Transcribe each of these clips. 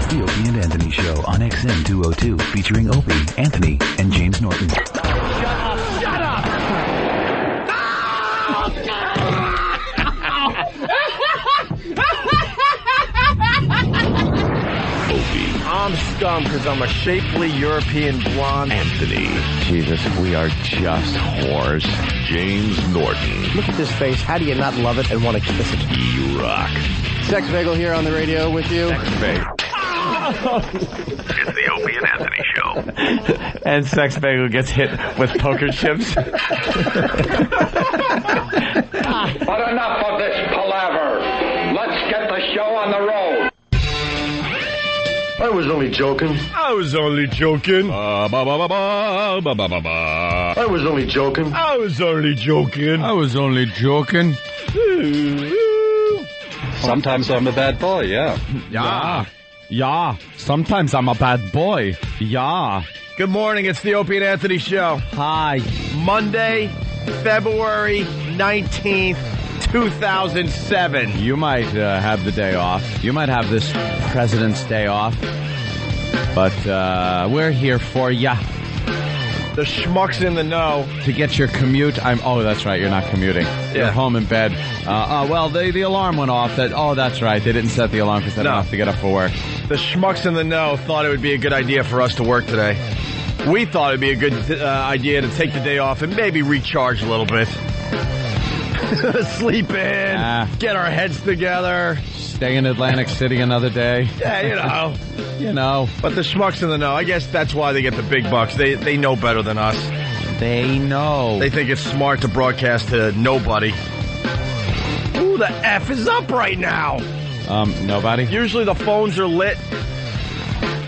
It's the Opie and Anthony Show on XM 202, featuring Opie, Anthony, and James Norton. Shut up! Opie. I'm scum because I'm a shapely European blonde. Anthony. Jesus, we are just whores. James Norton. Look at this face. How do you not love it and want to kiss it? E-Rock. Sex Bagel here on the radio with you. It's the Opie and Anthony Show. And Sex Bagel gets hit with poker chips. But enough of this palaver. Let's get the show on the road. I was only joking. I was only joking. I was only joking. I was only joking. I was only joking. Sometimes I'm a bad boy, yeah. Yeah. Sometimes I'm a bad boy. Yeah. Good morning. It's the Opie and Anthony Show. Hi. Monday, February 19th, 2007. You might have the day off. You might have this President's Day off. But we're here for ya. The schmucks in the know. To get your commute. Oh, that's right. You're not commuting. You're home in bed. Well, the alarm went off. That's right. They didn't set the alarm because they don't have to get up for work. The schmucks in the know thought it would be a good idea for us to work today. We thought it would be a good idea to take the day off and maybe recharge a little bit. Sleep in. Get our heads together. Stay in Atlantic City another day. Yeah, You know. But the schmucks in the know, I guess that's why they get the big bucks. They know better than us. They know. They think it's smart to broadcast to nobody. Who the F is up right now? Nobody? Usually the phones are lit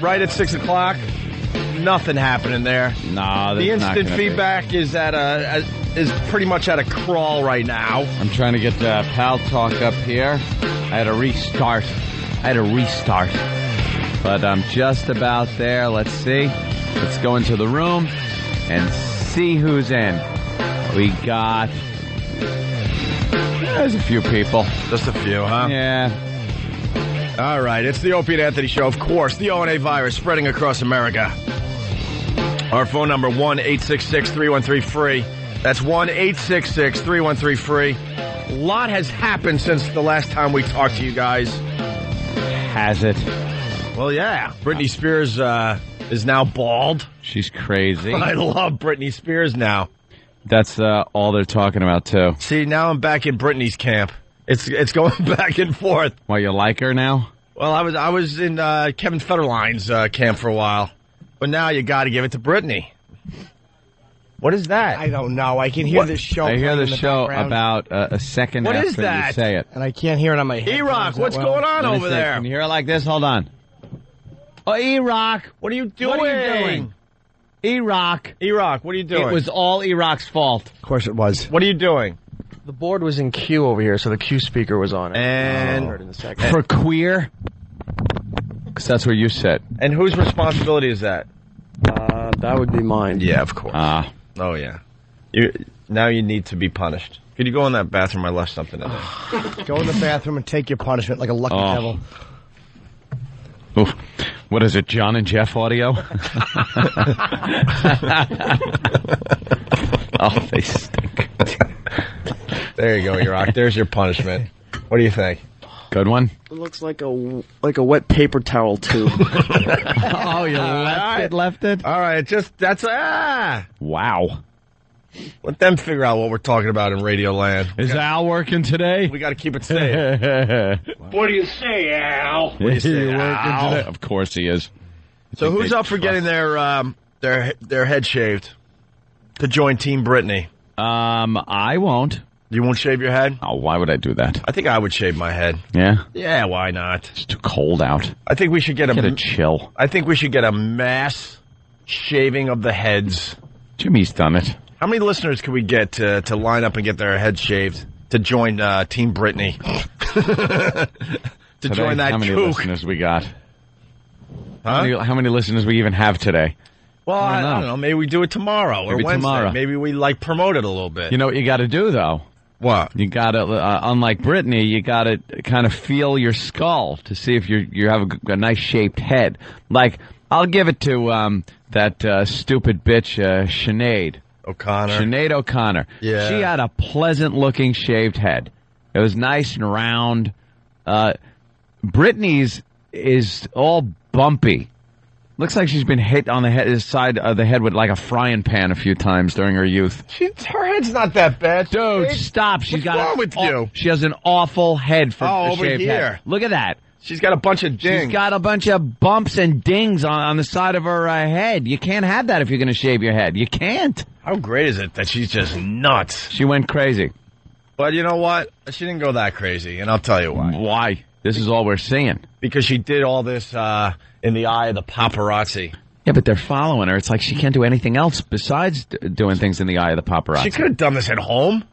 right at 6 o'clock. Nothing happening there. Nah, the instant feedback is is pretty much at a crawl right now. I'm trying to get Pal Talk up here. I had to restart. But I'm just about there. Let's see. Let's go into the room and see who's in. We got... There's a few people. Just a few, huh? Yeah. All right, it's the Opie and Anthony Show. Of course, the O&A virus spreading across America. Our phone number, 1-866-313-FREE. That's 1-866-313-FREE. A lot has happened since the last time we talked to you guys. Has it? Well, yeah. Britney Spears is now bald. She's crazy. I love Britney Spears now. That's all they're talking about, too. See, now I'm back in Britney's camp. It's going back and forth. Why, you like her now? Well, I was in Kevin Federline's camp for a while. But now you got to give it to Britney. What is that? I don't know. I can hear this show. I hear the in the show background, about a second What after is that? you say it. and I can't hear it on my head. E-Rock, what's going on Let me over see. there? Can you hear it like this? Hold on. Oh, E-Rock. What are you doing? What are you doing? E-Rock. E-Rock, what are you doing? It was all E-Rock's fault. Of course it was. What are you doing? The board was in Q over here, so the Q speaker was on it. And- I heard in a second. For queer? Because that's where you sit. And whose responsibility is that? That would be mine. Yeah, of course. Oh, yeah. Now you need to be punished. Could you go in that bathroom? I left something in there. Go in the bathroom and take your punishment like a lucky devil. Oof. What is it, John and Jeff audio? Oh, they stink. There you go, E-Rock. There's your punishment. What do you think? Good one? It looks like a wet paper towel tube. Oh, you left it? All right, Wow. let them figure out what we're talking about in Radio Land. Is Al working today? We got to keep it safe. What do you say, Al? What do you say, working Al? today? Of course he is. So who's up for getting their head shaved to join Team Britney? I won't. You won't shave your head? Oh, why would I do that? I think I would shave my head. Yeah? Yeah, why not? It's too cold out. I think we should get Get a chill. I think we should get a mass shaving of the heads. Jimmy's done it. How many listeners can we get to line up and get their heads shaved to join Team Britney? to join that How many kook. listeners we got? Huh? How many listeners we even have today? Well, I don't know. Maybe we do it tomorrow or Maybe Wednesday. tomorrow. Maybe we promote it a little bit. You know what you got to do, though? What? You gotta, unlike Brittany, you gotta kind of feel your skull to see if you have a nice shaped head. Like, I'll give it to that stupid bitch Sinead O'Connor. Sinead O'Connor. Yeah. She had a pleasant looking shaved head. It was nice and round. Brittany's is all bumpy. Looks like she's been hit on the side of the head with like a frying pan a few times during her youth. Her head's not that bad. Dude, stop. She's What's wrong with you? She has an awful head for a over shaved here. head. Look at that. She's got a bunch of dings. She's got a bunch of bumps and dings on the side of her head. You can't have that if you're going to shave your head. You can't. How great is it that she's just nuts? She went crazy. But you know what? She didn't go that crazy, and I'll tell you why. Why? This is all we're seeing. Because she did all this in the eye of the paparazzi. Yeah, but they're following her. It's like she can't do anything else besides doing things in the eye of the paparazzi. She could have done this at home.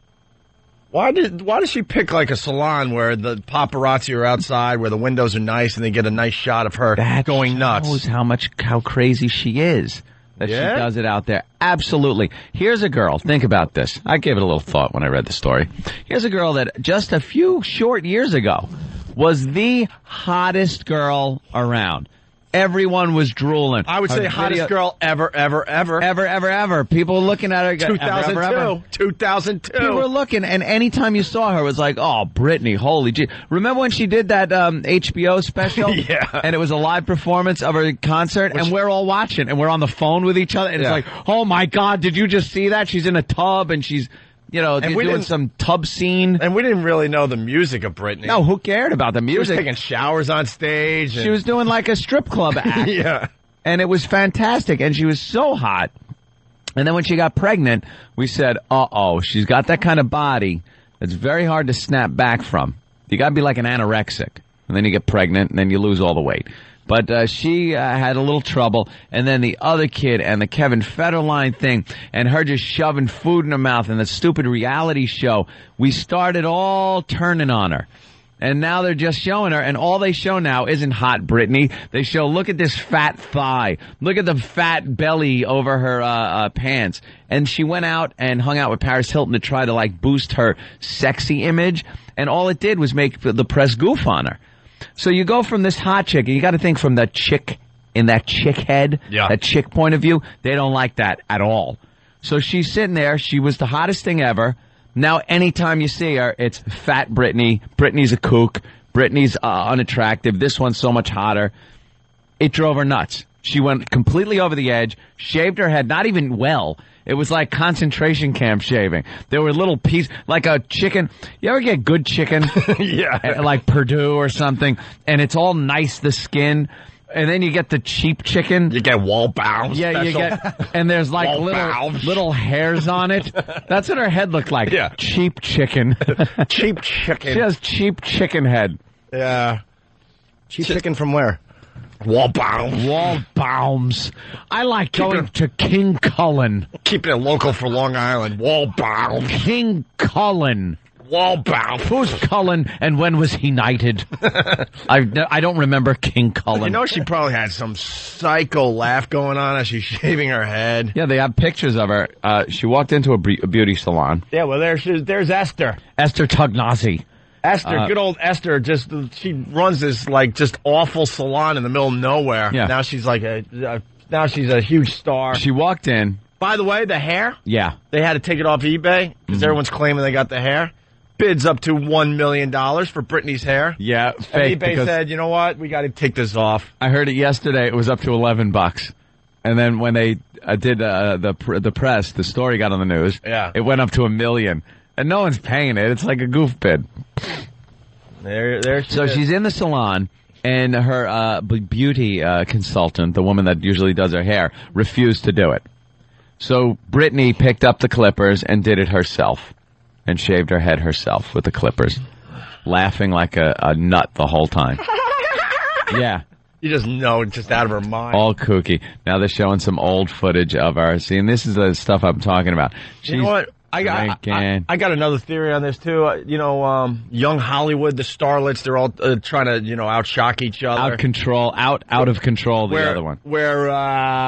Why does she pick like a salon where the paparazzi are outside, where the windows are nice, and they get a nice shot of her going nuts? That shows how crazy she is. That she does it out there. Absolutely. Here's a girl. Think about this. I gave it a little thought when I read the story. Here's a girl that just a few short years ago was the hottest girl around. Everyone was drooling. I would say hottest girl ever. People were looking at her. 2002. 2002. People were looking, and anytime you saw her, it was like, oh, Brittany, holy gee. Remember when she did that HBO special? Yeah. And it was a live performance of her concert, and we're all watching, and we're on the phone with each other, and it's like, oh, my God, did you just see that? She's in a tub, and she's... doing some tub scene. And we didn't really know the music of Britney. No, who cared about the music? She was taking showers on stage. She was doing like a strip club act. Yeah. And it was fantastic. And she was so hot. And then when she got pregnant, we said, uh-oh, she's got that kind of body that's very hard to snap back from. You got to be like an anorexic. And then you get pregnant, and then you lose all the weight. But she had a little trouble, and then the other kid and the Kevin Federline thing, and her just shoving food in her mouth, and the stupid reality show. We started all turning on her. And now they're just showing her, and all they show now isn't hot Britney. They show, look at this fat thigh. Look at the fat belly over her pants. And she went out and hung out with Paris Hilton to try to, like, boost her sexy image, and all it did was make the press goof on her. So you go from this hot chick, and you got to think from that chick in that chick head, that chick point of view. They don't like that at all. So she's sitting there. She was the hottest thing ever. Now, anytime you see her, it's fat Britney. Britney's a kook. Britney's unattractive. This one's so much hotter. It drove her nuts. She went completely over the edge, shaved her head, not even well. It was like concentration camp shaving. There were little pieces, like a chicken. You ever get good chicken? Yeah. Like Purdue or something, and it's all nice, the skin. And then you get the cheap chicken. You get Waldbaum Yeah, special. you get, and there's like little hairs on it. That's what her head looked like. Yeah. Cheap chicken. Cheap chicken. She has cheap chicken head. Yeah. Cheap chicken from where? Waldbaums. I like going to King Cullen. Keeping it local for Long Island. Waldbaum. King Cullen. Waldbaum. Who's Cullen, and when was he knighted? I don't remember King Cullen. You know, she probably had some psycho laugh going on as she's shaving her head. Yeah, they have pictures of her. She walked into a beauty salon. Yeah, well, there's Esther. Esther Tognazzi. Esther, good old Esther, she runs this, like, just awful salon in the middle of nowhere. Yeah. Now she's like now she's a huge star. She walked in. By the way, the hair, Yeah. they had to take it off eBay because everyone's claiming they got the hair. Bids up to $1 million for Britney's hair. Yeah, And fake. eBay said, you know what, we got to take this off. I heard it yesterday. It was up to $11. And then when they did the press, the story got on the news. Yeah. It went up to $1 million. And no one's paying it. It's like a goof bid. There she So is. she's in the salon, and her beauty consultant, the woman that usually does her hair, refused to do it. So Britney picked up the clippers and did it herself, and shaved her head herself with the clippers, laughing like a nut the whole time. Yeah. You just know, just out of her mind. All kooky. Now they're showing some old footage of her. See, and this is the stuff I'm talking about. You know what? I got another theory on this, too. Young Hollywood, the starlets, they're all trying to, outshock each other. Out of control, the other one. Where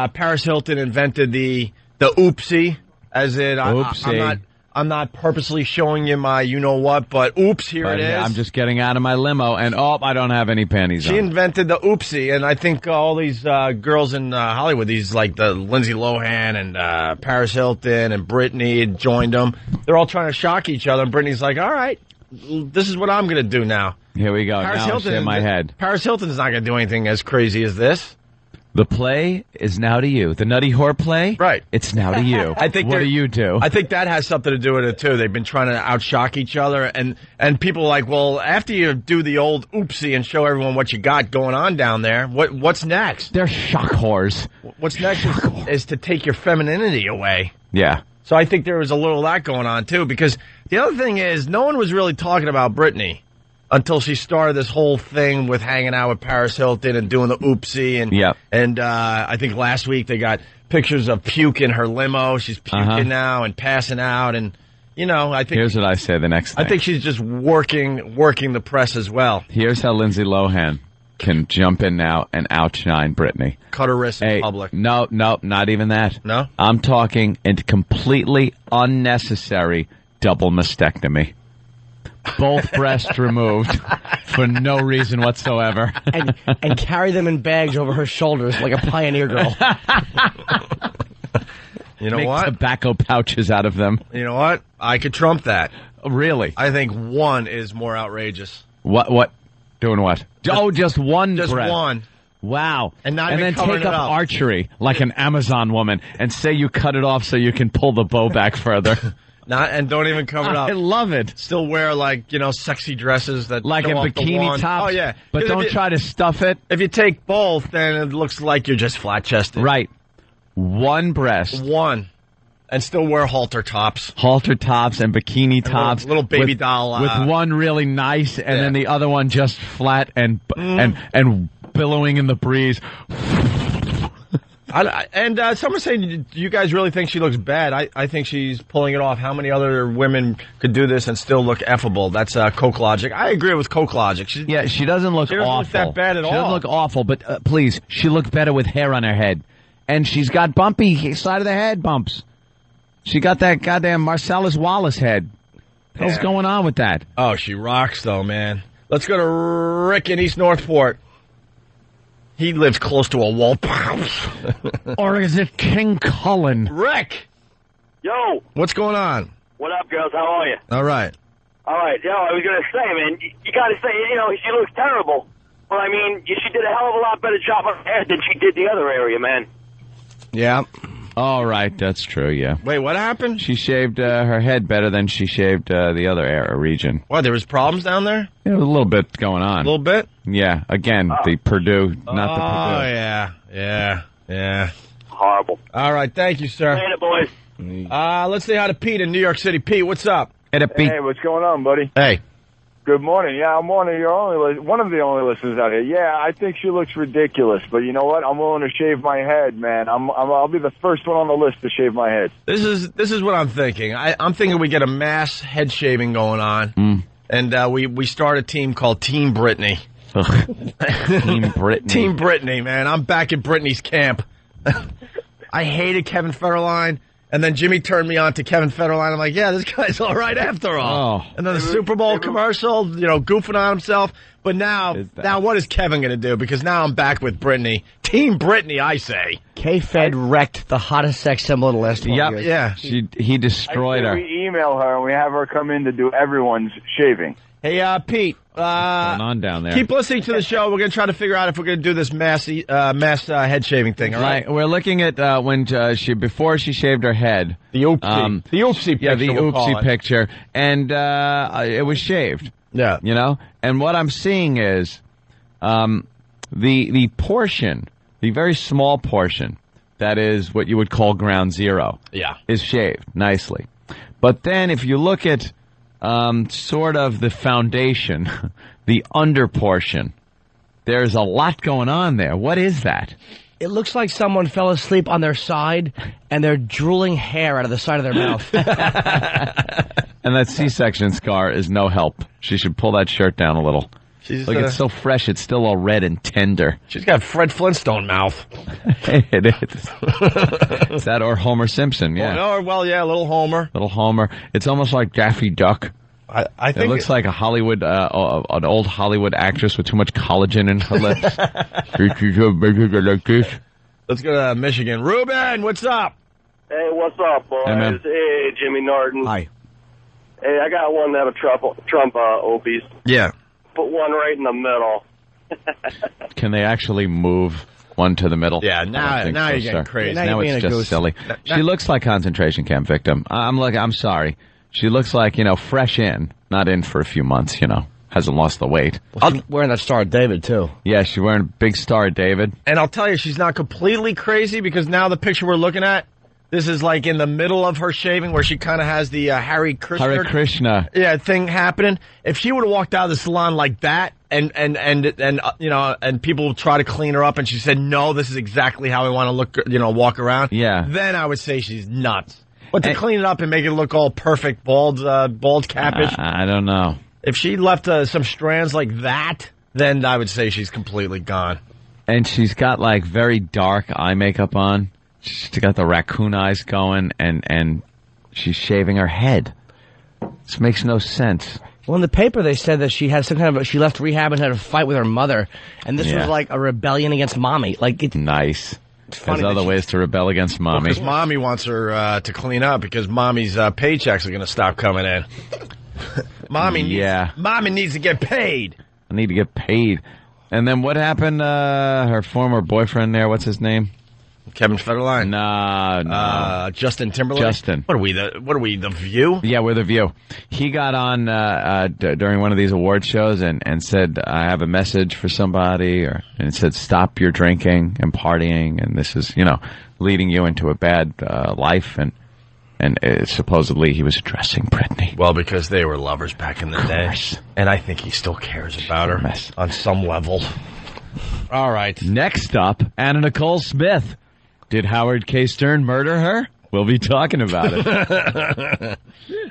Paris Hilton invented the oopsie, as in, Oopsie. I'm not purposely showing you my you-know-what, but oops, here it is. I'm just getting out of my limo, and I don't have any panties She on. invented the oopsie, and I think all these girls in Hollywood, these like the Lindsay Lohan and Paris Hilton and Britney had joined them. They're all trying to shock each other, and Britney's like, all right, this is what I'm going to do now. Here we go. Paris now Hilton it's in my head. Paris Hilton's not going to do anything as crazy as this. The play is now to you. The Nutty Whore play? Right. It's now to you. I think what do you do? I think that has something to do with it, too. They've been trying to outshock each other, and people are like, well, after you do the old oopsie and show everyone what you got going on down there, what's next? They're shock whores. What's next is to take your femininity away. Yeah. So I think there was a little of that going on, too, because the other thing is no one was really talking about Britney until she started this whole thing with hanging out with Paris Hilton and doing the oopsie. And I think last week they got pictures of puke in her limo. She's puking now and passing out. And, I think... Here's what I say the next thing. I think she's just working the press as well. Here's how Lindsay Lohan can jump in now and outshine Britney. Cut her wrists in public. No, not even that. No? I'm talking a completely unnecessary double mastectomy. Both breasts removed for no reason whatsoever. And carry them in bags over her shoulders like a pioneer girl. You know Make what? tobacco pouches out of them. You know what? I could trump that. Really? I think one is more outrageous. What? Doing what? Just one Just breast. one. Wow. And not then even covering take it up. archery like an Amazon woman and say you cut it off so you can pull the bow back further. And don't even cover it up. I love it. Still wear sexy dresses that Like show a off the bikini wand. top. Oh yeah, But 'Cause don't try to stuff it. If you take both, then it looks like you're just flat chested. Right. One breast. One, and still wear halter tops. Halter tops and bikini tops. Little baby doll. With one really nice and then the other one just flat and billowing in the breeze. Someone's saying, do you guys really think she looks bad? I think she's pulling it off. How many other women could do this and still look effable? That's Coke Logic. I agree with Coke Logic. She doesn't look she doesn't awful. look that bad at all. She doesn't look awful, but please, she looked better with hair on her head. And she's got bumpy side of the head bumps. She got that goddamn Marcellus Wallace head. What's going on with that? Oh, she rocks, though, man. Let's go to Rick in East Northport. He lives close to a wall. Or is it King Cullen? Rick! Yo! What's going on? What up, girls? How are you? All right. Yo, I was going to say, man, you got to say, she looks terrible. Well, I mean, she did a hell of a lot better job on her head than she did the other area, man. Yeah. All right, that's true, yeah. Wait, what happened? She shaved her head better than she shaved the other region. What, there was problems down there? Yeah, there was a little bit going on. A little bit? Yeah, again, the Purdue, not the Purdue. Oh, yeah. Horrible. All right, thank you, sir. Later, boys. Let's say hi to Pete in New York City. Pete, what's up? Hey, what's going on, buddy? Hey. Good morning. Yeah, I'm one of the only listeners out here. Yeah, I think she looks ridiculous, but you know what? I'm willing to shave my head, man. I'll be the first one on the list to shave my head. This is what I'm thinking. I'm thinking we get a mass head shaving going on, and we start a team called Team Britney. Team Britney. Team Britney, man. I'm back at Britney's camp. I hated Kevin Federline. And then Jimmy turned me on to Kevin Federline. I'm like, yeah, this guy's all right after all. Oh. And then the Super Bowl commercial, goofing on himself. But now what is Kevin going to do? Because now I'm back with Britney. Team Britney, I say. K-Fed wrecked the hottest sex symbol in the last 12 years. Yeah. He destroyed her. We email her and we have her come in to do everyone's shaving. Hey, Pete. What's going on down there? Keep listening to the show. We're going to try to figure out if we're going to do this mass head shaving thing. All right. We're looking at when before she shaved her head. The oopsie. The oopsie picture. Yeah, the oopsie picture, and it was shaved. Yeah. And what I'm seeing is the portion, the very small portion that is what you would call ground zero. Yeah. Is shaved nicely, but then if you look at sort of the foundation, the under portion, there's a lot going on there. What is that? It looks like someone fell asleep on their side, and they're drooling hair out of the side of their mouth. And that C-section scar is no help. She should pull that shirt down a little. Look, it's so fresh. It's still all red and tender. She's got Fred Flintstone mouth. It is. Is that or Homer Simpson? Yeah. Little Homer. Little Homer. It's almost like Daffy Duck. I think it looks like a Hollywood, an old Hollywood actress with too much collagen in her lips. Like this. Let's go to Michigan. Ruben, what's up? Hey, what's up, boys? Hey, Jimmy Norton. Hi. Hey, I got one that have Trump Opies. Yeah. Put one right in the middle. Can they actually move one to the middle? Yeah, now you're getting crazy. Now it's just silly. She looks like concentration camp victim. I'm sorry. She looks like, fresh in, not in for a few months, hasn't lost the weight. Well, she's wearing that Star of David, too. Yeah, she's wearing a big Star of David. And I'll tell you, she's not completely crazy because now the picture we're looking at, this is like in the middle of her shaving where she kind of has the Hare Krishna thing happening. If she would have walked out of the salon like that and people would try to clean her up and she said, no, this is exactly how I want to look, walk around. Yeah. Then I would say she's nuts. But to clean it up and make it look all perfect, bald capish. I don't know. If she left some strands like that, then I would say she's completely gone. And she's got like very dark eye makeup on. She's got the raccoon eyes going, and she's shaving her head. This makes no sense. Well, in the paper they said that she had some kind of she left rehab and had a fight with her mother, and this was like a rebellion against mommy. Nice. There's other ways to rebel against mommy. Because mommy wants her to clean up because mommy's paychecks are going to stop coming in. Mommy needs to get paid. I need to get paid. And then what happened? Her former boyfriend there, what's his name? Kevin Federline? No. Justin Timberlake? Justin. What are we, The View? Yeah, we're The View. He got on during one of these award shows and said, I have a message for somebody, and it said, stop your drinking and partying, and this is, leading you into a bad life, and supposedly he was addressing Britney. Well, because they were lovers back in the day. And I think he still cares about her on some level. All right. Next up, Anna Nicole Smith. Did Howard K. Stern murder her? We'll be talking about it.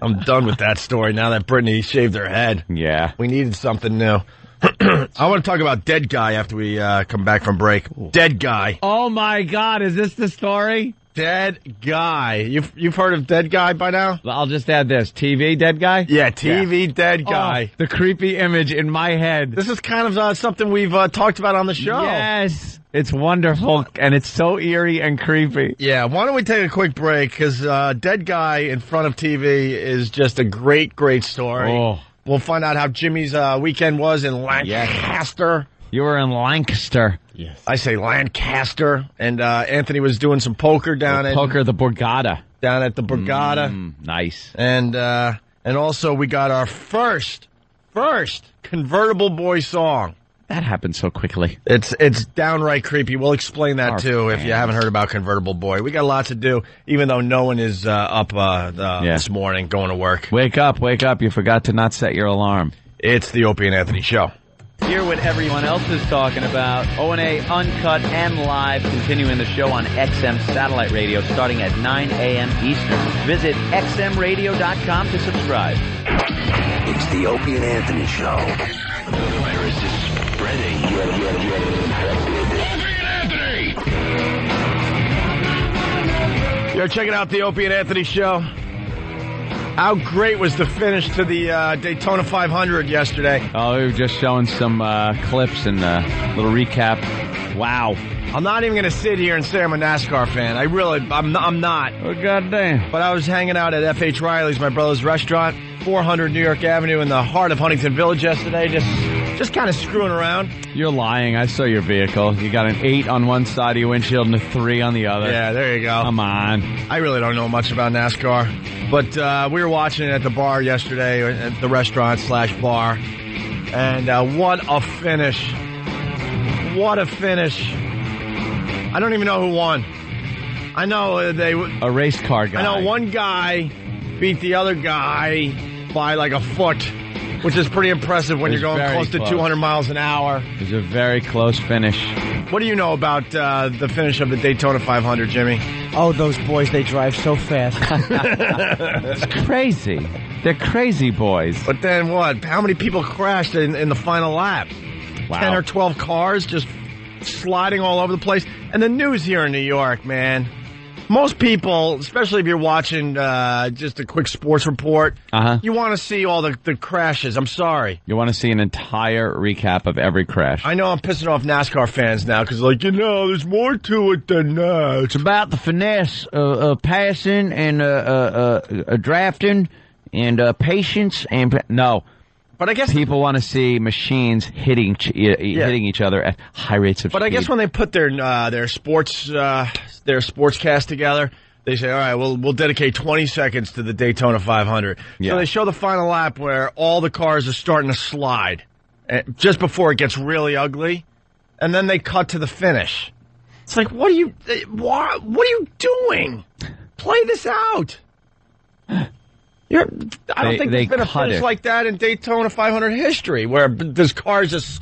I'm done with that story now that Britney shaved her head. Yeah. We needed something new. I want to talk about Dead Guy after we come back from break. Dead Guy. Oh, my God. Is this the story? Dead Guy. You've heard of Dead Guy by now? I'll just add this. TV Dead Guy? Yeah, TV Dead Guy. The creepy image in my head. This is kind of something we've talked about on the show. Yes. It's wonderful, and it's so eerie and creepy. Yeah, why don't we take a quick break, because Dead Guy in front of TV is just a great, great story. Oh. We'll find out how Jimmy's weekend was in Lancaster. You were in Lancaster. Yes. I say Lancaster, and Anthony was doing some poker the Borgata. Down at the Borgata. Nice. And also we got our first Convertible Boy song. That happened so quickly. It's downright creepy. We'll explain that, too, if you haven't heard about Convertible Boy. We got a lot to do, even though no one is up this morning going to work. Wake up. You forgot to not set your alarm. It's the Opie and Anthony Show. Hear what everyone else is talking about. O&A Uncut and Live, continuing the show on XM Satellite Radio starting at 9 a.m. Eastern. Visit xmradio.com to subscribe. It's the Opie and Anthony Show. The virus is spreading. Opie and Anthony! You're checking out the Opie and Anthony Show. How great was the finish to the Daytona 500 yesterday? Oh, we were just showing some clips and a little recap. Wow. I'm not even going to sit here and say I'm a NASCAR fan. I'm not. Oh, goddamn. But I was hanging out at F.H. Riley's, my brother's restaurant, 400 New York Avenue in the heart of Huntington Village yesterday, just kind of screwing around. You're lying. I saw your vehicle. You got an 8 on one side of your windshield and a 3 on the other. Yeah, there you go. Come on. I really don't know much about NASCAR, but we were watching it at the bar yesterday, at the restaurant/bar, and what a finish. What a finish. I don't even know who won. I know a race car guy. I know one guy beat the other guy by like a foot, which is pretty impressive when you're going close to 200 miles an hour. It was a very close finish. What do you know about the finish of the Daytona 500, Jimmy? Oh, those boys, they drive so fast. It's crazy. They're crazy boys. But then what? How many people crashed in the final lap? Wow. 10 or 12 cars just sliding all over the place. And the news here in New York, man. Most people, especially if you're watching just a quick sports report, you want to see all the crashes. I'm sorry. You want to see an entire recap of every crash. I know I'm pissing off NASCAR fans now because, there's more to it than that. It's about the finesse of passing and drafting and patience and no. But I guess people want to see machines hitting each other at high rates of speed. But I guess when they put their sportscast together, they say, all right, we'll dedicate 20 seconds to the Daytona 500. Yeah. So they show the final lap where all the cars are starting to slide just before it gets really ugly, and then they cut to the finish. It's like, what are you doing? Play this out. I don't think there's been a finish like that in Daytona 500 history, where there's cars just,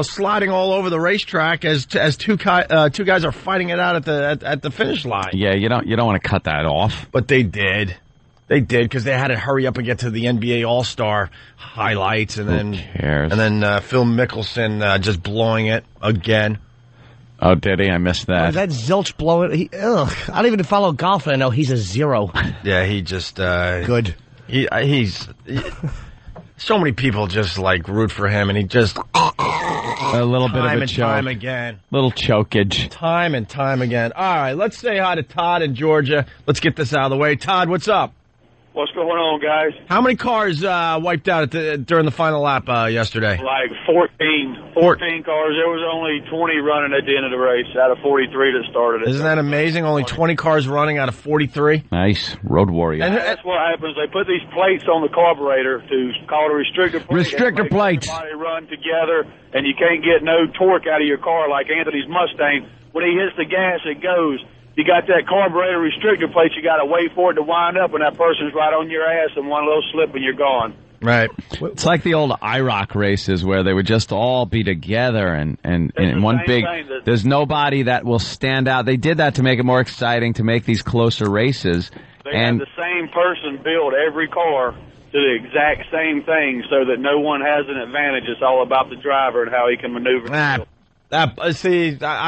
sliding all over the racetrack as two guys are fighting it out at the finish line. Yeah, you don't want to cut that off. But they did. They did because they had to hurry up and get to the NBA All-Star highlights, and then Phil Mickelson just blowing it again. Oh, did he? I missed that. That zilch blowing. I don't even follow golf, and I know he's a zero. Yeah, he just good. He's so many people just root for him, and he just a little bit of a choke. Time again, little chokage. Time and time again. All right, let's say hi to Todd in Georgia. Let's get this out of the way. Todd, what's up? What's going on, guys? How many cars wiped out during the final lap yesterday? Like 14 cars. There was only 20 running at the end of the race out of 43 that started it. Isn't that amazing? Only 20 cars running out of 43? Nice. Road warrior. And that's what happens. They put these plates on the carburetor to call it a restrictor plate. Restrictor plates. Everybody run together, and you can't get no torque out of your car like Anthony's Mustang. When he hits the gas, it goes. You got that carburetor restrictor plate, you got to wait for it to wind up, and that person's right on your ass, and one little slip and you're gone. Right. It's like the old IROC races where they would just all be together and in one big... There's nobody that will stand out. They did that to make it more exciting, to make these closer races. They had the same person build every car to the exact same thing so that no one has an advantage. It's all about the driver and how he can maneuver. I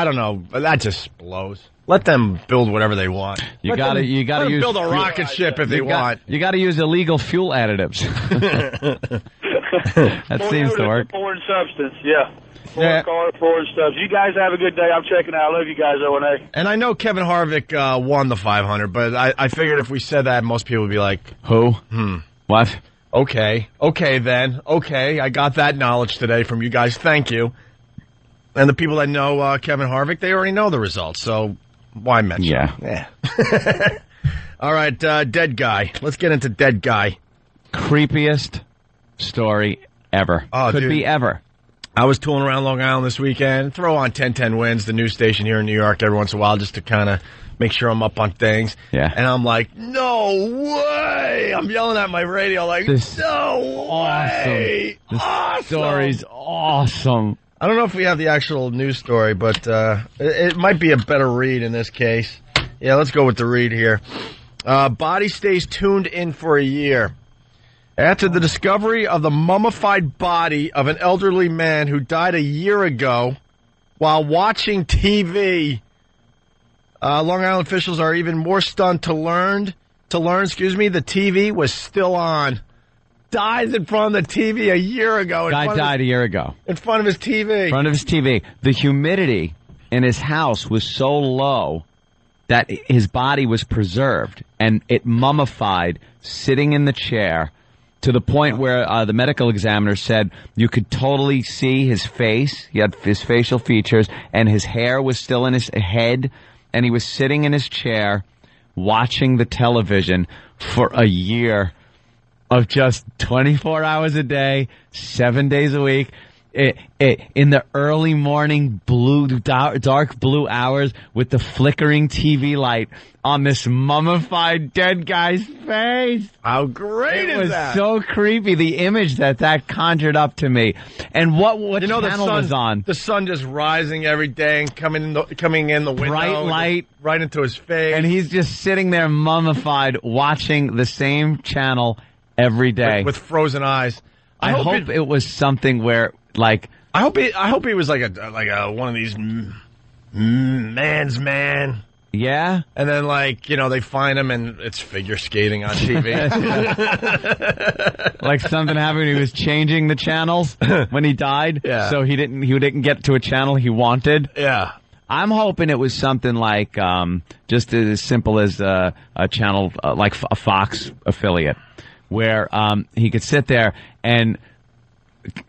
don't know. That just blows. Let them build whatever they want. You got to use build a rocket ship if they want. You got to use illegal fuel additives. That seems to work. Foreign substance, yeah. Car, foreign substance. You guys have a good day. I'm checking out. I love you guys, O&A. And I know Kevin Harvick won the 500, but I figured if we said that, most people would be like, "Who? What? Okay then. Okay, I got that knowledge today from you guys. Thank you." And the people that know Kevin Harvick, they already know the results, so why mention? Yeah. All right, dead guy. Let's get into dead guy. Creepiest story ever. Oh, Could be ever. I was tooling around Long Island this weekend. Throw on 1010 Wins, the news station here in New York, every once in a while, just to kind of make sure I'm up on things. Yeah. And I'm like, no way! I'm yelling at my radio like, no way! This story's awesome. I don't know if we have the actual news story, but it might be a better read in this case. Yeah, let's go with the read here. Body stays tuned in for a year. After the discovery of the mummified body of an elderly man who died a year ago while watching TV, Long Island officials are even more stunned to learn, the TV was still on. Dies in front of the TV a year ago. Guy died a year ago. In front of his TV. In front of his TV. The humidity in his house was so low that his body was preserved, and it mummified sitting in the chair to the point where the medical examiner said you could totally see his face. He had his facial features, and his hair was still in his head, and he was sitting in his chair watching the television for a year of just 24 hours a day, 7 days a week. in the early morning dark blue hours with the flickering TV light on this mummified dead guy's face. How great it is was that? so creepy, the image that conjured up to me. And what channel was on? The sun just rising every day and coming in the window. Bright light. Right into his face. And he's just sitting there mummified watching the same channel every day. With frozen eyes. I hope it was something where, like... I hope he was like a one of these man's man. Yeah? And then, like, you know, they find him and it's figure skating on TV. Like something happened when he was changing the channels when he died. Yeah. So he didn't get to a channel he wanted. Yeah. I'm hoping it was something like just as simple as a channel like a Fox affiliate where he could sit there and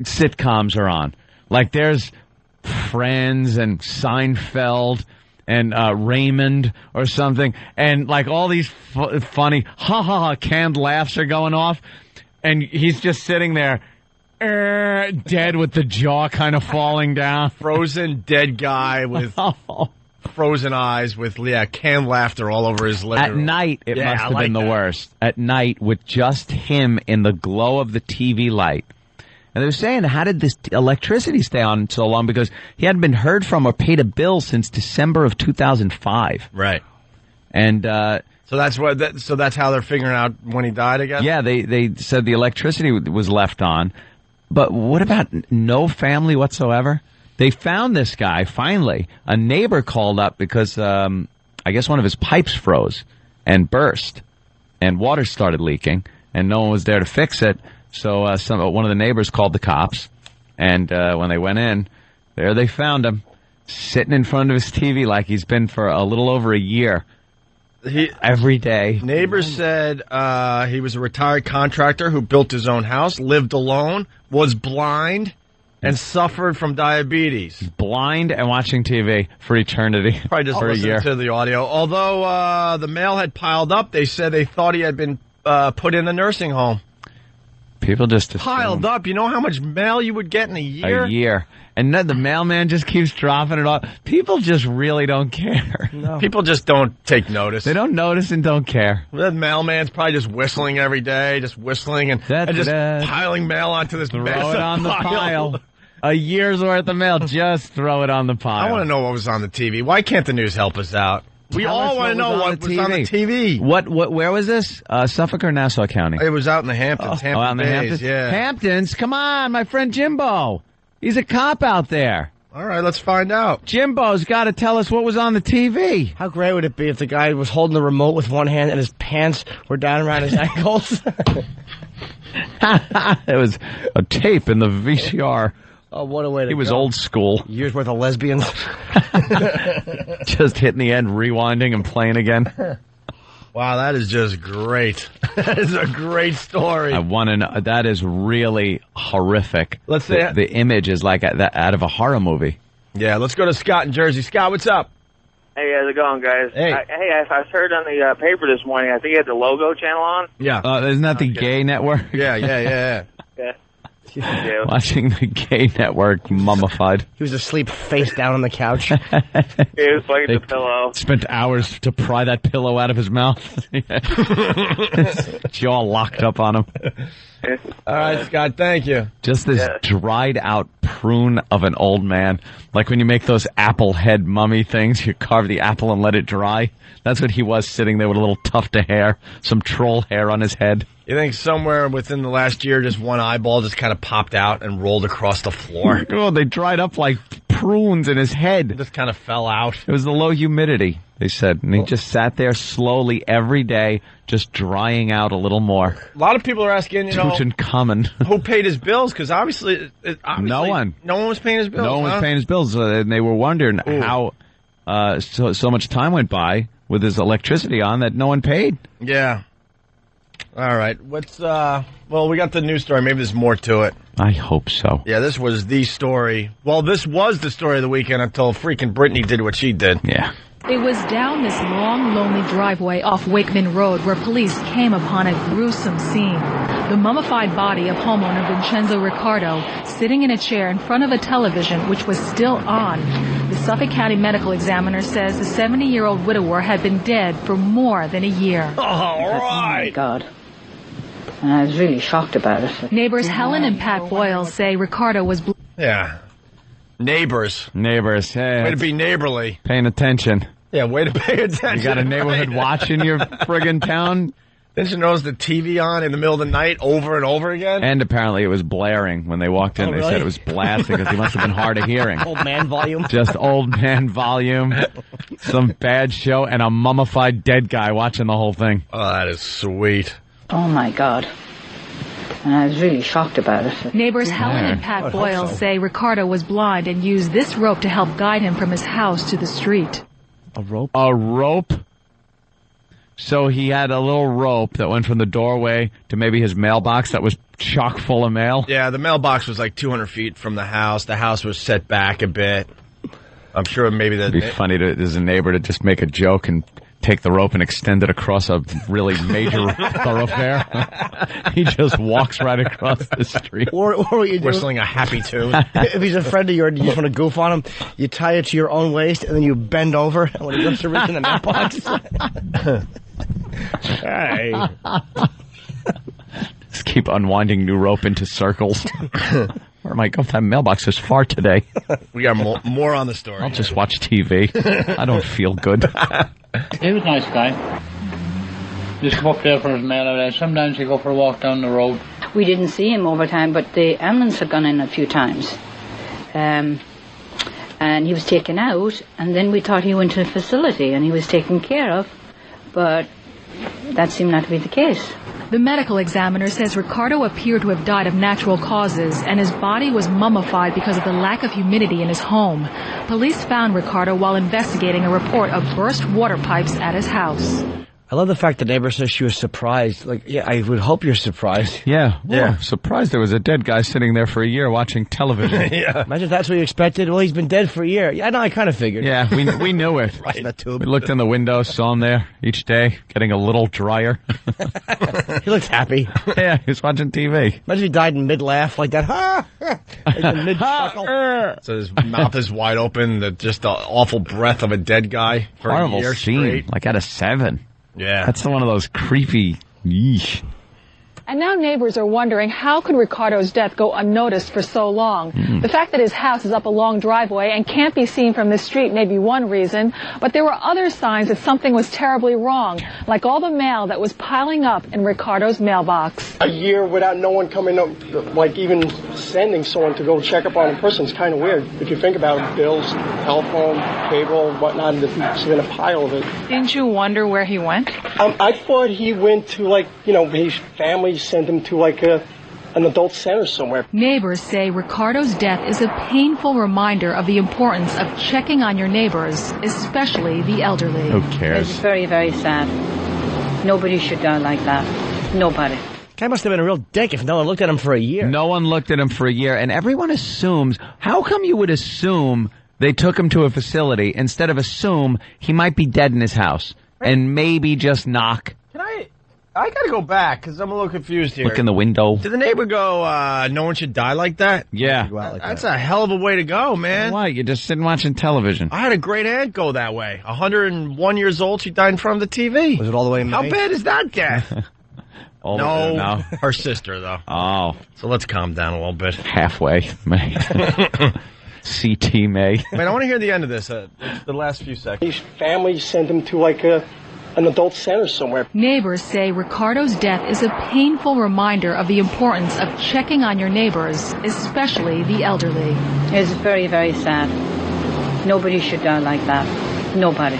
sitcoms are on. Like there's Friends and Seinfeld and Raymond or something, and like all these funny canned laughs are going off, and he's just sitting there dead with the jaw kind of falling down. Frozen dead guy with frozen eyes with canned laughter all over his living room. At night, it must have been the worst. At night, with just him in the glow of the TV light. And they were saying, how did this electricity stay on so long? Because he hadn't been heard from or paid a bill since December of 2005. Right. And so that's how they're figuring out when he died, I guess? Yeah, they said the electricity was left on. But what about no family whatsoever? They found this guy, finally. A neighbor called up because I guess one of his pipes froze and burst. And water started leaking. And no one was there to fix it. So one of the neighbors called the cops, and when they went in, there they found him, sitting in front of his TV like he's been for a little over a year, every day. Neighbors said he was a retired contractor who built his own house, lived alone, was blind, and suffered from diabetes. Blind and watching TV for eternity. Probably just for a year. to the audio. Although the mail had piled up, they said they thought he had been put in a nursing home. People just piled up. You know how much mail you would get in a year? A year. And then the mailman just keeps dropping it off. People just really don't care. No. People just don't take notice. They don't notice and don't care. The mailman's probably just whistling every day, just whistling and just piling mail onto this Throw it on the pile. A year's worth of mail. Just throw it on the pile. I want to know what was on the TV. Why can't the news help us out? We all want to know what was on the TV. Where was this? Suffolk or Nassau County? It was out in the Hamptons. Out in the Hamptons? Yeah. Hamptons? Come on, my friend Jimbo. He's a cop out there. All right, let's find out. Jimbo's got to tell us what was on the TV. How great would it be if the guy was holding the remote with one hand and his pants were down around his ankles? It was a tape in the VCR. Oh, what a way to He was go. old school. Years worth of lesbians. Just hitting the end, rewinding, and playing again. Wow, that is just great. That is a great story. I want to know. That is really horrific. Let's say the image is like out of a horror movie. Yeah, let's go to Scott in Jersey. Scott, what's up? Hey, how's it going, guys? Hey. I heard on the paper this morning, I think you had the Logo channel on. Yeah. Isn't that the gay network? Yeah. Yeah. Watching the gay network mummified. He was asleep face down on the couch. He was playing the pillow. Spent hours to pry that pillow out of his mouth. Jaw locked up on him. All right, Scott, thank you. Just this dried out prune of an old man. Like when you make those apple head mummy things, you carve the apple and let it dry. That's what he was, sitting there with a little tuft of hair, some troll hair on his head. You think somewhere within the last year, just one eyeball just kind of popped out and rolled across the floor? Oh, they dried up like prunes in his head. It just kind of fell out. It was the low humidity, they said. And he just sat there slowly every day, just drying out a little more. A lot of people are asking, Tutankhamun. Who paid his bills? Because obviously, no one. No one was paying his bills. No one was paying his bills. And they were wondering how so much time went by with his electricity on that no one paid. Yeah. All right. What's well, we got the news story. Maybe there's more to it. I hope so. Yeah, this was the story. Well, this was the story of the weekend until freaking Britney did what she did. Yeah. It was down this long, lonely driveway off Wakeman Road where police came upon a gruesome scene. The mummified body of homeowner Vincenzo Riccardo sitting in a chair in front of a television which was still on. The Suffolk County Medical Examiner says the 70-year-old widower had been dead for more than a year. All right. Oh, my God. And I was really shocked about it. Neighbors Helen and Pat Boyle say Riccardo was... Yeah. Neighbors. Hey, way to be neighborly. Paying attention. Yeah, way to pay attention. You got a neighborhood watch in your friggin' town? Didn't you notice the TV on in the middle of the night over and over again? And apparently it was blaring when they walked in. Oh, They really? said it was blasting because he must have been hard of hearing. Old man volume. Just old man volume, some bad show, and a mummified dead guy watching the whole thing. Oh, that is sweet. Oh, my God. And I was really shocked about it. Neighbors Helen and Pat Boyle say Riccardo was blind and used this rope to help guide him from his house to the street. A rope? A rope? So he had a little rope that went from the doorway to maybe his mailbox that was chock full of mail? Yeah, the mailbox was like 200 feet from the house. The house was set back a bit. I'm sure maybe that... It'd be funny as a neighbor to just make a joke and take the rope and extend it across a really major thoroughfare. He just walks right across the street. Or what you do, whistling a happy tune. If he's a friend of yours and you just want to goof on him, you tie it to your own waist and then you bend over and when he goes to reach in the mailbox. Hey. Just keep unwinding new rope into circles. Where am I going? That mailbox is far today. We got more on the story. I'll just watch TV. I don't feel good. He was a nice guy. Just come up there for his mail every day. Sometimes he'd go for a walk down the road. We didn't see him over time, but the ambulance had gone in a few times. And he was taken out, and then we thought he went to a facility and he was taken care of, but that seemed not to be the case. The medical examiner says Riccardo appeared to have died of natural causes, and his body was mummified because of the lack of humidity in his home. Police found Riccardo while investigating a report of burst water pipes at his house. I love the fact the neighbor says she was surprised. Like, yeah, I would hope you're surprised. Yeah. Well, surprised there was a dead guy sitting there for a year watching television. Yeah. Imagine if that's what you expected. Well, he's been dead for a year. Yeah, no, I kind of figured. Yeah, we knew it. Right in the tube. We looked in the window, saw him there each day, getting a little drier. He looks happy. Yeah, he was watching TV. Imagine if he died in mid-laugh like that. Ha! Like in mid-chuckle. So his mouth is wide open, just the awful breath of a dead guy for Horrible a year scene, straight. like out of 7. Yeah. That's one of those creepy, yeesh. And now neighbors are wondering, how could Riccardo's death go unnoticed for so long? The fact that his house is up a long driveway and can't be seen from the street may be one reason, but there were other signs that something was terribly wrong, like all the mail that was piling up in Riccardo's mailbox. A year without no one coming up, like even sending someone to go check up on a person is kind of weird. If you think about it, bills, telephone, cable, whatnot, there's been a pile of it. Didn't you wonder where he went? I thought he went to, his family sent him to, an adult center somewhere. Neighbors say Riccardo's death is a painful reminder of the importance of checking on your neighbors, especially the elderly. Who cares? It's very, very sad. Nobody should die like that. Nobody. Guy must have been a real dick if no one looked at him for a year. No one looked at him for a year, and everyone assumes, how come you would assume they took him to a facility instead of assume he might be dead in his house and maybe just knock? I gotta go back because I'm a little confused here. Look in the window. Did the neighbor go, no one should die like that? Yeah. That's a hell of a way to go, man. Why? You're just sitting watching television. I had a great aunt go that way. 101 years old, she died in front of the TV. Was it all the way in How May? bad is that death? No. Her sister, though. Oh. So let's calm down a little bit. Halfway, May. CT May. Man, I want to hear the end of this, the last few seconds. His family sent him to, an adult center somewhere. Neighbors say Riccardo's death is a painful reminder of the importance of checking on your neighbors, especially the elderly. It's very, very sad. Nobody should die like that. Nobody.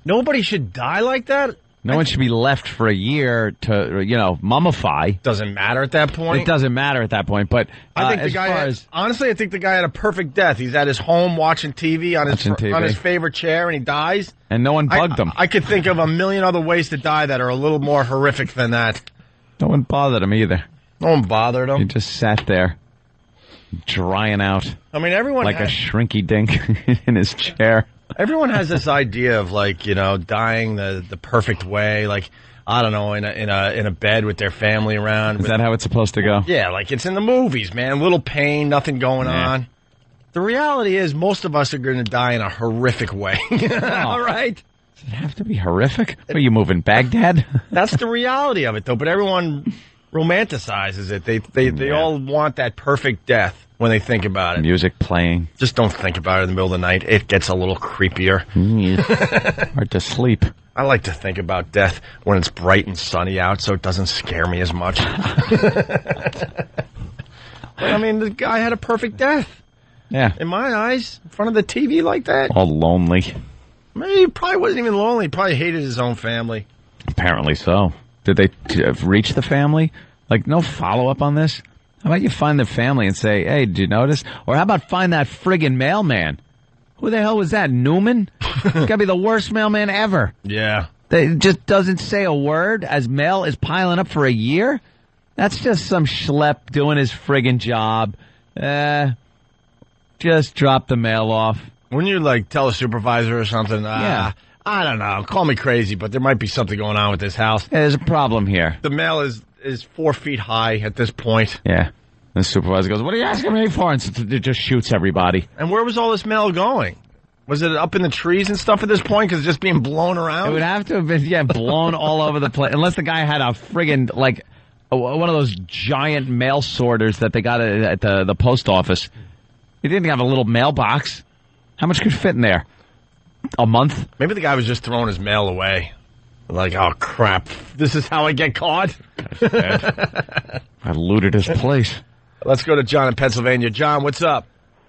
Nobody should die like that? No one should be left for a year to, mummify. Doesn't matter at that point. It doesn't matter at that point, but I think the guy honestly, I think the guy had a perfect death. He's at his home watching TV on his favorite chair, and he dies. And no one bugged him. I could think of a million other ways to die that are a little more horrific than that. No one bothered him either. No one bothered him. He just sat there, drying out. I mean, everyone like a shrinky dink in his chair. Everyone has this idea of dying the perfect way. Like, I don't know, in a bed with their family around. Is that how it's supposed to go? Yeah, like it's in the movies, man. Little pain, nothing going on. The reality is, most of us are going to die in a horrific way. All right. Does it have to be horrific? Are you moving Baghdad? That's the reality of it, though. But everyone romanticizes it. They all want that perfect death when they think about it. Music playing. Just don't think about it in the middle of the night. It gets a little creepier. Hard to sleep. I like to think about death when it's bright and sunny out, so it doesn't scare me as much. But, I mean, the guy had a perfect death. Yeah. In my eyes, in front of the TV like that. All lonely. Maybe he probably wasn't even lonely. He probably hated his own family. Apparently so. Did they reach the family? Like, no follow-up on this? How about you find the family and say, hey, did you notice? Or how about find that friggin' mailman? Who the hell was that, Newman? He's got to be the worst mailman ever. Yeah. They just doesn't say a word as mail is piling up for a year? That's just some schlep doing his friggin' job. Just drop the mail off. Wouldn't you, like, tell a supervisor or something? Yeah. I don't know. Call me crazy, but there might be something going on with this house. Yeah, there's a problem here. The mail is 4 feet high at this point. Yeah. The supervisor goes, what are you asking me for? And it just shoots everybody. And where was all this mail going? Was it up in the trees and stuff at this point because it's just being blown around? It would have to have been, blown all over the place. Unless the guy had a friggin', like, one of those giant mail sorters that they got at the post office. He didn't have a little mailbox. How much could fit in there? A month? Maybe the guy was just throwing his mail away. Like, oh, crap. This is how I get caught? I looted his place. Let's go to John in Pennsylvania. John, what's up?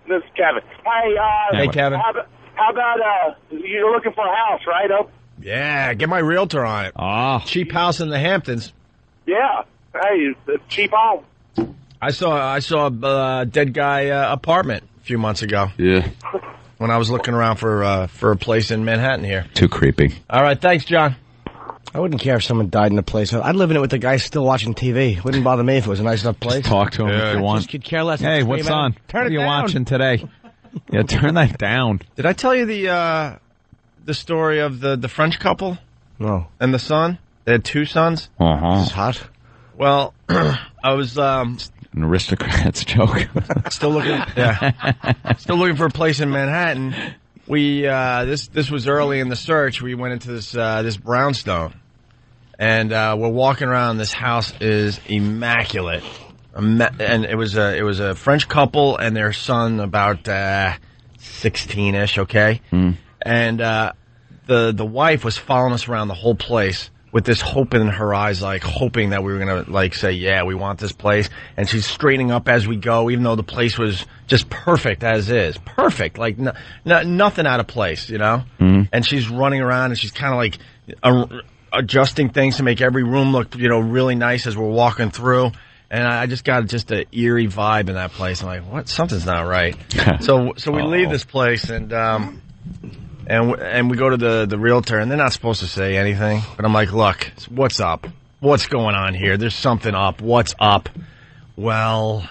This is Kevin. Hey, Kevin. How about, you're looking for a house, right? Yeah, get my realtor on it. Oh. Cheap house in the Hamptons. Yeah. Hey, it's cheap home. I saw a dead guy apartment a few months ago. Yeah. When I was looking around for a place in Manhattan here. Too creepy. All right, thanks, John. I wouldn't care if someone died in a place. I'd live in it with the guy still watching TV. Wouldn't bother me if it was a nice enough place. Just talk to him if you want. Just could care less. Hey, what's on? Turn what it are you down. watching today? Yeah, turn that down. Did I tell you the story of the French couple? No. And the son? They had 2 sons? Uh-huh. This is hot. Well, I was an aristocrat's joke. still looking for a place in Manhattan. We this was early in the search. We went into this brownstone, and we're walking around. This house is immaculate, and it was a French couple and their son, about 16ish. Okay, and the wife was following us around the whole place with this hope in her eyes, like hoping that we were going to like say, yeah, we want this place. And she's straightening up as we go, even though the place was just perfect as is. Perfect. Like nothing out of place, you know? Mm-hmm. And she's running around and she's kind of like adjusting things to make every room look, really nice as we're walking through. And I just got just an eerie vibe in that place. I'm like, what? Something's not right. So we leave this place and we go to the realtor, and they're not supposed to say anything. But I'm like, look, what's up? What's going on here? There's something up. What's up? Well,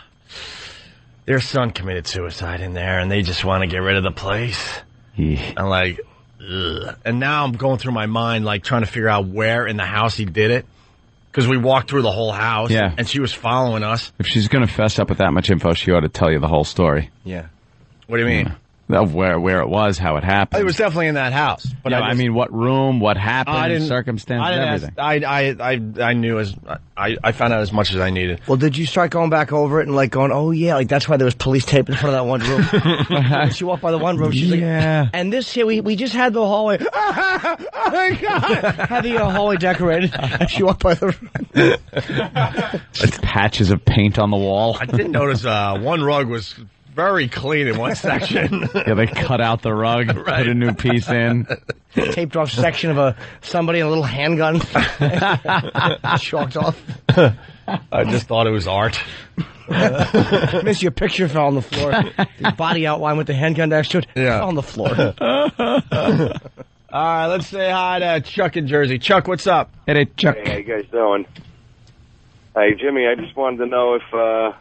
their son committed suicide in there, and they just want to get rid of the place. I'm like, ugh. And now I'm going through my mind, like, trying to figure out where in the house he did it. Because we walked through the whole house, and she was following us. If she's going to fess up with that much info, she ought to tell you the whole story. Yeah. What do you mean? Of where it was, how it happened. It was definitely in that house. But I mean, what room, what happened, circumstances, everything. I knew I found out as much as I needed. Well, did you start going back over it and like going, oh yeah, like that's why there was police tape in front of that one room. She walked by the one room, she's like, and this here, we just had the hallway. Oh my God! Had the hallway decorated, and she walked by the room. Patches of paint on the wall. I did notice one rug was very clean in one section. Yeah, they cut out the rug, put a new piece in. Taped off section of somebody in a little handgun. Chalked off. I just thought it was art. Miss, your picture fell on the floor. The body outline with the handgun next to it fell on the floor. All right, let's say hi to Chuck in Jersey. Chuck, what's up? Hey, Chuck. Hey, how you guys doing? Hey, Jimmy, I just wanted to know if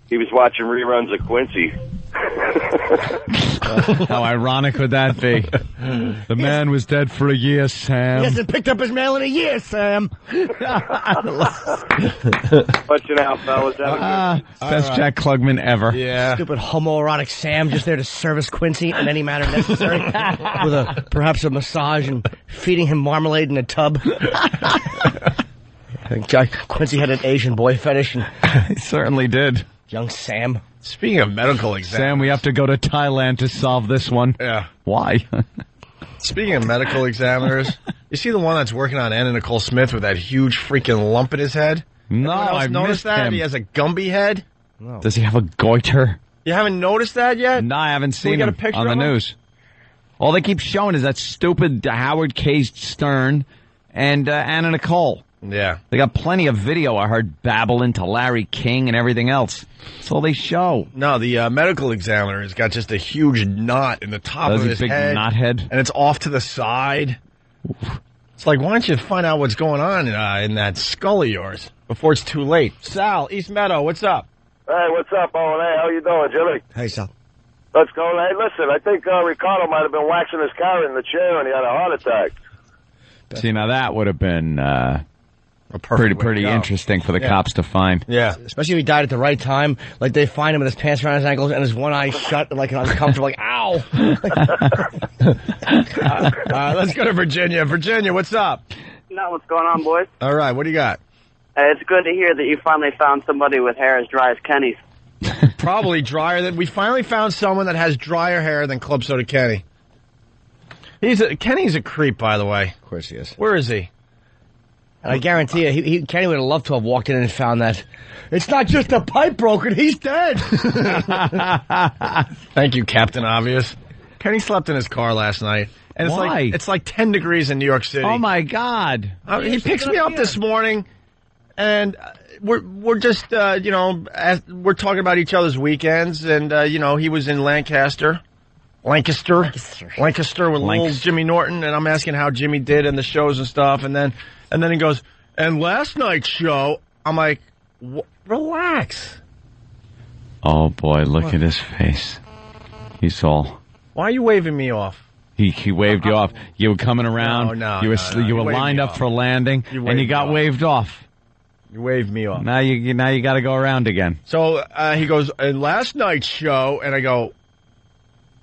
he was watching reruns of Quincy. How ironic would that be? The man was dead for a year, Sam. He hasn't picked up his mail in a year, Sam. Watching out, fellas. Best Jack Klugman ever. Yeah. Stupid homoerotic Sam just there to service Quincy in any manner necessary with perhaps a massage and feeding him marmalade in a tub. I think Quincy had an Asian boy fetish. And he certainly did. Young Sam. Speaking of medical exams. Sam, we have to go to Thailand to solve this one. Yeah. Why? Speaking of medical examiners, you see the one that's working on Anna Nicole Smith with that huge freaking lump in his head? No, I've noticed missed that? him. He has a Gumby head? No. Does he have a goiter? You haven't noticed that yet? No, I haven't seen got him a picture on the of him? news. All they keep showing is that stupid Howard K. Stern and Anna Nicole. Yeah. They got plenty of video, I heard, babbling to Larry King and everything else. That's all they show. No, the medical examiner has got just a huge knot in the top of his big head. knot head? And it's off to the side. It's like, why don't you find out what's going on in that skull of yours before it's too late? Sal, East Meadow, what's up? Hey, what's up, Owen? Hey, how you doing, Jimmy? Hey, Sal. Let's go. Hey, listen, I think Ricardo might have been waxing his car in the chair and he had a heart attack. See, now that would have been pretty interesting for the cops to find. Yeah. Especially if he died at the right time. Like, they find him with his pants around his ankles and his one eye shut, like, uncomfortable, like, ow! Let's go to Virginia. Virginia, what's up? Now, what's going on, boys? All right, what do you got? It's good to hear that you finally found somebody with hair as dry as Kenny's. Probably drier than... We finally found someone that has drier hair than Club Soda Kenny. Kenny's a creep, by the way. Of course he is. Where is he? And I guarantee you, Kenny would have loved to have walked in and found that it's not just a pipe broken, he's dead. Thank you, Captain Obvious. Kenny slept in his car last night. And Why? It's like 10 degrees in New York City. Oh, my God. He picks me up this morning, and we're just, we're talking about each other's weekends, and, he was in Lancaster with little Jimmy Norton, and I'm asking how Jimmy did in the shows and stuff, and then he goes, and last night's show, I'm like, relax. Oh, boy, look at his face. He's all... Why are you waving me off? He waved you off. You were coming around. No, you were lined up for landing, and you got waved off. You waved me off. Now you got to go around again. So he goes, and last night's show, and I go,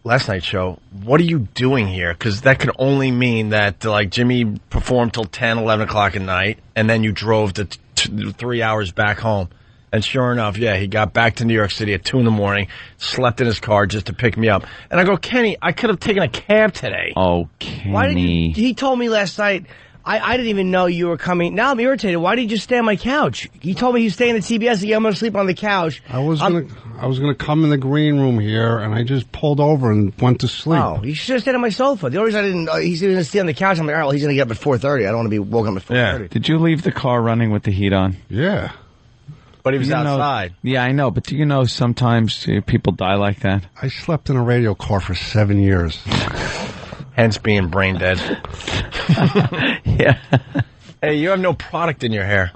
last night's show, what are you doing here? Because that could only mean that, like, Jimmy performed till 10, 11 o'clock at night, and then you drove to 3 hours back home. And sure enough, yeah, he got back to New York City at 2 in the morning, slept in his car just to pick me up. And I go, Kenny, I could have taken a cab today. Oh, Kenny. Why did he told me last night, I didn't even know you were coming. Now I'm irritated. Why did you just stay on my couch? He told me he was staying at CBS. I'm going to sleep on the couch. I was gonna come in the green room here, and I just pulled over and went to sleep. Oh, you should have stayed on my sofa. The only reason I didn't, he's going to stay on the couch. I'm like, all right, well, he's going to get up at 4:30. I don't want to be woken up at 4:30. Yeah. Did you leave the car running with the heat on? Yeah. But he was outside. Yeah, I know. But do you know sometimes people die like that? I slept in a radio car for 7 years. Hence being brain dead. Yeah. Hey, you have no product in your hair.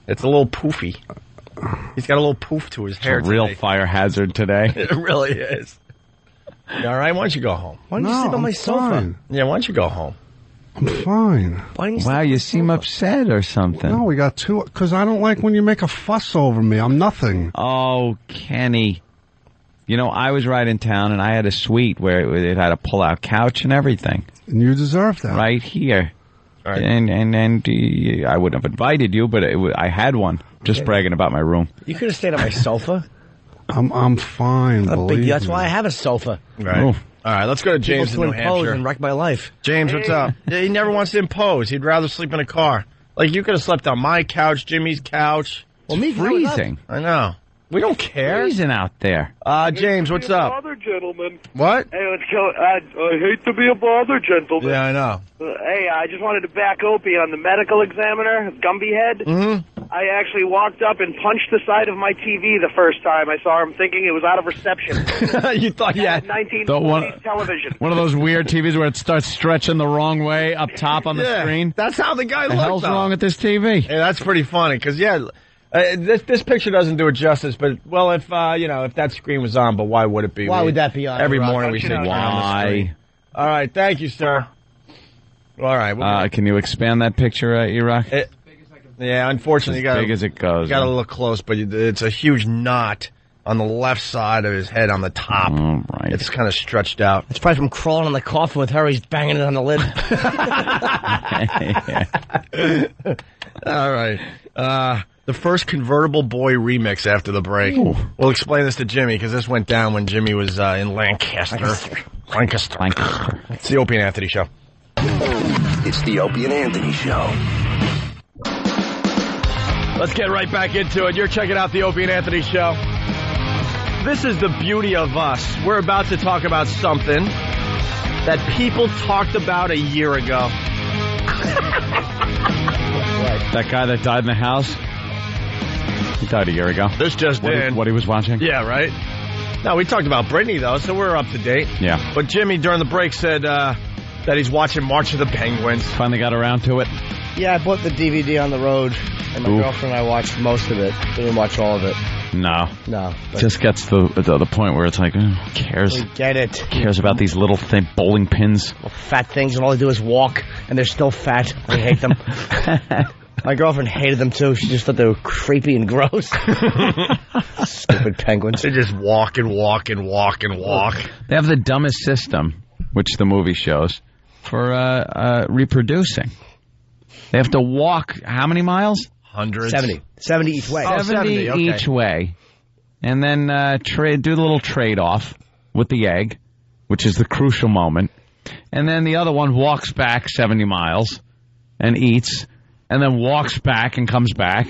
It's a little poofy. He's got a little poof to his hair It's a real today. fire hazard today. It really is. You all right? Why don't you go home? Why don't you sleep on my sofa? Fine. Yeah, why don't you go home? I'm fine. Why don't you Wow, you seem upset or something. No, we got two. Because I don't like when you make a fuss over me. I'm nothing. Oh, Kenny. You know, I was right in town, and I had a suite where it had a pull-out couch and everything. And you deserve that. Right here. Right. And I wouldn't have invited you, but I had one. Just bragging about my room. You could have stayed on my sofa. I'm fine. Believe That's me. why I have a sofa. Right. Oh. All right, let's go to James in People New to impose Hampshire. and wreck my life. James, what's up? Yeah, he never wants to impose. He'd rather sleep in a car. Like, you could have slept on my couch, Jimmy's couch. Well, me Freezing. I know. We don't care. Freezing out there. James, what's up? Bother, gentlemen. What? Hey, let's go. I hate to be a bother, gentlemen. Yeah, I know. Hey, I just wanted to back Opie on the medical examiner, Gumby Head. Mm-hmm. I actually walked up and punched the side of my TV the first time I saw him, thinking it was out of reception. You thought, yeah. 1940s television. One of those weird TVs where it starts stretching the wrong way up top on the Yeah, screen. That's how the guy The looked. hell's though. wrong with this TV? Yeah, that's pretty funny, because, yeah, This picture doesn't do it justice, but well, if if that screen was on, but why would it be? Why would that be on? Every morning we say why. All right, thank you, sir. All right, can you expand that picture, E-Rock? Yeah, unfortunately, as big as it goes. You got to look close, but it's a huge knot on the left side of his head on the top. Right. It's kind of stretched out. It's probably from crawling on the coffin with her. He's banging it on the lid. All right. The first Convertible Boy remix after the break. Ooh. We'll explain this to Jimmy because this went down when Jimmy was in Lancaster. It's the Opie and Anthony Show. It's the Opie and Anthony Show. Let's get right back into it. You're checking out the Opie and Anthony Show. This is the beauty of us. We're about to talk about something that people talked about a year ago. That guy that died in the house? He died a year ago. This just in. What he was watching? Yeah, right? No, we talked about Britney, though, so we're up to date. Yeah. But Jimmy, during the break, said that he's watching March of the Penguins. Finally got around to it. Yeah, I bought the DVD on the road, and my girlfriend and I watched most of it. Didn't watch all of it. No. It just gets to the point where it's like, who cares? We get it. Who cares about these little thin bowling pins? Well, fat things, and all they do is walk, and they're still fat. I hate them. My girlfriend hated them, too. She just thought they were creepy and gross. Stupid penguins. They just walk and walk and walk and walk. They have the dumbest system, which the movie shows, for reproducing. They have to walk how many miles? Hundreds. 70 each way. 70 okay. each way. And then do the little trade-off with the egg, which is the crucial moment. And then the other one walks back 70 miles and eats, and then walks back and comes back.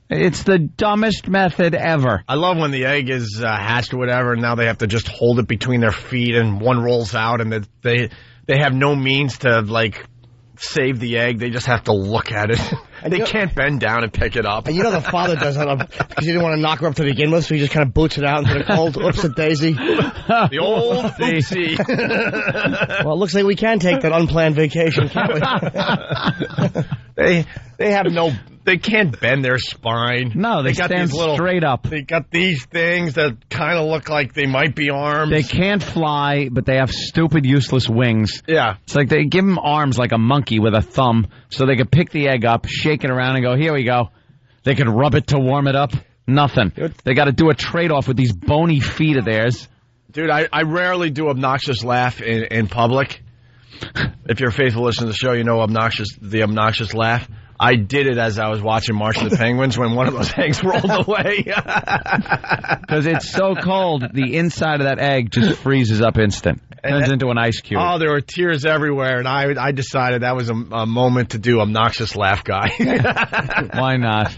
It's the dumbest method ever. I love when the egg is hatched or whatever, and now they have to just hold it between their feet, and one rolls out, and they have no means to, save the egg. They just have to look at it. They can't bend down and pick it up. And the father does that because he didn't want to knock her up to begin with, so he just kind of boots it out into the cold. Oops-a-daisy. The old oopsie. Well, it looks like we can take that unplanned vacation, can't we? They can't bend their spine. No, they stand straight up. They got these things that kind of look like they might be arms. They can't fly, but they have stupid, useless wings. Yeah. It's like they give them arms like a monkey with a thumb so they could pick the egg up, shake it around, and go, here we go. They could rub it to warm it up. Nothing. They got to do a trade-off with these bony feet of theirs. Dude, I rarely do obnoxious laugh in public. If you're a faithful listener to the show, you know the obnoxious laugh. I did it as I was watching March of the Penguins when one of those eggs rolled away. Because it's so cold, the inside of that egg just freezes up instant. Turns into an ice cube. Oh, there were tears everywhere, and I decided that was a moment to do obnoxious laugh guy. Why not?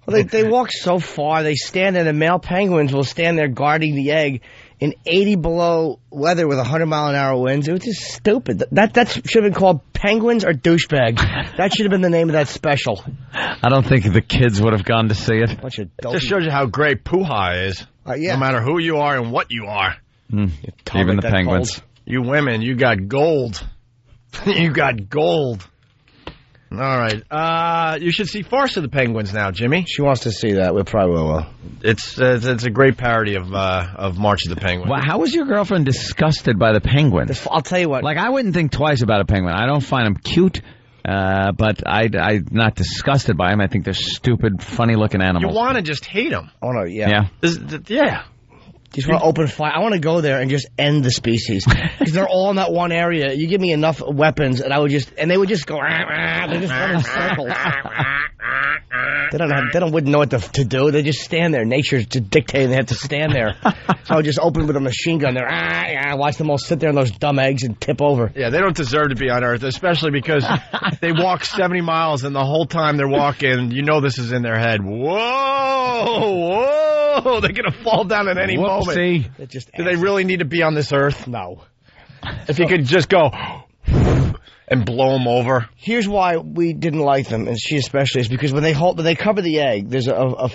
Well, they walk so far. They stand there. The male penguins will stand there guarding the egg in 80 below weather with 100-mile-an-hour winds. It was just stupid. That should have been called Penguins or Douchebags. That should have been the name of that special. I don't think the kids would have gone to see it. It just shows you how great Puha is. Yeah. No matter who you are and what you are. Even the penguins. Cold. You women, you got gold. You got gold. All right. You should see Farce of the Penguins now, Jimmy. She wants to see that. We probably will. It's a great parody of March of the Penguins. Well, how was your girlfriend disgusted by the penguins? I'll tell you what. I wouldn't think twice about a penguin. I don't find them cute, but I'm not disgusted by them. I think they're stupid, funny-looking animals. You want to just hate them. Oh, no, yeah. Yeah. Just want to open fire. I want to go there and just end the species because they're all in that one area. You give me enough weapons, and they would just go. They just run in circles. They wouldn't know what to do. They just stand there. Nature's just dictating they have to stand there. So I would just open with a machine gun there. Watch them all sit there on those dumb eggs and tip over. Yeah, they don't deserve to be on Earth, especially because they walk 70 miles, and the whole time they're walking, this is in their head. Whoa, they're going to fall down at any moment. Do they really need to be on this Earth? No. If you could just go and blow them over. Here's why we didn't like them, and she especially, is because when they cover the egg, there's a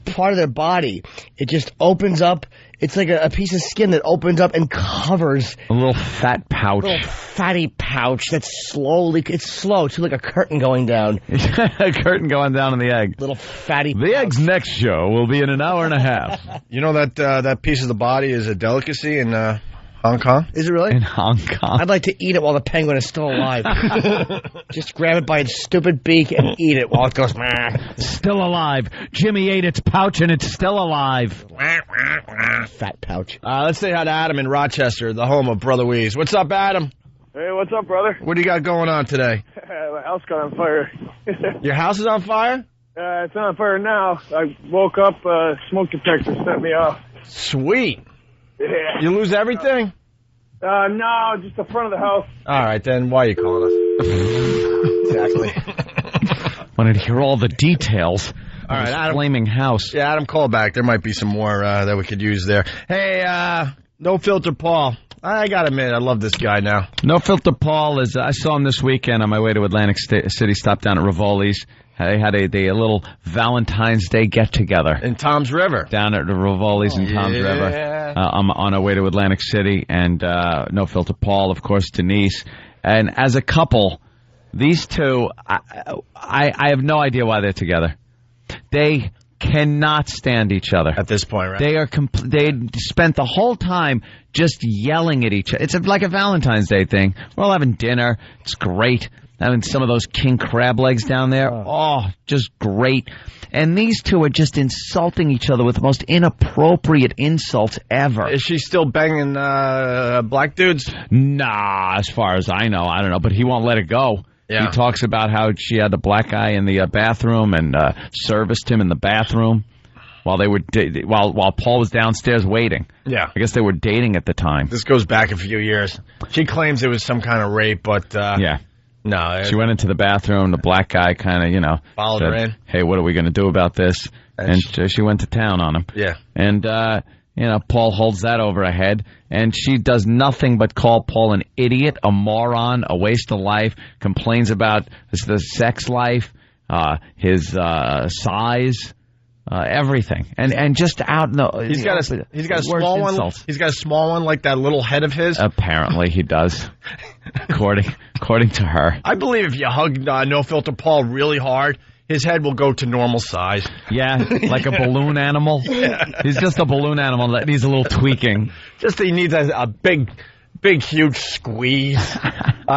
part of their body. It just opens up. It's like a piece of skin that opens up and covers a little fat pouch. A little fatty pouch that's slowly. It's slow. It's like a curtain going down. A curtain going down on the egg. Little fatty. The egg's next show will be in an hour and a half. You know that piece of the body is a delicacy in Hong Kong? Is it really? In Hong Kong. I'd like to eat it while the penguin is still alive. Just grab it by its stupid beak and eat it while it goes, meh. Still alive. Jimmy ate its pouch and it's still alive. Fat pouch. Let's say hi to Adam in Rochester, the home of Brother Weeze. What's up, Adam? Hey, what's up, brother? What do you got going on today? My house got on fire. Your house is on fire? It's on fire now. I woke up, smoke detector set me off. Sweet. Yeah. You lose everything? No, just the front of the house. All right, then why are you calling us? Exactly. Wanted to hear all the details. All right, Adam. Flaming house. Yeah, Adam, call back. There might be some more that we could use there. Hey, No Filter Paul. I got to admit, I love this guy now. No Filter Paul is, I saw him this weekend on my way to Atlantic City, stopped down at Rivoli's. They had a little Valentine's Day get-together. In Tom's River. Down at the Rivoli's in Tom's River. I'm on our way to Atlantic City. And No Filter Paul, of course, Denise. And as a couple, these two, I have no idea why they're together. They cannot stand each other. At this point, right? They are they spent the whole time just yelling at each other. It's like a Valentine's Day thing. We're all having dinner. It's great. Having some of those king crab legs down there. Oh, just great. And these two are just insulting each other with the most inappropriate insults ever. Is she still banging black dudes? Nah, as far as I know. I don't know, but he won't let it go. Yeah. He talks about how she had the black guy in the bathroom and serviced him in the bathroom while they were while Paul was downstairs waiting. Yeah. I guess they were dating at the time. This goes back a few years. She claims it was some kind of rape, but yeah. No. She went into the bathroom. The black guy kind of, followed her in. Hey, what are we going to do about this? And she went to town on him. Yeah. And, Paul holds that over her head. And she does nothing but call Paul an idiot, a moron, a waste of life, complains about the sex life, his size. Everything and just out. No, he's got a small one. He's got a small one like that little head of his. Apparently, he does. according to her, I believe if you hug No Filter Paul really hard, his head will go to normal size. Yeah, like a balloon animal. Yeah. He's just a balloon animal that needs a little tweaking. Just he needs a big, huge squeeze.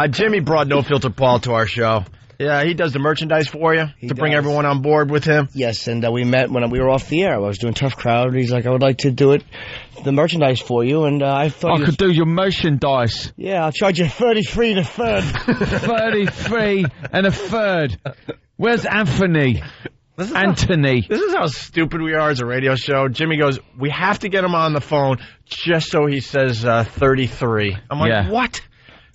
Jimmy brought No Filter Paul to our show. Yeah, he does the merchandise for you to bring everyone on board with him. Yes, and we met when we were off the air. I was doing Tough Crowd. He's like, I would like to do the merchandise for you, and I thought I could do your merchandise. Yeah, I'll charge you 33 a third. 33 and a third. Where's Anthony? Anthony. This is how stupid we are as a radio show. Jimmy goes, we have to get him on the phone just so he says 33. I'm like, what?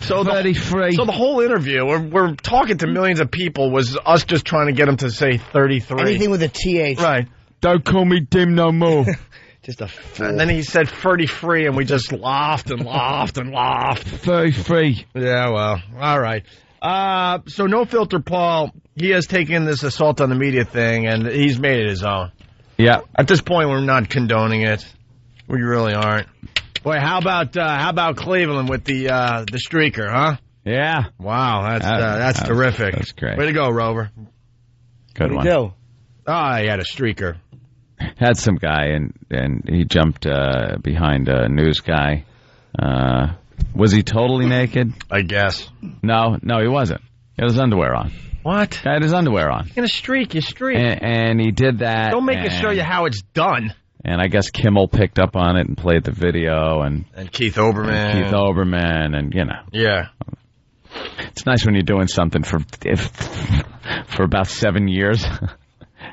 So 33. So the whole interview, we're talking to millions of people, was us just trying to get him to say 33. Anything with a TH. Right. Don't call me Dim no more. Just a fool. And then he said 33, and we just laughed and laughed and laughed. 33. Yeah, well, all right. So No Filter Paul, he has taken this assault on the media thing, and he's made it his own. Yeah. At this point, we're not condoning it. We really aren't. Boy, how about Cleveland with the streaker, huh? Yeah. Wow, that's terrific. That's great. Way to go, Rover. Good one. What did he do? Oh, he had a streaker. Had some guy, and he jumped behind a news guy. Was he totally naked? I guess. No, he wasn't. He had his underwear on. What? He had his underwear on. In a streak, you streak. And he did that. Don't make us show you how it's done. And I guess Kimmel picked up on it and played the video, and Keith Olbermann, and Yeah. It's nice when you're doing something for about 7 years,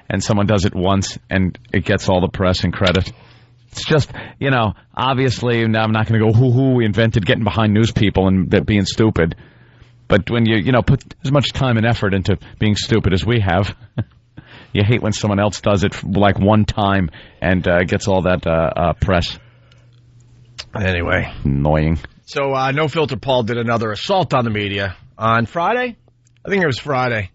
and someone does it once, and it gets all the press and credit. It's just, obviously, I'm not going to go, we invented getting behind news people and being stupid. But when you put as much time and effort into being stupid as we have, you hate when someone else does it like one time and gets all that press. Anyway. Annoying. So No Filter Paul did another assault on the media. on Friday. I think it was Friday.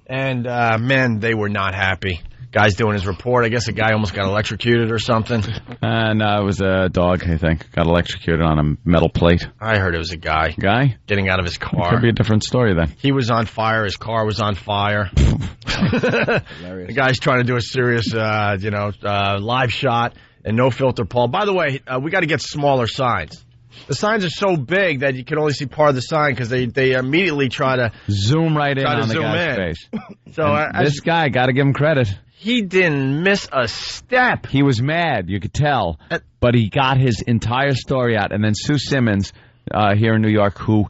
And, man, they were not happy. Guy's doing his report. I guess a guy almost got electrocuted or something. No, it was a dog, I think. Got electrocuted on a metal plate. I heard it was a guy. Guy? Getting out of his car. Could be a different story then. He was on fire. His car was on fire. The guy's trying to do a serious, live shot and no filter, Paul. By the way, we got to get smaller signs. The signs are so big that you can only see part of the sign because they immediately try to zoom right in on the guy's face. So this guy, got to give him credit. He didn't miss a step. He was mad, you could tell, but he got his entire story out. And then Sue Simmons here in New York, who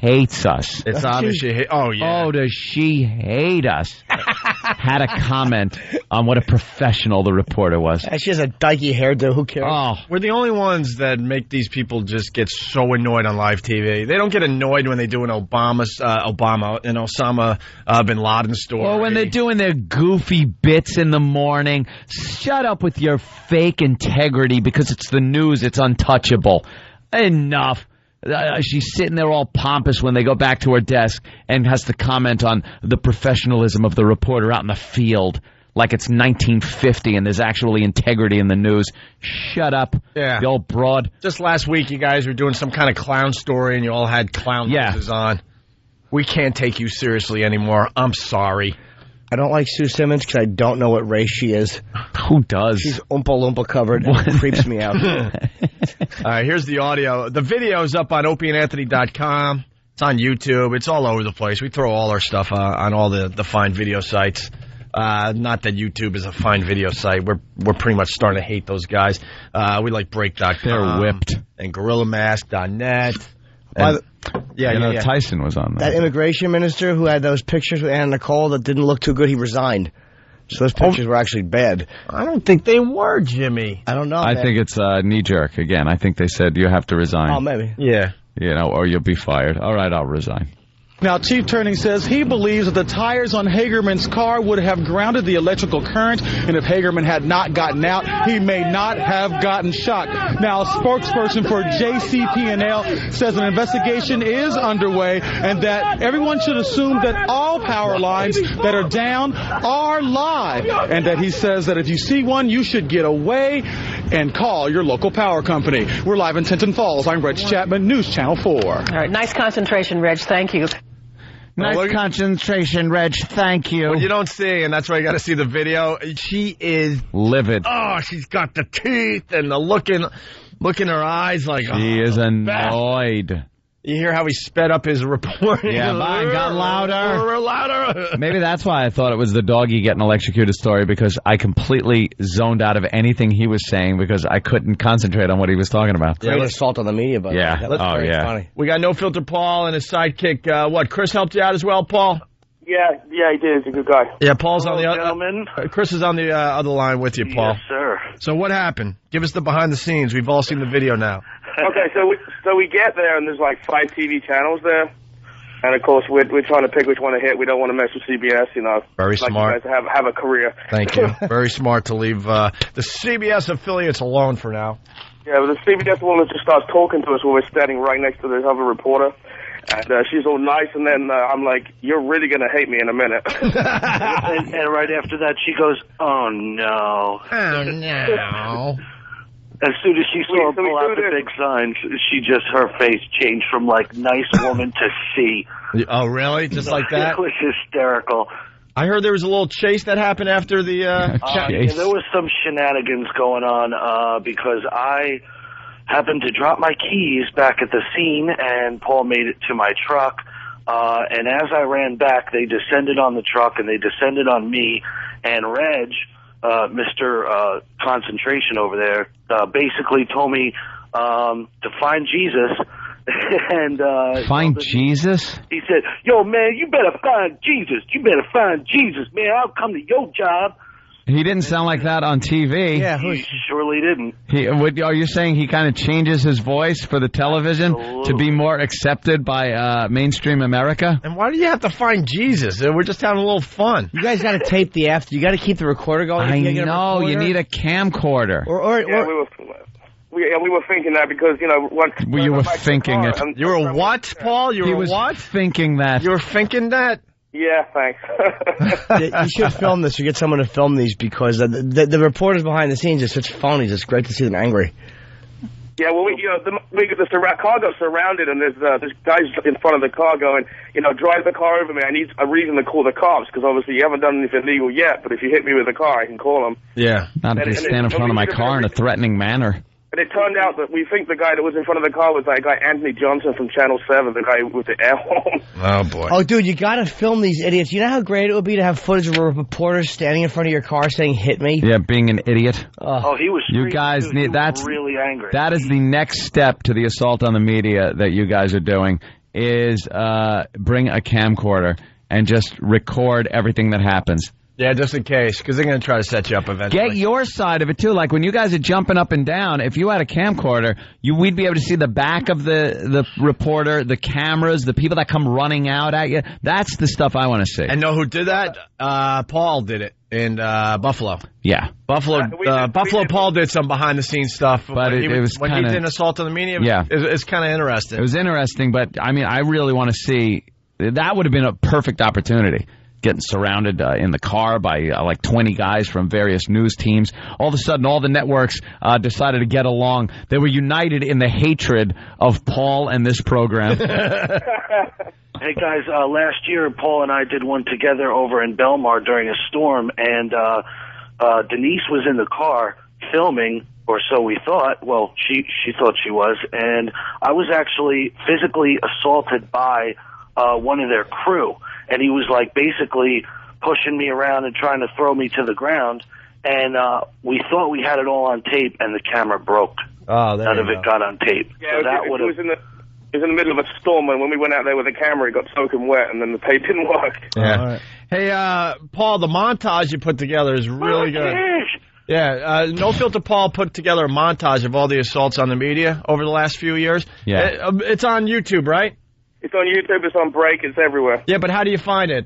hates us. It's obvious she hates. Oh, yeah. Oh, does she hate us? Had a comment on what a professional the reporter was. She has a dykey hairdo. Who cares? Oh, we're the only ones that make these people just get so annoyed on live TV. They don't get annoyed when they do an Osama bin Laden story. Or when they're doing their goofy bits in the morning. Shut up with your fake integrity because it's the news. It's untouchable. Enough. She's sitting there all pompous when they go back to her desk and has to comment on the professionalism of the reporter out in the field like it's 1950 and there's actually integrity in the news. Shut up, yeah. The old broad. Just last week, you guys were doing some kind of clown story and you all had clown noses on. We can't take you seriously anymore. I'm sorry. I don't like Sue Simmons because I don't know what race she is. Who does? She's Oompa Loompa covered and it creeps me out. All right, here's the audio. The video's up on opieandanthony.com. It's on YouTube. It's all over the place. We throw all our stuff on all the fine video sites. Not that YouTube is a fine video site. We're pretty much starting to hate those guys. We like Break.com. They're whipped. And GorillaMask.net. Tyson was on that immigration minister who had those pictures with Anna Nicole that didn't look too good. He resigned. So those pictures were actually bad. I don't think they were, Jimmy. I don't know. I think it's knee-jerk. Again, I think they said you have to resign. Oh, maybe. Yeah. Or you'll be fired. All right, I'll resign. Now, Chief Turning says he believes that the tires on Hagerman's car would have grounded the electrical current, and if Hagerman had not gotten out, he may not have gotten shot. Now, a spokesperson for JCP&L says an investigation is underway and that everyone should assume that all power lines that are down are live, and that he says that if you see one, you should get away and call your local power company. We're live in Tinton Falls. I'm Reg Chapman, News Channel 4. All right, nice concentration, Reg. Thank you. Nice concentration, Reg. Thank you. What you don't see, and that's why you got to see the video, she is livid. Oh, she's got the teeth and the look in her eyes like... She is annoyed. You hear how he sped up his report? Yeah, mine got louder. Louder. Maybe that's why I thought it was the doggy getting electrocuted story, because I completely zoned out of anything he was saying because I couldn't concentrate on what he was talking about. Great assault on the media, by the way. Yeah. That was very funny. We got No Filter Paul and his sidekick. Chris helped you out as well, Paul? Yeah, he did. He's a good guy. Yeah, Paul's on the other gentlemen. Chris is on the other line with you, Paul. Yes, sir. So what happened? Give us the behind the scenes. We've all seen the video now. Okay, so we get there, and there's like 5 TV channels there. And, of course, we're trying to pick which one to hit. We don't want to mess with CBS, you know. Very smart. You guys have a career. Thank you. Very smart to leave the CBS affiliates alone for now. Yeah, but the CBS woman just starts talking to us when we're standing right next to this other reporter. And she's all nice, and then I'm like, you're really going to hate me in a minute. and right after that, she goes, oh, no. Oh, no. As soon as she saw him pull out the big signs, her face changed from, like, nice woman to C. Oh, really? Just like that? It was hysterical. I heard there was a little chase that happened after the... Yeah, there was some shenanigans going on because I happened to drop my keys back at the scene, and Paul made it to my truck. And as I ran back, they descended on the truck, and they descended on me, and Reg... Mr. Concentration over there basically told me to find Jesus. And find Jesus? He said, yo, man, you better find Jesus. You better find Jesus, man. I'll come to your job. He didn't sound like that on TV. Yeah, he surely didn't. Are you saying he kind of changes his voice for the television to be more accepted by mainstream America? And why do you have to find Jesus? We're just having a little fun. You guys got to tape the after. You got to keep the recorder going. I know. You need a camcorder. We We were thinking that because, you know, once... You were thinking it. You were what, Paul? You were what? Thinking that. You were thinking that? Yeah, thanks. You should film this or get someone to film these because the reporters behind the scenes are such phonies. It's great to see them angry. Yeah, well, the car got surrounded, and there's guys in front of the car going, you know, drive the car over me. I need a reason to call the cops, because obviously you haven't done anything illegal yet, but if you hit me with a car, I can call them. Yeah. Not if you stand in front of my car in a threatening manner. And it turned out that we think the guy that was in front of the car was that guy Anthony Johnson from Channel 7, the guy with the air horn. Oh, boy. Oh, dude, you gotta film these idiots. You know how great it would be to have footage of a reporter standing in front of your car saying, hit me? Yeah, being an idiot. Oh, he was You guys dude, need, that's really angry. That is the next step to the assault on the media that you guys are doing, is bring a camcorder and just record everything that happens. Yeah, just in case, because they're going to try to set you up eventually. Get your side of it, too. Like, when you guys are jumping up and down, if you had a camcorder, we'd be able to see the back of the reporter, the cameras, the people that come running out at you. That's the stuff I want to see. And know who did that? Paul did it in Buffalo. Yeah. Buffalo Paul did some behind-the-scenes stuff. But when he did an assault on the media, yeah. It's kind of interesting. It was interesting, but, I mean, I really want to see... That would have been a perfect opportunity. Getting surrounded in the car by like 20 guys from various news teams. All of a sudden, all the networks decided to get along. They were united in the hatred of Paul and this program. Hey, guys, last year, Paul and I did one together over in Belmar during a storm, and Denise was in the car filming, or so we thought. Well, she thought she was, and I was actually physically assaulted by one of their crew. And he was, like, basically pushing me around and trying to throw me to the ground. And we thought we had it all on tape, and the camera broke. Oh, None of it got on tape. Yeah, so it was in the middle of a storm, and when we went out there with the camera, it got soaking wet, and then the tape didn't work. Yeah. Right. Hey, Paul, the montage you put together is really good. Yeah, No Filter Paul put together a montage of all the assaults on the media over the last few years. Yeah. It's on YouTube, right? It's on YouTube, it's on Break, it's everywhere. Yeah, but how do you find it?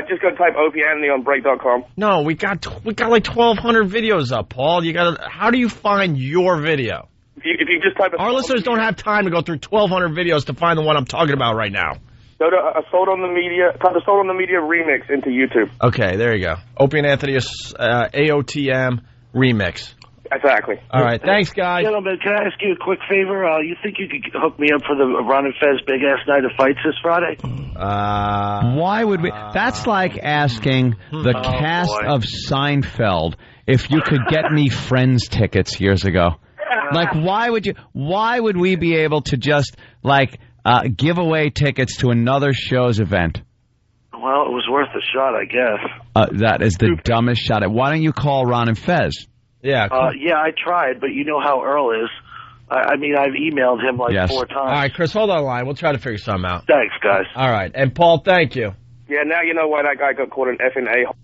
Just go type Opie Anthony on Break.com. No, we got like 1,200 videos up, Paul. How do you find your video? If you just type... Our listeners don't have time to go through 1,200 videos to find the one I'm talking about right now. Go to Assault on the Media, type Assault on the Media remix into YouTube. Okay, there you go. Opie and Anthony AOTM remix. Exactly. All right, thanks, guys. Gentlemen, can I ask you a quick favor? You think you could hook me up for the Ron and Fez big-ass night of fights this Friday? Why would we? That's like asking the cast of Seinfeld if you could get me Friends tickets years ago. Like, why would we be able to just, like, give away tickets to another show's event? Well, it was worth a shot, I guess. That is the dumbest shot. Why don't you call Ron and Fez? Yeah. Yeah, I tried, but you know how Earl is. I mean, I've emailed him like 4 times. All right, Chris, hold on the line. We'll try to figure something out. Thanks, guys. All right. And, Paul, thank you. Yeah, now you know why that guy got called an effing a-hole.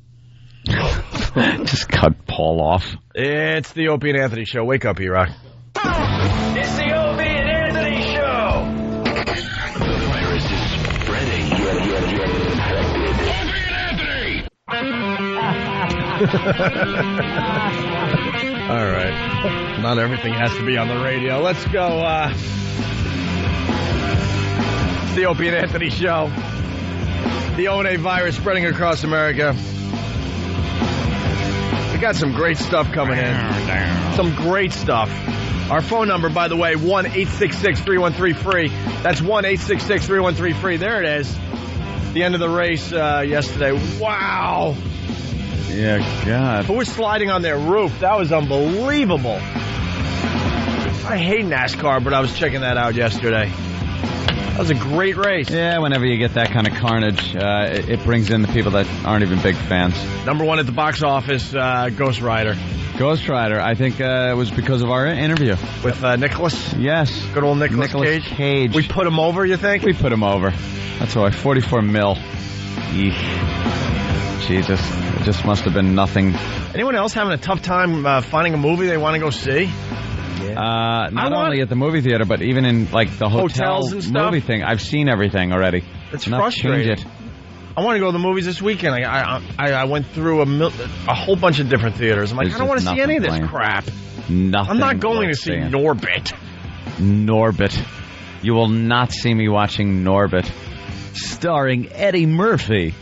Just cut Paul off. It's the Opie and Anthony Show. Wake up, E-Rock. It's the Opie and Anthony Show. The virus is spreading. All right. Not everything has to be on the radio. Let's go. It's the Opie and Anthony Show. The O&A virus spreading across America. We got some great stuff coming in. Some great stuff. Our phone number, by the way, 1-866-313-FREE. That's 1-866-313-FREE. There it is. The end of the race yesterday. Wow. Yeah, God. Who was sliding on their roof? That was unbelievable. I hate NASCAR, but I was checking that out yesterday. That was a great race. Yeah, whenever you get that kind of carnage, it brings in the people that aren't even big fans. Number one at the box office, Ghost Rider. Ghost Rider, I think it was because of our interview. With Nicholas? Yes. Good old Nicholas Cage. We put him over, you think? We put him over. That's why, 44 mil. Eesh. Jesus, it just must have been nothing. Anyone else having a tough time finding a movie they want to go see? Yeah. Not only at the movie theater, but even in like the hotels and stuff? movie thing. I've seen everything already. It's frustrating. Change it. I want to go to the movies this weekend. I went through a whole bunch of different theaters. I'm like, I don't want to see any of this crap. Nothing. I'm not going to see Norbit. Norbit. You will not see me watching Norbit. Starring Eddie Murphy.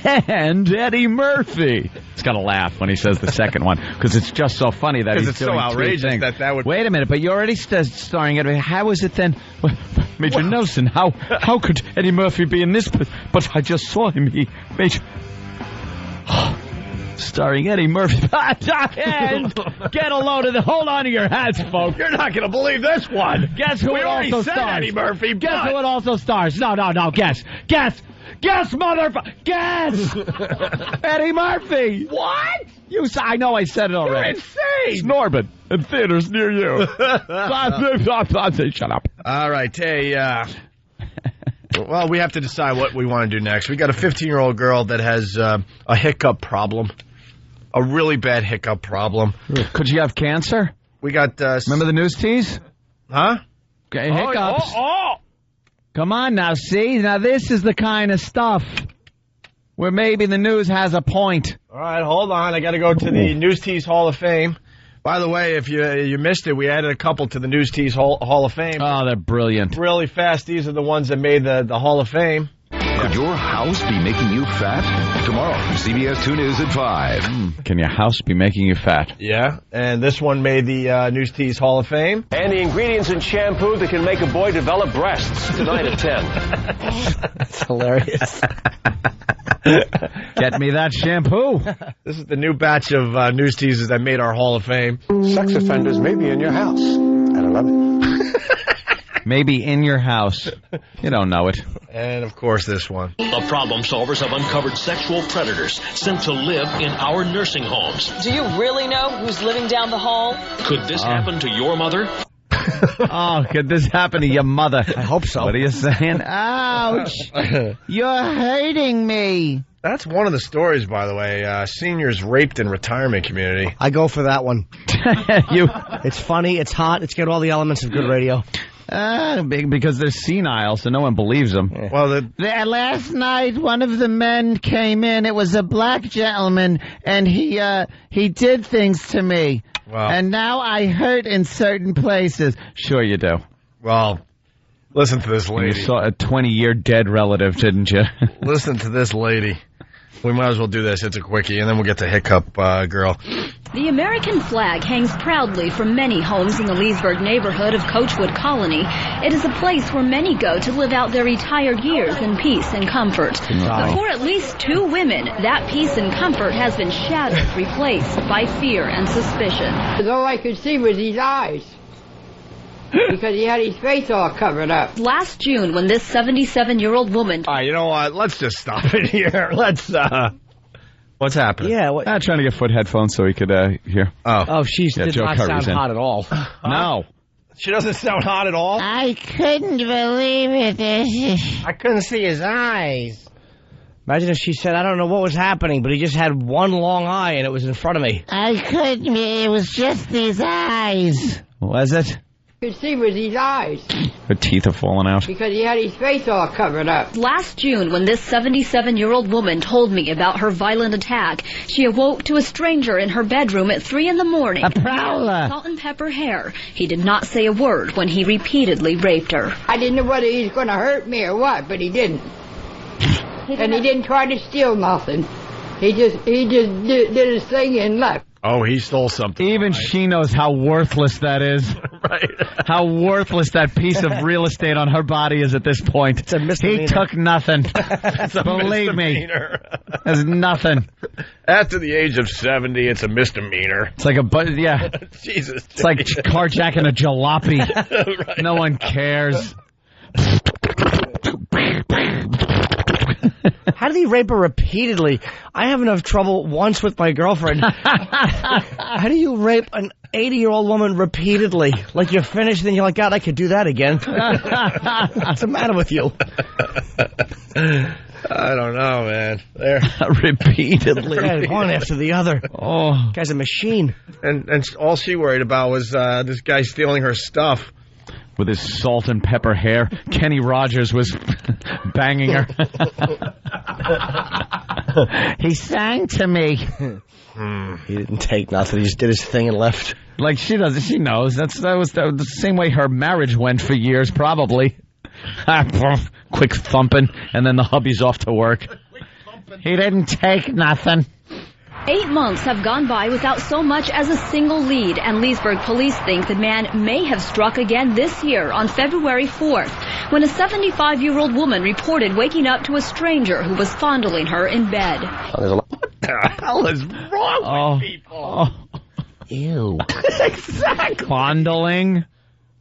And Eddie Murphy. He's got to laugh when he says the second one because it's just so funny that he's it's doing so outrageous that would. Wait a minute, but you already starring Eddie. How is it then, Major Nelson? How could Eddie Murphy be in this? But I just saw him. He Major. Starring Eddie Murphy. And get a load of the. Hold on to your hats, folks. You're not going to believe this one. Guess who it also stars? Eddie Murphy. Guess who it also stars? No. Guess, motherfucker. Guess. Eddie Murphy. What? I know I said it already. You're insane. It's Norbit in theaters near you. Shut up. All right. Hey, well, we have to decide what we want to do next. We got a 15-year-old girl that has a hiccup problem. A really bad hiccup problem. Could she have cancer? We got... remember the news tease? Huh? Okay, hiccups. Come on now, see? Now this is the kind of stuff where maybe the news has a point. All right, hold on. I got to go to the News Tease Hall of Fame. By the way, if you missed it, we added a couple to the News Tease Hall of Fame. Oh, they're brilliant. Really fast. These are the ones that made the Hall of Fame. Could your house be making you fat? Tomorrow, CBS 2 News at 5. Can your house be making you fat? Yeah, and this one made the News Tease Hall of Fame. And the ingredients in shampoo that can make a boy develop breasts. Tonight at 10. That's hilarious. Get me that shampoo. This is the new batch of news teasers that made our Hall of Fame. Sex offenders may be in your house at 11. Maybe in your house. You don't know it. And, of course, this one. The problem solvers have uncovered sexual predators sent to live in our nursing homes. Do you really know who's living down the hall? Could this happen to your mother? Oh, could this happen to your mother? I hope so. What are you saying? Ouch! You're hurting me. That's one of the stories, by the way. Seniors raped in retirement community. I go for that one. It's funny, it's hot, it's got all the elements of good radio. Because they're senile, so no one believes them. Yeah. Well, last night, one of the men came in. It was a black gentleman, and he did things to me. Wow. And now I hurt in certain places. Sure you do. Well, listen to this lady. You saw a 20-year dead relative, didn't you? Listen to this lady. We might as well do this. It's a quickie, and then we'll get to Hiccup Girl. The American flag hangs proudly from many homes in the Leesburg neighborhood of Coachwood Colony. It is a place where many go to live out their retired years in peace and comfort. But for at least 2 women, that peace and comfort has been shattered, replaced by fear and suspicion. All I could see was his eyes. Because he had his face all covered up. Last June, when this 77-year-old woman... All right, you know what? Let's just stop it here. What's happening? Yeah, trying to get Foot headphones so he could hear. Oh, she did not sound hot at all. No. She doesn't sound hot at all? I couldn't believe it. I couldn't see his eyes. Imagine if she said, I don't know what was happening, but he just had one long eye and it was in front of me. I couldn't. It was just his eyes. Was it? Could see was his eyes. Her teeth are falling out. Because he had his face all covered up. Last June, when this 77-year-old woman told me about her violent attack, she awoke to a stranger in her bedroom at 3 a.m. A prowler. Salt and pepper hair. He did not say a word when he repeatedly raped her. I didn't know whether he was going to hurt me or what, but he didn't. And he didn't try to steal nothing. He just did his thing and left. Oh, he stole something. Even she knows how worthless that is. Right. How worthless that piece of real estate on her body is at this point. It's a misdemeanor. He took nothing. Believe me. There's nothing. After the age of 70, it's a misdemeanor. It's like yeah. Jesus. It's like carjacking a jalopy. Right. No one cares. How did he rape her repeatedly? I have enough trouble once with my girlfriend. How do you rape an 80-year-old woman repeatedly? Like you're finished, then you're like, God, I could do that again. What's the matter with you? I don't know, man. There. Repeatedly. Yeah, one after the other. Oh. Guy's a machine. And all she worried about was this guy stealing her stuff. With his salt and pepper hair, Kenny Rogers was banging her. He sang to me. He didn't take nothing. He just did his thing and left. Like she does. She knows. That was the same way her marriage went for years, probably. Quick thumping, and then the hubby's off to work. He didn't take nothing. 8 months have gone by without so much as a single lead, and Leesburg police think the man may have struck again this year on February 4th, when a 75-year-old woman reported waking up to a stranger who was fondling her in bed. What the hell is wrong with people? Ew. Exactly. Fondling?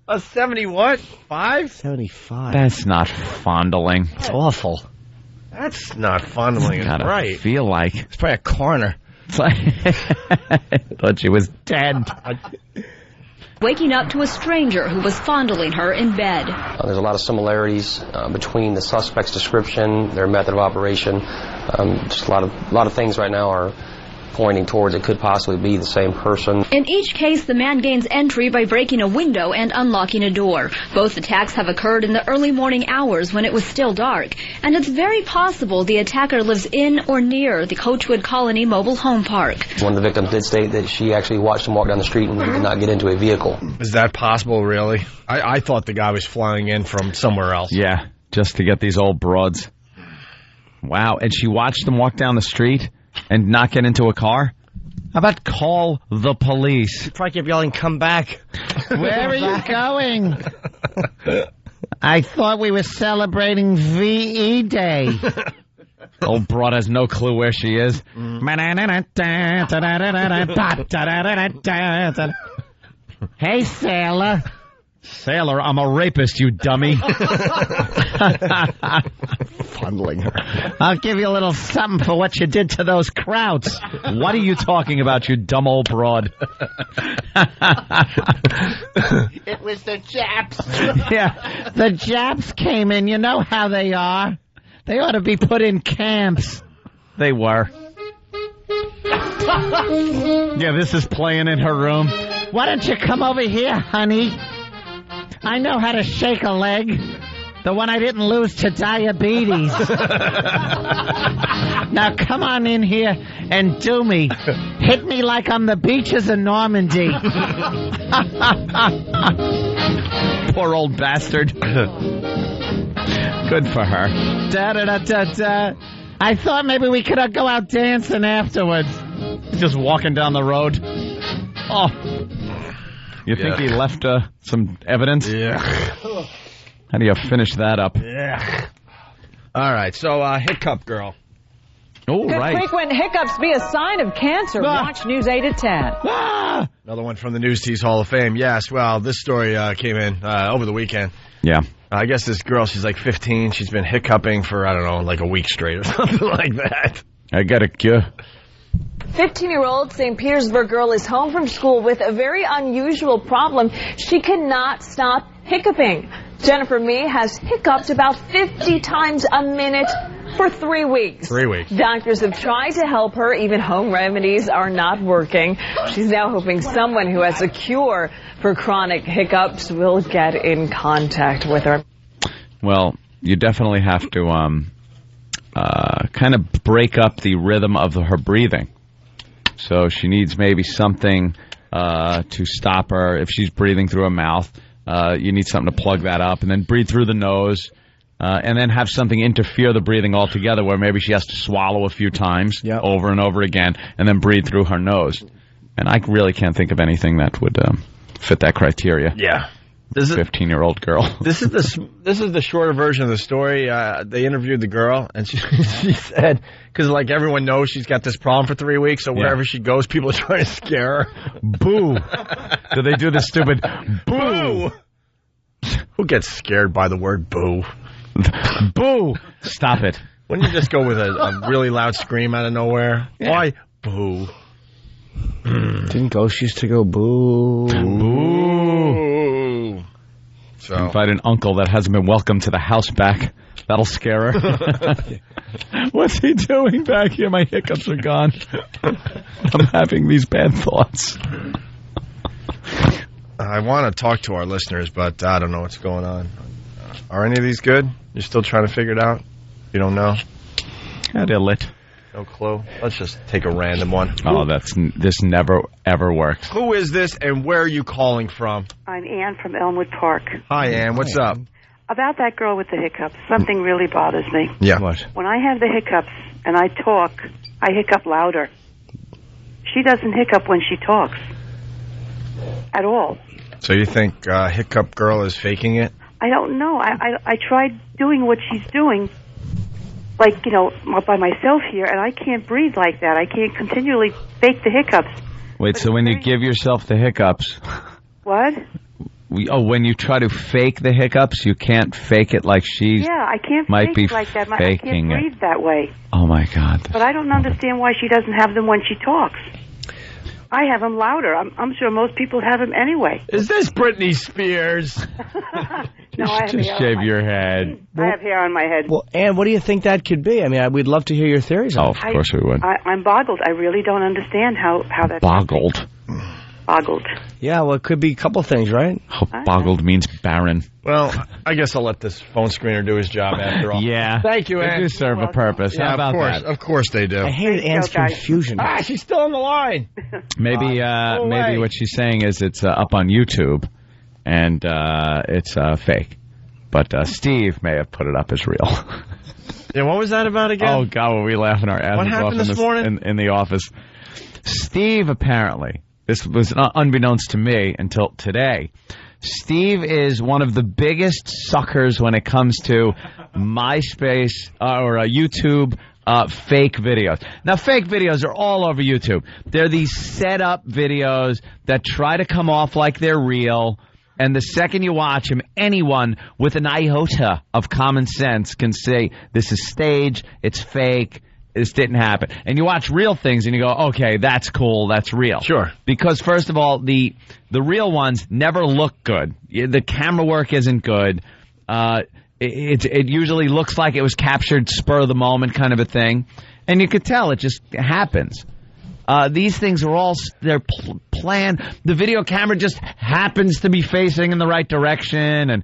A 70 what? 5? 75. That's not fondling. It's awful. That's not fondling. It's gotta right. feel like. It's probably a coroner. Thought she was dead. Waking up to a stranger who was fondling her in bed. There's a lot of similarities between the suspect's description, their method of operation. Just a lot of things right now are pointing towards it could possibly be the same person. In each case, the man gains entry by breaking a window and unlocking a door. Both attacks have occurred in the early morning hours when it was still dark, and it's very possible the attacker lives in or near the Coachwood Colony Mobile Home Park. One of the victims did state that she actually watched him walk down the street and did not get into a vehicle. Is that possible, really? I thought the guy was flying in from somewhere else. Yeah, just to get these old broads. Wow, and she watched them walk down the street and not get into a car? How about call the police? She probably kept yelling, "Come back." Where are you going? I thought we were celebrating VE Day. Old broad has no clue where she is. Hey, sailor. Sailor, I'm a rapist, you dummy. Fondling her. I'll give you a little something for what you did to those Krauts. What are you talking about, you dumb old broad? It was the Japs. Yeah, the Japs came in. You know how they are. They ought to be put in camps. They were. Yeah, this is playing in her room. Why don't you come over here, honey? I know how to shake a leg. The one I didn't lose to diabetes. Now come on in here and do me. Hit me like on the beaches of Normandy. Poor old bastard. Good for her. Da-da-da-da-da. I thought maybe we could go out dancing afterwards. Just walking down the road. Oh. You think he left some evidence? Yeah. How do you finish that up? Yeah. All right, so hiccup girl. Oh, Could right. frequent hiccups be a sign of cancer? Watch News 8 at 10. Another one from the News Tees Hall of Fame. Yes, well, this story came in over the weekend. Yeah. I guess this girl, she's like 15. She's been hiccuping for, I don't know, like a week straight or something like that. I got a cure. 15-year-old St. Petersburg girl is home from school with a very unusual problem. She cannot stop hiccuping. Jennifer Mee has hiccuped about 50 times a minute for 3 weeks. 3 weeks. Doctors have tried to help her. Even home remedies are not working. She's now hoping someone who has a cure for chronic hiccups will get in contact with her. Well, you definitely have to kind of break up the rhythm of her breathing. So she needs maybe something to stop her. If she's breathing through her mouth, you need something to plug that up, and then breathe through the nose, and then have something interfere the breathing altogether, where maybe she has to swallow a few times over and over again, and then breathe through her nose. And I really can't think of anything that would fit that criteria. Yeah. This is 15-year-old girl. This is the shorter version of the story. They interviewed the girl, and she said, because like everyone knows she's got this problem for 3 weeks, so wherever she goes, people are trying to scare her. Boo! Do they do the stupid boo? Who gets scared by the word boo? Boo! Stop it. Wouldn't you just go with a really loud scream out of nowhere? Yeah. Why boo? Didn't Ghost used to go boo? Boo! So invite an uncle that hasn't been welcomed to the house back. That'll scare her. What's he doing back here? My hiccups are gone. I'm having these bad thoughts. I want to talk to our listeners, but I don't know what's going on. Are any of these good? You're still trying to figure it out? You don't know? Cadillac. No clue. Let's just take a random one. Oh, this never ever works. Who is this, and where are you calling from? I'm Ann from Elmwood Park. Hi, Ann. What's up? About that girl with the hiccups, something really bothers me. Yeah. What? When I have the hiccups and I talk, I hiccup louder. She doesn't hiccup when she talks. At all. So you think Hiccup Girl is faking it? I don't know. I tried doing what she's doing, like, you know, by myself here, and I can't breathe like that. I can't continually fake the hiccups. Wait, so when you give yourself the hiccups... What? When you try to fake the hiccups, you can't fake it like she's... Yeah, I can't might fake be like that. I faking can't breathe that way. Oh, my God. But I don't understand why she doesn't have them when she talks. I have them louder. I'm sure most people have them anyway. Is this Britney Spears? No, I have Just hair shave on your head. I have hair on my head. Well, Ann, what do you think that could be? I mean, we'd love to hear your theories on it. Of course we would. I'm boggled. I really don't understand how that's... Boggled. Boggled. Yeah, well, it could be a couple things, right? Oh, boggled means barren. Well, I guess I'll let this phone screener do his job after all. Yeah. Thank you, Ann. They do serve a purpose. Yeah, How about of course. that? Of course they do. I hated Ann's confusion. Ah, she's still on the line. Maybe maybe what she's saying is it's up on YouTube, and it's fake. But Steve may have put it up as real. Yeah, what was that about again? Oh, God, were we laughing our asses What off happened this morning? In the office. Steve, apparently, this was unbeknownst to me until today, Steve is one of the biggest suckers when it comes to MySpace or YouTube fake videos. Now, fake videos are all over YouTube. They're these set-up videos that try to come off like they're real, and the second you watch them, anyone with an iota of common sense can say, this is stage, it's fake, this didn't happen. And you watch real things and you go, okay, that's cool, that's real. Sure. Because, first of all, the real ones never look good. The camera work isn't good. It usually looks like it was captured spur of the moment kind of a thing. And you could tell it just happens. These things are all they're planned. The video camera just happens to be facing in the right direction. And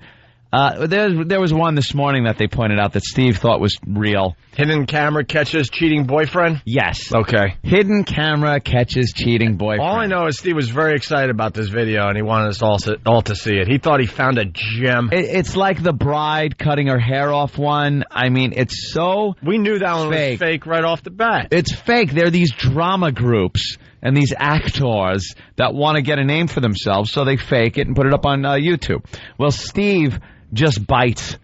there was one this morning that they pointed out that Steve thought was real. Hidden camera catches cheating boyfriend? Yes. Okay. Hidden camera catches cheating boyfriend. All I know is Steve was very excited about this video, and he wanted us all to see it. He thought he found a gem. It's like the bride cutting her hair off one. I mean, it's so We knew that one was fake right off the bat. It's fake. They're these drama groups and these actors that want to get a name for themselves, so they fake it and put it up on YouTube. Well, Steve just bites.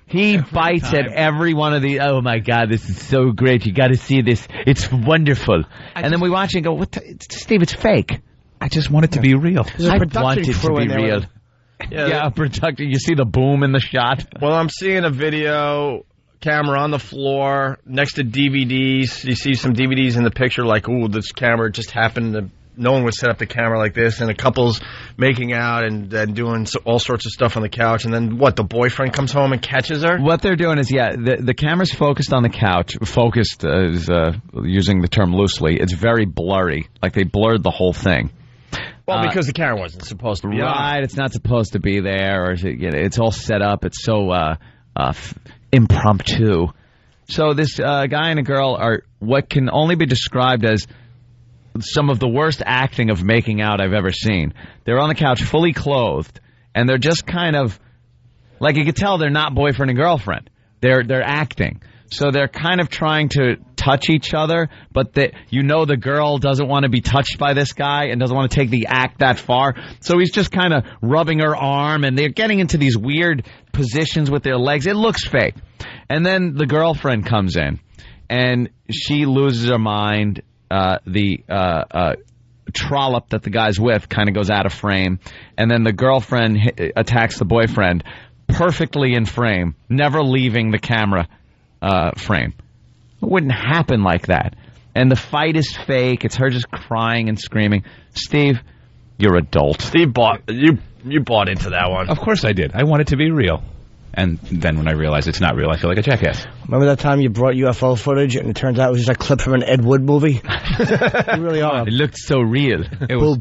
He bites at every one of the, oh my God, this is so great. You got to see this. It's wonderful. And then we watch it and go, Steve, it's fake. I just want it to be real. I want it to be real. Yeah, production. You see the boom in the shot? Well, I'm seeing a video camera on the floor next to DVDs. You see some DVDs in the picture like, ooh, this camera just happened to... No one would set up the camera like this, and a couple's making out and doing all sorts of stuff on the couch, and then the boyfriend comes home and catches her? What they're doing is, the camera's focused on the couch. Focused is using the term loosely. It's very blurry, like they blurred the whole thing. Well, because the camera wasn't supposed to be on. Right, it's not supposed to be there, or it's all set up. It's so impromptu. So this guy and a girl are what can only be described as some of the worst acting of making out I've ever seen. They're on the couch fully clothed, and they're just kind of, like you could tell they're not boyfriend and girlfriend. They're acting. So they're kind of trying to touch each other, but the girl doesn't want to be touched by this guy and doesn't want to take the act that far. So he's just kind of rubbing her arm, and they're getting into these weird positions with their legs. It looks fake. And then the girlfriend comes in, and she loses her mind. The trollop that the guy's with kind of goes out of frame, and then the girlfriend attacks the boyfriend perfectly in frame, never leaving the camera frame. It wouldn't happen like that. And the fight is fake. It's her just crying and screaming. Steve, you're adult. Steve you bought into that one. Of course I did. I want it to be real. And then when I realize it's not real, I feel like a jackass. Remember that time you brought UFO footage and it turns out it was just a clip from an Ed Wood movie? You really are. It looked so real. It was.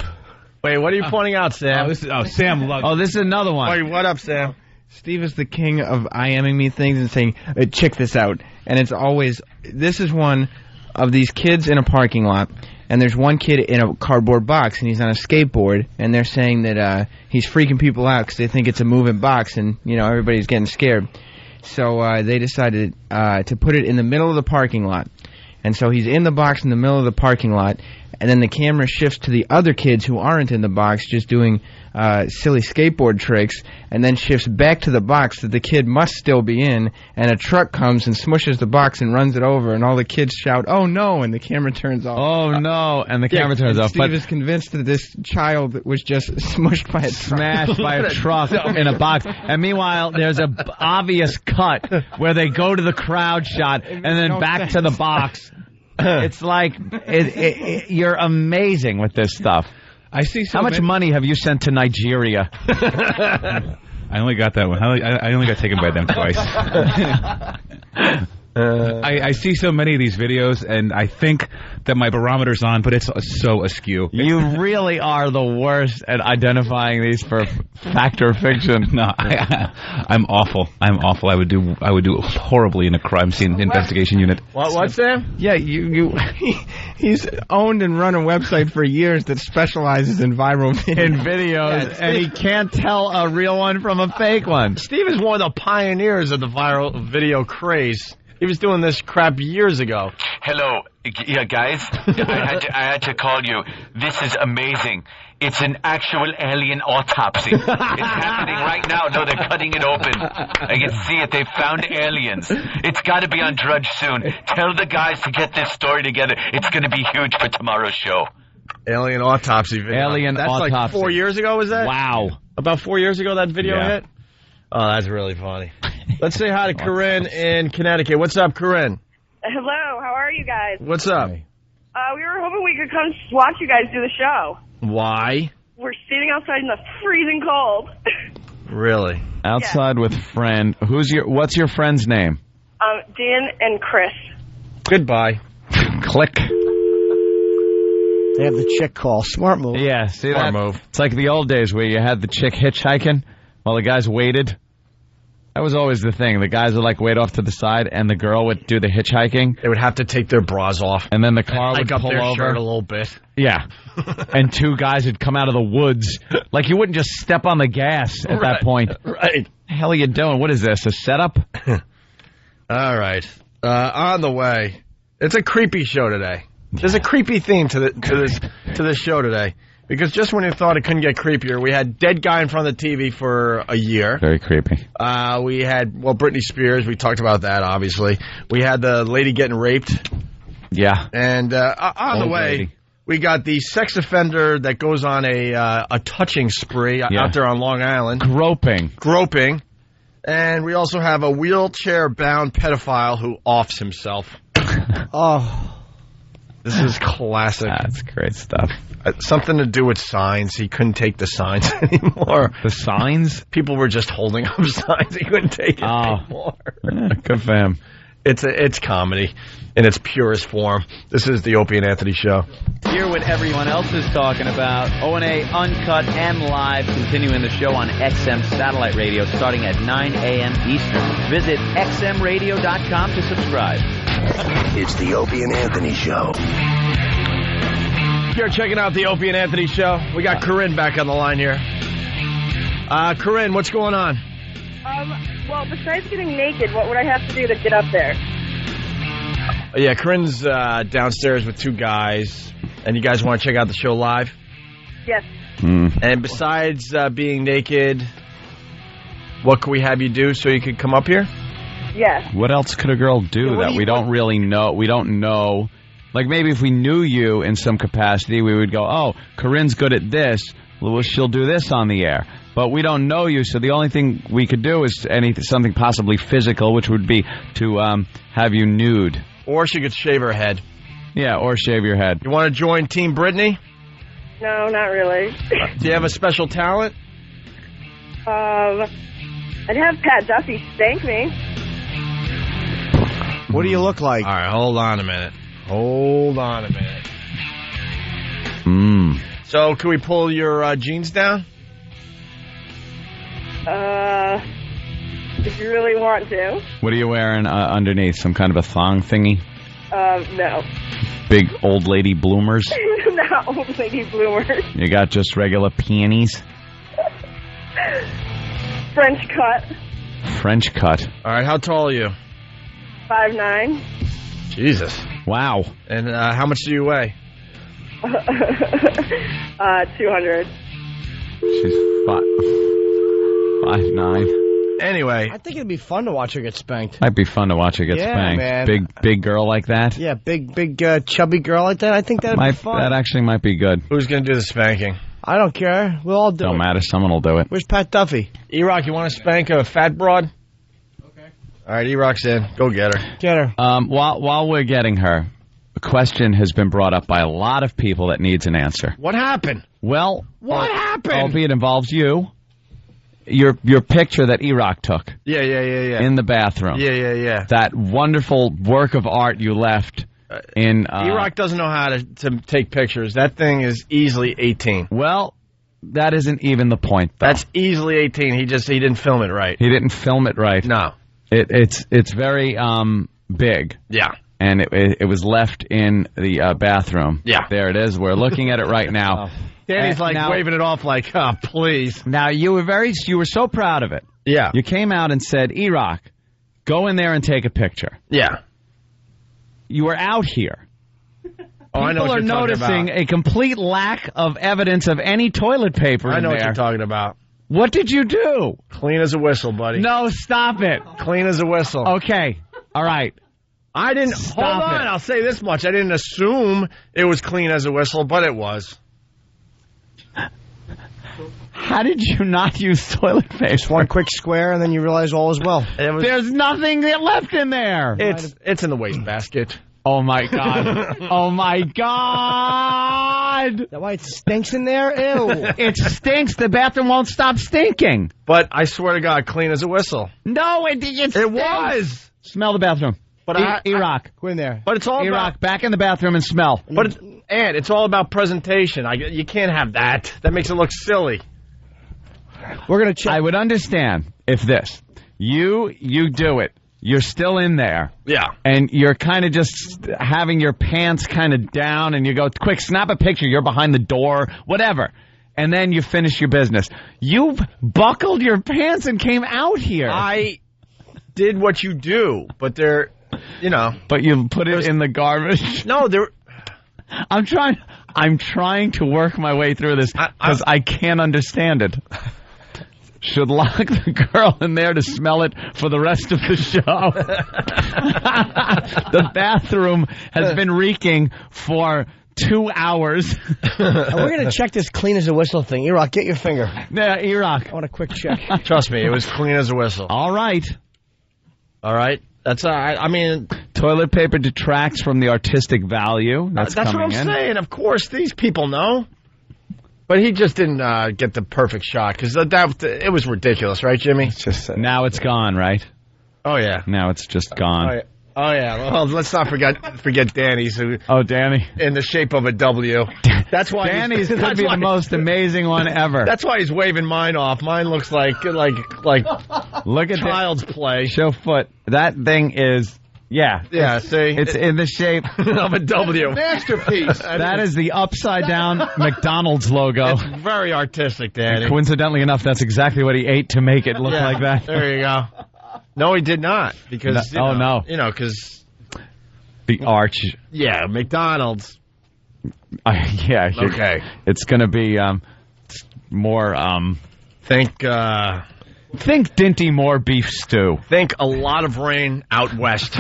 Wait, what are you pointing out, Sam? Sam loved this is another one. Wait, what up, Sam? Steve is the king of IMing me things and saying, check this out. And it's always, this is one of these kids in a parking lot, and there's one kid in a cardboard box, and he's on a skateboard, and they're saying that he's freaking people out because they think it's a moving box, and, you know, everybody's getting scared. So they decided to put it in the middle of the parking lot. And so he's in the box in the middle of the parking lot, and then the camera shifts to the other kids who aren't in the box just doing silly skateboard tricks, and then shifts back to the box that the kid must still be in, and a truck comes and smushes the box and runs it over, and all the kids shout, "Oh no," and the camera turns off. Oh no, and the camera turns off. Steve is convinced that this child was just smushed by a truck. Smashed by a truck in a box. And meanwhile, there's a obvious cut where they go to the crowd shot and then back to the box. It's like you're amazing with this stuff. I see. How much money have you sent to Nigeria? I only got that one. I only got taken by them twice. I see so many of these videos, and I think that my barometer's on, but it's so askew. You really are the worst at identifying these for fact or fiction. No, I'm awful. I'm awful. I would do horribly in a crime scene investigation unit. What's that? Yeah, he's owned and run a website for years that specializes in viral videos, and he can't tell a real one from a fake one. Steve is one of the pioneers of the viral video craze. He was doing this crap years ago. Hello, yeah, guys. I had to call you. This is amazing. It's an actual alien autopsy. It's happening right now. No, they're cutting it open. I can see it. They found aliens. It's got to be on Drudge soon. Tell the guys to get this story together. It's going to be huge for tomorrow's show. Alien autopsy video. That's autopsy. Like 4 years ago, was that? Wow. About 4 years ago that video hit? Oh, that's really funny. Let's say hi to Corinne in Connecticut. What's up, Corinne? Hello, how are you guys? What's up? We were hoping we could come watch you guys do the show. Why? We're sitting outside in the freezing cold. Really? Outside with friend. What's your friend's name? Dan and Chris. Goodbye. Click. They have the chick call. Smart move. Yeah, see Smart that? move. It's like the old days where you had the chick hitchhiking while the guys waited. That was always the thing. The guys would, like, wait off to the side, and the girl would do the hitchhiking. They would have to take their bras off. And then the car would up pull their over. shirt a little bit. Yeah. And two guys would come out of the woods. Like, you wouldn't just step on the gas at that point. Right. What the hell are you doing? What is this, a setup? All right. On the way. It's a creepy show today. There's a creepy theme to this show today. Because just when you thought it couldn't get creepier, we had dead guy in front of the TV for a year. Very creepy. We had, Britney Spears. We talked about that, obviously. We had the lady getting raped. Yeah. And on the way, we got the sex offender that goes on a touching spree out there on Long Island. Groping. And we also have a wheelchair-bound pedophile who offs himself. Oh. This is classic. That's great stuff. Something to do with signs. He couldn't take the signs anymore. The signs? People were just holding up signs. He couldn't take it anymore. Good for him. It's comedy in its purest form. This is the Opie and Anthony Show. Hear what everyone else is talking about. O&A Uncut and Live, continuing the show on XM Satellite Radio starting at 9 a.m. Eastern. Visit xmradio.com to subscribe. It's the Opie and Anthony Show. You're checking out the Opie and Anthony Show. We got Corinne back on the line here. Corinne, what's going on? Well, besides getting naked, what would I have to do to get up there? Yeah, Corinne's downstairs with two guys, and you guys want to check out the show live? Yes. And besides being naked, what can we have you do so you could come up here? Yes. What else could a girl do that we don't really know? We don't know. Like, maybe if we knew you in some capacity, we would go, oh, Corinne's good at this. Well, she'll do this on the air. But we don't know you, so the only thing we could do is something possibly physical, which would be to have you nude. Or she could shave her head. Yeah, or shave your head. You want to join Team Britney? No, not really. Do you have a special talent? I'd have Pat Duffy spank me. What do you look like? All right, hold on a minute. So, can we pull your jeans down? If you really want to. What are you wearing underneath? Some kind of a thong thingy? No. Big old lady bloomers? Not old lady bloomers. You got just regular peonies? French cut. French cut. All right, how tall are you? 5'9". Jesus. Wow. And how much do you weigh? 200. She's 5'9". Anyway. I think it'd be fun to watch her get spanked. Might be fun to watch her get spanked. Man. Big girl like that? Yeah, big chubby girl like that. I think that'd be fun. That actually might be good. Who's going to do the spanking? I don't care. We'll all do it. Don't matter. Someone will do it. Where's Pat Duffy? E-Rock, you want to spank a fat broad? Okay. All right, E-Rock's in. Go get her. Get her. While we're getting her, a question has been brought up by a lot of people that needs an answer. What happened? Well, what happened? Albeit involves you. Your picture that E-Rock took. Yeah. In the bathroom. Yeah. That wonderful work of art you left in... E-Rock doesn't know how to take pictures. That thing is easily 18. Well, that isn't even the point, though. That's easily 18. He didn't film it right. He didn't film it right. No. It's very big. Yeah. And it was left in the bathroom. Yeah. There it is. We're looking at it right now. Danny's waving it off like, oh, please. Now, you were so proud of it. Yeah. You came out and said, E-Rock, go in there and take a picture. Yeah. You were out here. I know what People are noticing a complete lack of evidence of any toilet paper in there. I know what you're talking about. What did you do? Clean as a whistle, buddy. No, stop it. Clean as a whistle. Okay. All right. I didn't... Stop hold on, it. I'll say this much. I didn't assume it was clean as a whistle, but it was. How did you not use toilet paper? Just one quick square, and then you realize all is well. There's nothing left in there. It's in the wastebasket. Oh, my God. Oh, my God. Is that why it stinks in there? Ew. It stinks. The bathroom won't stop stinking. But I swear to God, clean as a whistle. No, it was. Smell the bathroom. But E-Rock. Go in there. But it's all E-Rock, back in the bathroom and smell. But it's all about presentation. You can't have that. That makes it look silly. We're gonna check. I would understand if you do it. You're still in there. Yeah. And you're kind of just having your pants kind of down, and you go, quick, snap a picture. You're behind the door, whatever. And then you finish your business. You buckled your pants and came out here. I did what you do, but they're, But you put it in the garbage. No, they're... I'm trying to work my way through this because I can't understand it. Should lock the girl in there to smell it for the rest of the show. The bathroom has been reeking for 2 hours. We're going to check this clean as a whistle thing. E-Rock, get your finger. Yeah, E-Rock. I want a quick check. Trust me, it was clean as a whistle. All right. That's I mean, toilet paper detracts from the artistic value. That's what I'm saying. Of course, these people know. But he just didn't get the perfect shot because it was ridiculous, right, Jimmy? Now it's gone, right? Oh yeah. Now it's just gone. Oh yeah. Well, let's not forget Danny's. Danny, in the shape of a W. That's why Danny's could be the most amazing one ever. That's why he's waving mine off. Mine looks like look at child's play. Show foot. That thing is. Yeah. Yeah, see? It's in the shape of a W. Masterpiece. That is the upside-down McDonald's logo. It's very artistic, Danny. Coincidentally enough, that's exactly what he ate to make it look like that. There you go. No, he did not. Because, because... The arch. Yeah, McDonald's. Yeah. Okay. It's going to be more... Think Dinty Moore beef stew. Think a lot of rain out west.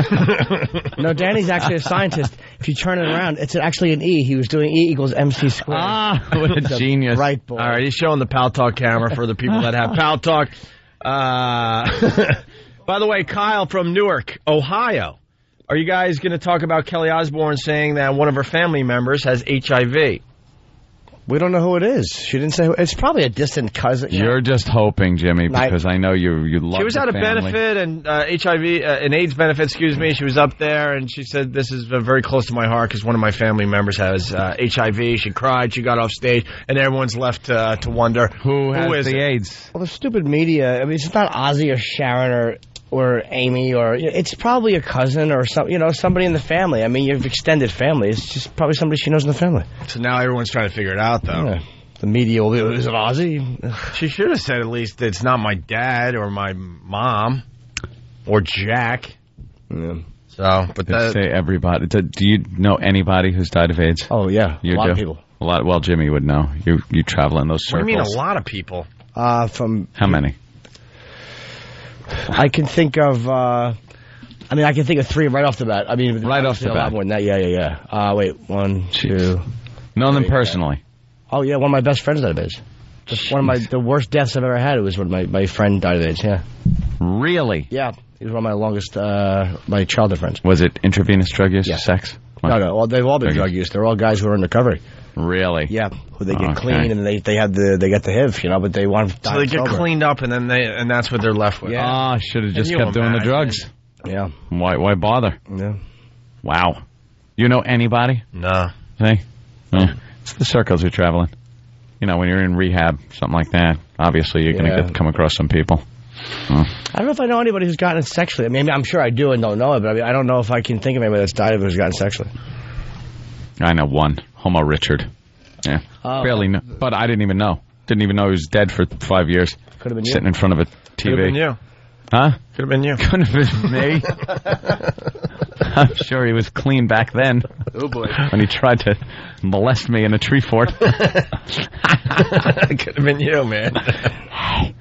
No, Danny's actually a scientist. If you turn it around, it's actually an E. He was doing E equals MC squared. Ah, what a genius. Right, boy. All right, he's showing the Pal Talk camera for the people that have Pal Talk. By the way, Kyle from Newark, Ohio. Are you guys going to talk about Kelly Osbourne saying that one of her family members has HIV? We don't know who it is. She didn't say who. It's probably a distant cousin. You're just hoping, Jimmy, because I know you love She was at a benefit and HIV and AIDS benefit, excuse me. She was up there, and she said, this is very close to my heart because one of my family members has HIV. She cried. She got off stage, and everyone's left to wonder who has the AIDS. Well, the stupid media. I mean, it's not Ozzy or Sharon or Amy, or it's probably a cousin or somebody in the family. I mean, you have extended family. It's just probably somebody she knows in the family. So now everyone's trying to figure it out, though. Yeah. The media will be, is it Ozzy? She should have said at least it's not my dad or my mom or Jack. Yeah. So, but say everybody. Do you know anybody who's died of AIDS? Oh yeah, a lot of people. A lot. Well, Jimmy would know. You travel in those circles. What do you mean a lot of people? From how many? I can think of. I can think of 3 right off the bat. I mean, right off the bat. A lot more than that. Yeah. Wait, 1, 2. Know them personally? Oh yeah, one of my best friends died of AIDS. Just one of the worst deaths I've ever had. It was when my friend died of AIDS. Yeah. Really? Yeah. He was one of my longest, my childhood friends. Was it intravenous drug use? Yeah. Sex? What? No. Well, they've all been drug use. They're all guys who are in recovery. Really? Yeah. Who they get clean and they get the HIV, but they want to die. So they get cleaned up and then that's what they're left with. Yeah. Ah, should have just kept doing the drugs. Yeah. Why bother? Yeah. Wow. You know anybody? No. Hey? Yeah. It's the circles you're traveling. When you're in rehab, something like that, obviously you're going to come across some people. I don't know if I know anybody who's gotten it sexually. I mean, I'm sure I do and don't know it, but I don't know if I can think of anybody that's died of it who's gotten sexually. I know one. Homo Richard. Yeah. Barely know. But I didn't even know. Didn't even know he was dead for 5 years. Could have been you. Sitting in front of a TV. Could have been you. Huh? Could have been you. Could have been me. I'm sure he was clean back then. Oh, boy. When he tried to molest me in a tree fort. Could have been you, man. Hey,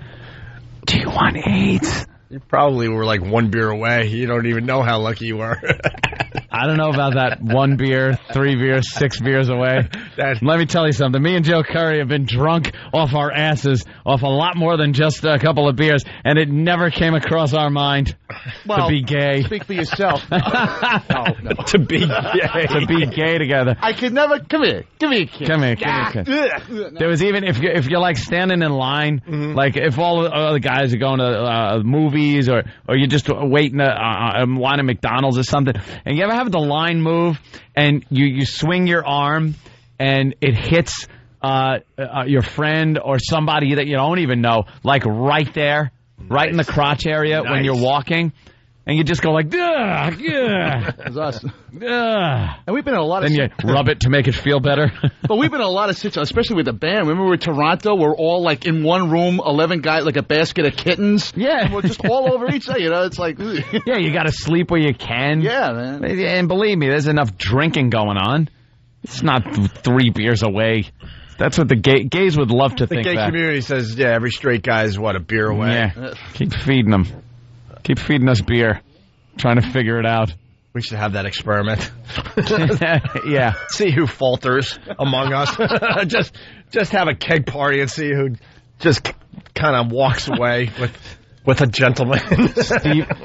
do you want AIDS? You probably were like 1 beer away. You don't even know how lucky you were. I don't know about that 1 beer, 3 beers, 6 beers away. Let me tell you something. Me and Joe Curry have been drunk off our asses off a lot more than just a couple of beers, and it never came across our mind to be gay. Speak for yourself. No. To be gay. To be gay together. I could never... Come here. Give me a kiss. Come here. There was even, if you're like standing in line, like if all the guys are going to movies or you're just waiting line at McDonald's or something, and you ever have the line move and you swing your arm and it hits your friend or somebody that you don't even know, like right there, right in the crotch area when you're walking, and you just go like, ugh, yeah. That's us. And we've been in a lot of... Then you rub it to make it feel better. But we've been in a lot of situations, especially with the band. Remember we were in Toronto? We're all like in one room, 11 guys, like a basket of kittens. Yeah. And we're just all over each other, It's like... Yeah, you got to sleep where you can. Yeah, man. And believe me, there's enough drinking going on. It's not 3 beers away. That's what the gays would love to think. The gay community says, yeah, every straight guy is, a beer away. Yeah. Keep feeding them. Keep feeding us beer. Trying to figure it out. We should have that experiment. Yeah. See who falters among us. just have a keg party and see who just kind of walks away with a gentleman.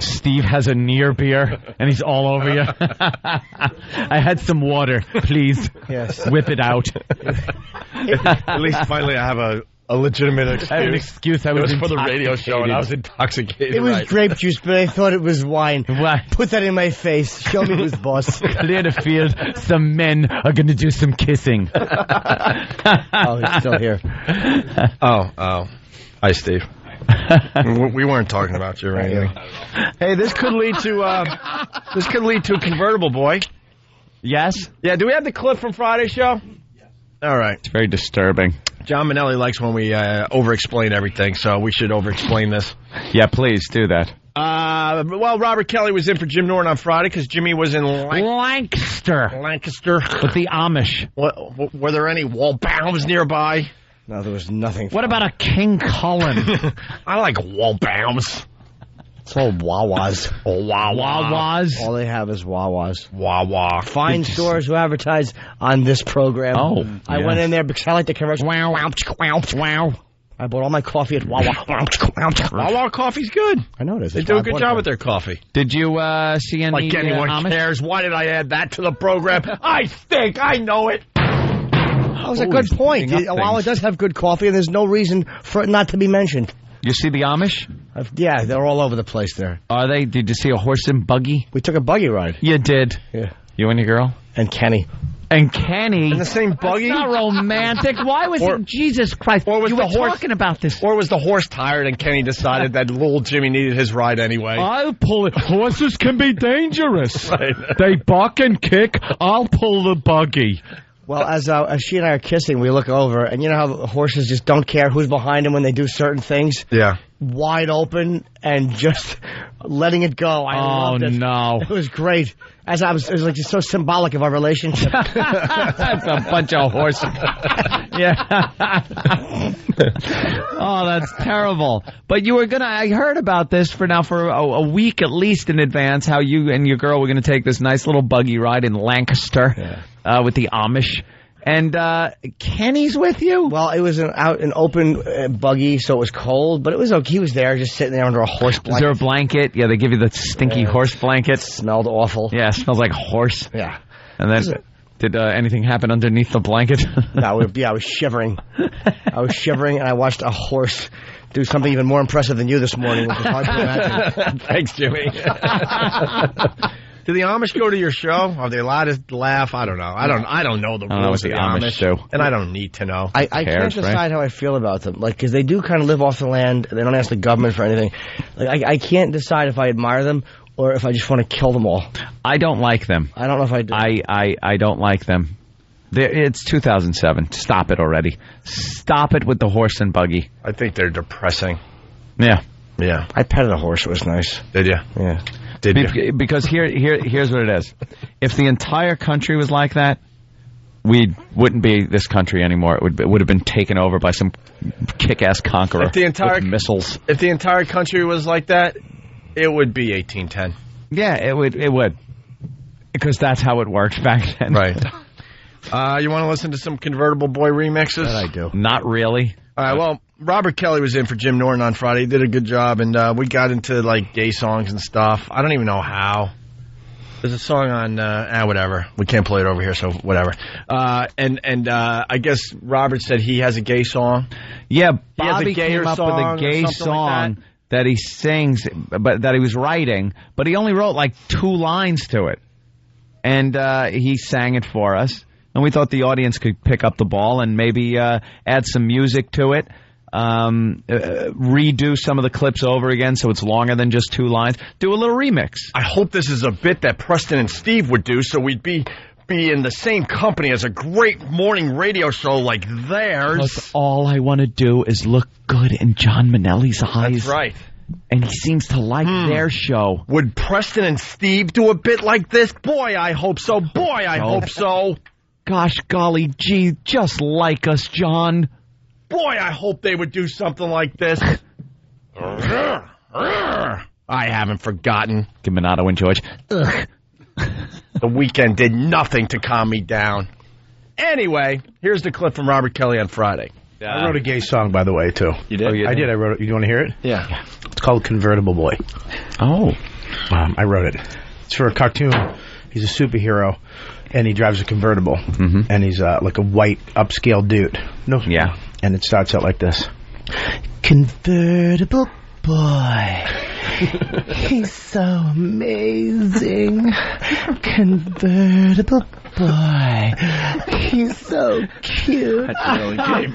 Steve has a near beer, and he's all over you. I had some water, please. Yes. Whip it out. At least finally I have a legitimate excuse. I had an excuse. I was for the radio show, and I was intoxicated. It was grape juice, but I thought it was wine. What? Put that in my face. Show me who's boss. Clear the field. Some men are going to do some kissing. Oh, he's still here. Oh. Hi, Steve. We weren't talking about you or anything. Hey, this could lead to a convertible, boy. Yes? Yeah, do we have the clip from Friday's show? Yes. All right. It's very disturbing. John Manelli likes when we over-explain everything, so we should over-explain this. Yeah, please do that. Well, Robert Kelly was in for Jim Norton on Friday because Jimmy was in Lancaster. With the Amish. Were there any Walbaums nearby? No, there was nothing. What about a King Cullen? I like Walbaums. It's all Wawas. Wawas? All they have is Wawas. Wawa. Fine stores who advertise on this program. Oh, I went in there because I like the commercial. Wow. I bought all my coffee at Wawa. Wawa coffee's good. I know it is. They do a good job with their coffee. Did you see any Like anyone Amish? cares. Why did I add that to the program? I stink. I know it. That was a good point. While it does have good coffee, and there's no reason for it not to be mentioned. You see the Amish? Yeah, they're all over the place there. Are they? Did you see a horse and buggy? We took a buggy ride. You did? Yeah. You and your girl? And Kenny. And Kenny? In the same buggy? That's not romantic. Why was it? Jesus Christ. Or was you the were horse talking about this. Or was the horse tired and Kenny decided that little Jimmy needed his ride anyway? I'll pull it. Horses can be dangerous. Right. They buck and kick. I'll pull the buggy. Well, as she and I are kissing, we look over, and you know how horses just don't care who's behind them when they do certain things? Yeah. Wide open and just letting it go. I loved it. No. It was great. It was like just so symbolic of our relationship. That's a bunch of horses. Yeah. Oh, that's terrible. But you were I heard about this for a week at least in advance, how you and your girl were going to take this nice little buggy ride in Lancaster with the Amish. And Kenny's with you? Well, it was an open buggy, so it was cold, but it was okay. He was there, just sitting there under a horse blanket. Is there a blanket? Yeah, they give you the stinky horse blanket. It smelled awful. Yeah, it smells like horse. Yeah. And then, did anything happen underneath the blanket? No, I was shivering. And I watched a horse do something even more impressive than you this morning, which is hard to imagine. Thanks, Jimmy. Do the Amish go to your show? Are they allowed to laugh? I don't know. I don't know the rules of the Amish do. And I don't need to know. I can't decide how I feel about them. Like, because they do kind of live off the land. They don't ask the government for anything. Like, I can't decide if I admire them or if I just want to kill them all. I don't like them. I don't know if I do. I don't like them. It's 2007. Stop it already. Stop it with the horse and buggy. I think they're depressing. Yeah. Yeah. I petted a horse. It was nice. Did you? Yeah. Because here's what it is. If the entire country was like that, we wouldn't be this country anymore. It would have been taken over by some kick-ass conqueror with missiles. If the entire country was like that, it would be 1810. Yeah, it would. Because that's how it worked back then. Right. You want to listen to some Convertible Boy remixes? That I do. Not really. All right, well, Robert Kelly was in for Jim Norton on Friday. He did a good job, and we got into, like, gay songs and stuff. I don't even know how. There's a song on, whatever. We can't play it over here, so whatever. And I guess Robert said he has a gay song. Yeah, Bobby came up with a gay song that he sings, but that he was writing, but he only wrote, like, 2 lines to it. And he sang it for us. And we thought the audience could pick up the ball and maybe add some music to it, redo some of the clips over again so it's longer than just 2 lines. Do a little remix. I hope this is a bit that Preston and Steve would do so we'd be in the same company as a great morning radio show like theirs. Because all I want to do is look good in John Minnelli's eyes. That's right. And he seems to like their show. Would Preston and Steve do a bit like this? Boy, I hope so. Boy, I hope so. Gosh, golly, gee, just like us, John. Boy, I hope they would do something like this. I haven't forgotten. Give Minato and George. Ugh. The weekend did nothing to calm me down. Anyway, here's the clip from Robert Kelly on Friday. I wrote a gay song, by the way, too. You did? I did. I wrote it. You want to hear it? Yeah. It's called Convertible Boy. Oh. I wrote it. It's for a cartoon. He's a superhero, and he drives a convertible. Mm-hmm. And he's like a white, upscale dude. No. Yeah. And it starts out like this. Convertible boy. He's so amazing. Convertible boy. He's so cute. That's really gay.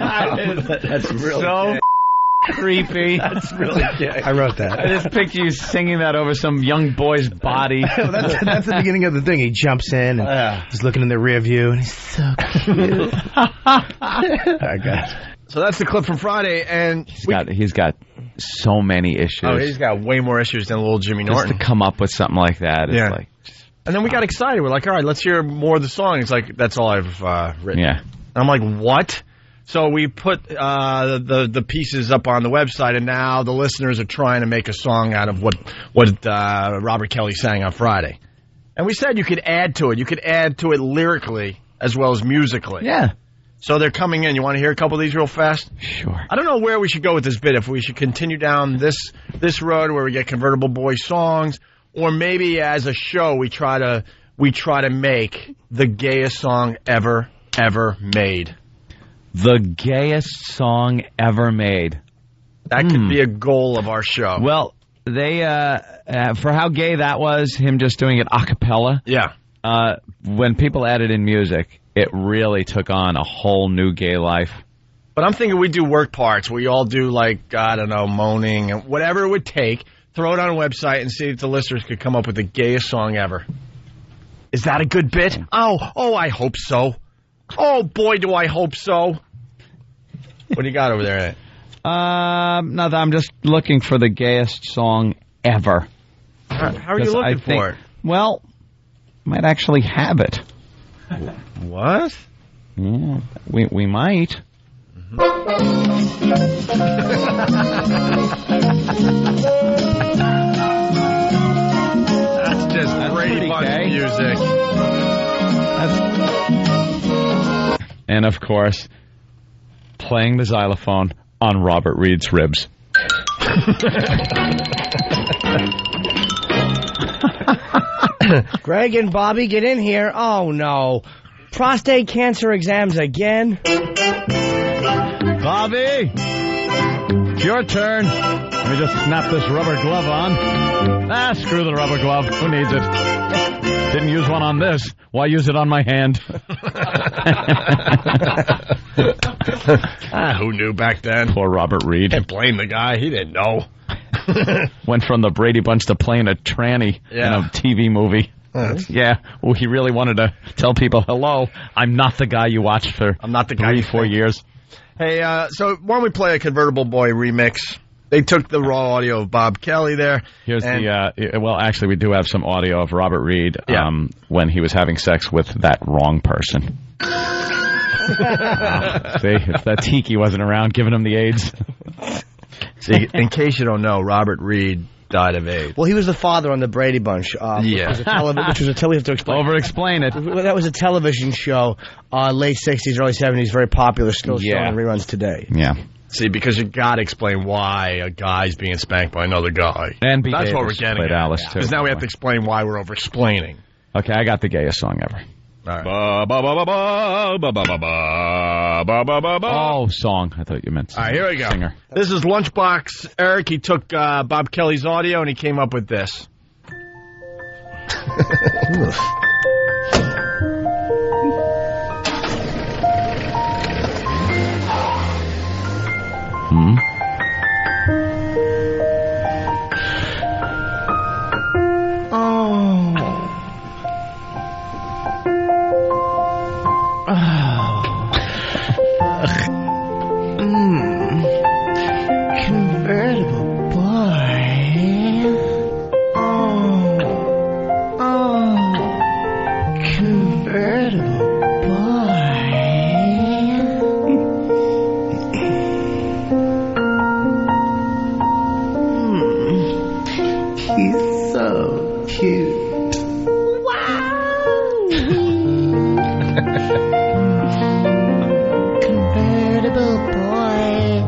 That's really so gay. Creepy. That's really gay. I wrote that. I just picture you singing that over some young boy's body. That's the beginning of the thing. He jumps in and he's looking in the rear view and he's so cute. I got it. So that's the clip from Friday, and he's got so many issues. Oh, he's got way more issues than little Jimmy Norton. Just to come up with something like that, it's like. And then we got excited. We're like, all right, let's hear more of the song. It's like, that's all I've written. Yeah. And I'm like, what? So we put the pieces up on the website, and now the listeners are trying to make a song out of what Robert Kelly sang on Friday. And we said you could add to it. You could add to it lyrically as well as musically. Yeah. So they're coming in. You want to hear a couple of these real fast? Sure. I don't know where we should go with this bit. If we should continue down this road where we get Convertible Boy songs, or maybe as a show we try to make the gayest song ever made. The gayest song ever made. That could be a goal of our show. Well, they for how gay that was, him just doing it a cappella. Yeah. When people added in music, it really took on a whole new gay life. But I'm thinking we do work parts. We all do, like, I don't know, moaning and whatever it would take. Throw it on a website and see if the listeners could come up with the gayest song ever. Is that a good bit? Oh, I hope so. Oh, boy, do I hope so. What do you got over there, Nate? Nothing. I'm just looking for the gayest song ever. How are you looking for it? Well, might actually have it. What? Yeah, we might. That's just Brady Bunch music. And of course, playing the xylophone on Robert Reed's ribs. Greg and Bobby, get in here. Oh, no. Prostate cancer exams again? Bobby, it's your turn. Let me just snap this rubber glove on. Screw the rubber glove. Who needs it? Didn't use one on this. Why use it on my hand? Who knew back then? Poor Robert Reed. Can't blame the guy. He didn't know. Went from the Brady Bunch to playing a tranny in a TV movie. Yeah, well, he really wanted to tell people, hello, I'm not the guy you watched for I'm not the guy 3-4 years. Hey, so why don't we play a Convertible Boy remix? They took the raw audio of Bob Kelly there. Here's well, actually, we do have some audio of Robert Reed when he was having sex with that wrong person. See, if that tiki wasn't around giving him the AIDS. See, in case you don't know, Robert Reed died of AIDS. Well, he was the father on the Brady Bunch, which was a television to explain. Over-explain it. That was a television show, late 60s, early 70s, very popular, still showing in reruns today. Yeah. See, because you got to explain why a guy's being spanked by another guy. And B. That's Davis what we're getting at. Alice, too. Because now we have to explain why we're over-explaining. Okay, I got the gayest song ever. All right. Oh, song. I thought you meant all right, here we go. Singer. This is Lunchbox Eric. He took Bob Kelly's audio and he came up with this. Convertible boy. Convertible boy. He's so cute. Convertible boy.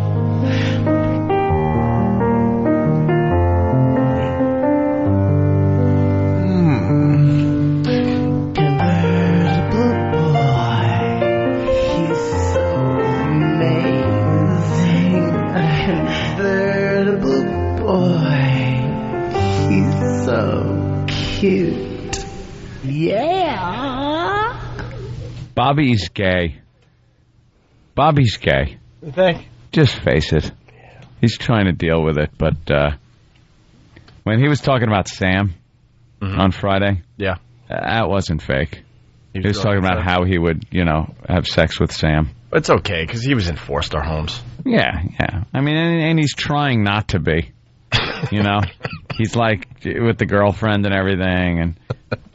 Convertible boy. He's so amazing. Convertible boy. He's so cute. Yeah. Bobby's gay. Bobby's gay. You think? Just face it. He's trying to deal with it, but when he was talking about Sam on Friday, that wasn't fake. He was talking about how he would, have sex with Sam. It's okay, because he was in four-star homes. Yeah. I mean, and he's trying not to be. He's like with the girlfriend and everything, and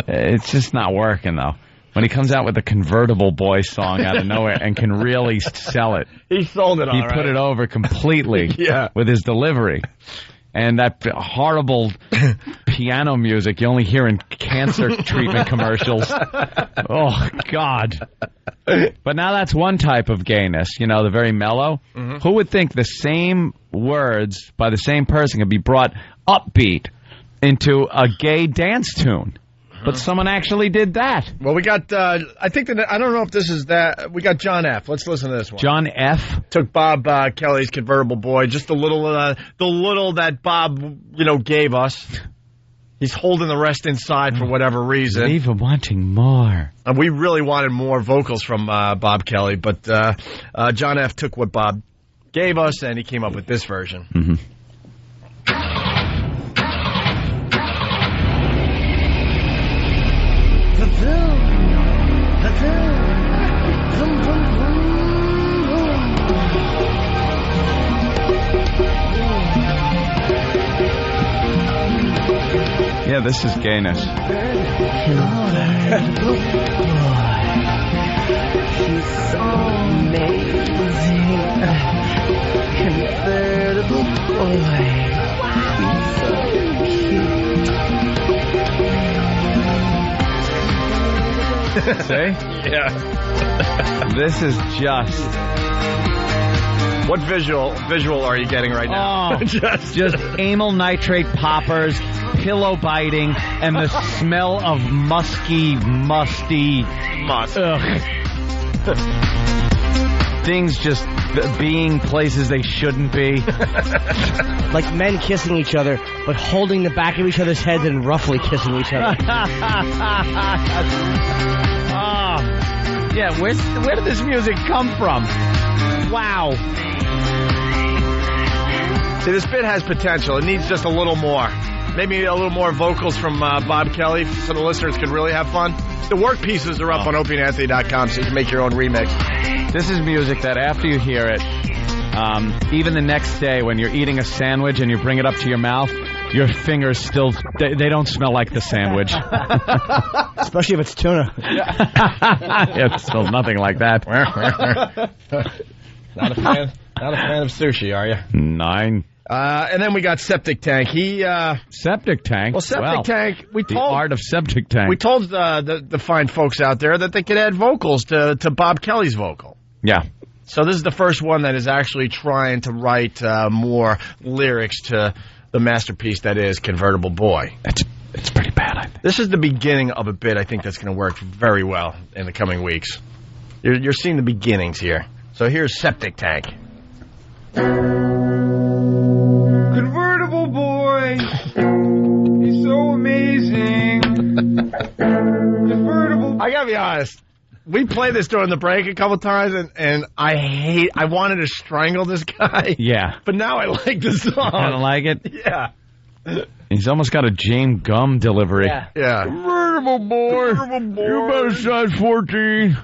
it's just not working, though. When he comes out with a Convertible Boy song out of nowhere and can really sell it. He sold it all right. He put it over completely with his delivery. And that horrible piano music you only hear in cancer treatment commercials. Oh, God. But now that's one type of gayness, the very mellow. Who would think the same words by the same person could be brought upbeat into a gay dance tune? But someone actually did that. Well, we got, I think that, I don't know if this is that, we got John F. Let's listen to this one. John F. Took Bob Kelly's convertible boy, just the little that Bob, gave us. He's holding the rest inside for whatever reason. Leave him wanting more. And we really wanted more vocals from Bob Kelly, but John F. took what Bob gave us, and he came up with this version. Mm-hmm. Yeah, this is gayness. She's so amazing. Convertible boy. He's so cute. See? Yeah. This is just... What visual are you getting right now? Oh, just amyl nitrate poppers, pillow biting, and the smell of musty must. Things just being places they shouldn't be. Like men kissing each other, but holding the back of each other's heads and roughly kissing each other. Yeah, where did this music come from? Wow. See, this bit has potential. It needs just a little more. Maybe a little more vocals from Bob Kelly so the listeners can really have fun. The work pieces are up on opieandanthony.com so you can make your own remix. This is music that after you hear it, even the next day when you're eating a sandwich and you bring it up to your mouth, your fingers still, they don't smell like the sandwich. Especially if it's tuna. It smells nothing like that. Not a fan of sushi, are you? 9. And then we got Septic Tank. Septic Tank? Well, Septic Tank, the art of Septic Tank. We told the fine folks out there that they could add vocals to Bob Kelly's vocal. Yeah. So this is the first one that is actually trying to write more lyrics to the masterpiece that is Convertible Boy. It's pretty bad, I think. This is the beginning of a bit I think that's going to work very well in the coming weeks. You're seeing the beginnings here. So here's Septic Tank. Convertible boy, he's so amazing. Convertible. I gotta be honest. We played this during the break a couple times, and I wanted to strangle this guy. Yeah. But now I like the song. I don't like it? Yeah. He's almost got a James Gum delivery. Yeah. Convertible boy. Convertible boy. You better size 14.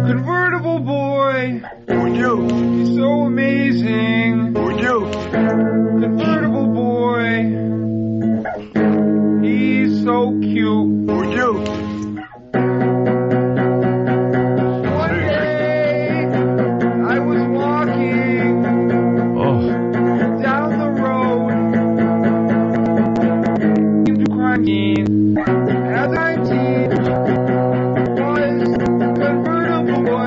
Convertible boy, he's so amazing. Convertible boy, he's so cute. One day, I was walking down the road into crime scene. At 19, was convertible boy.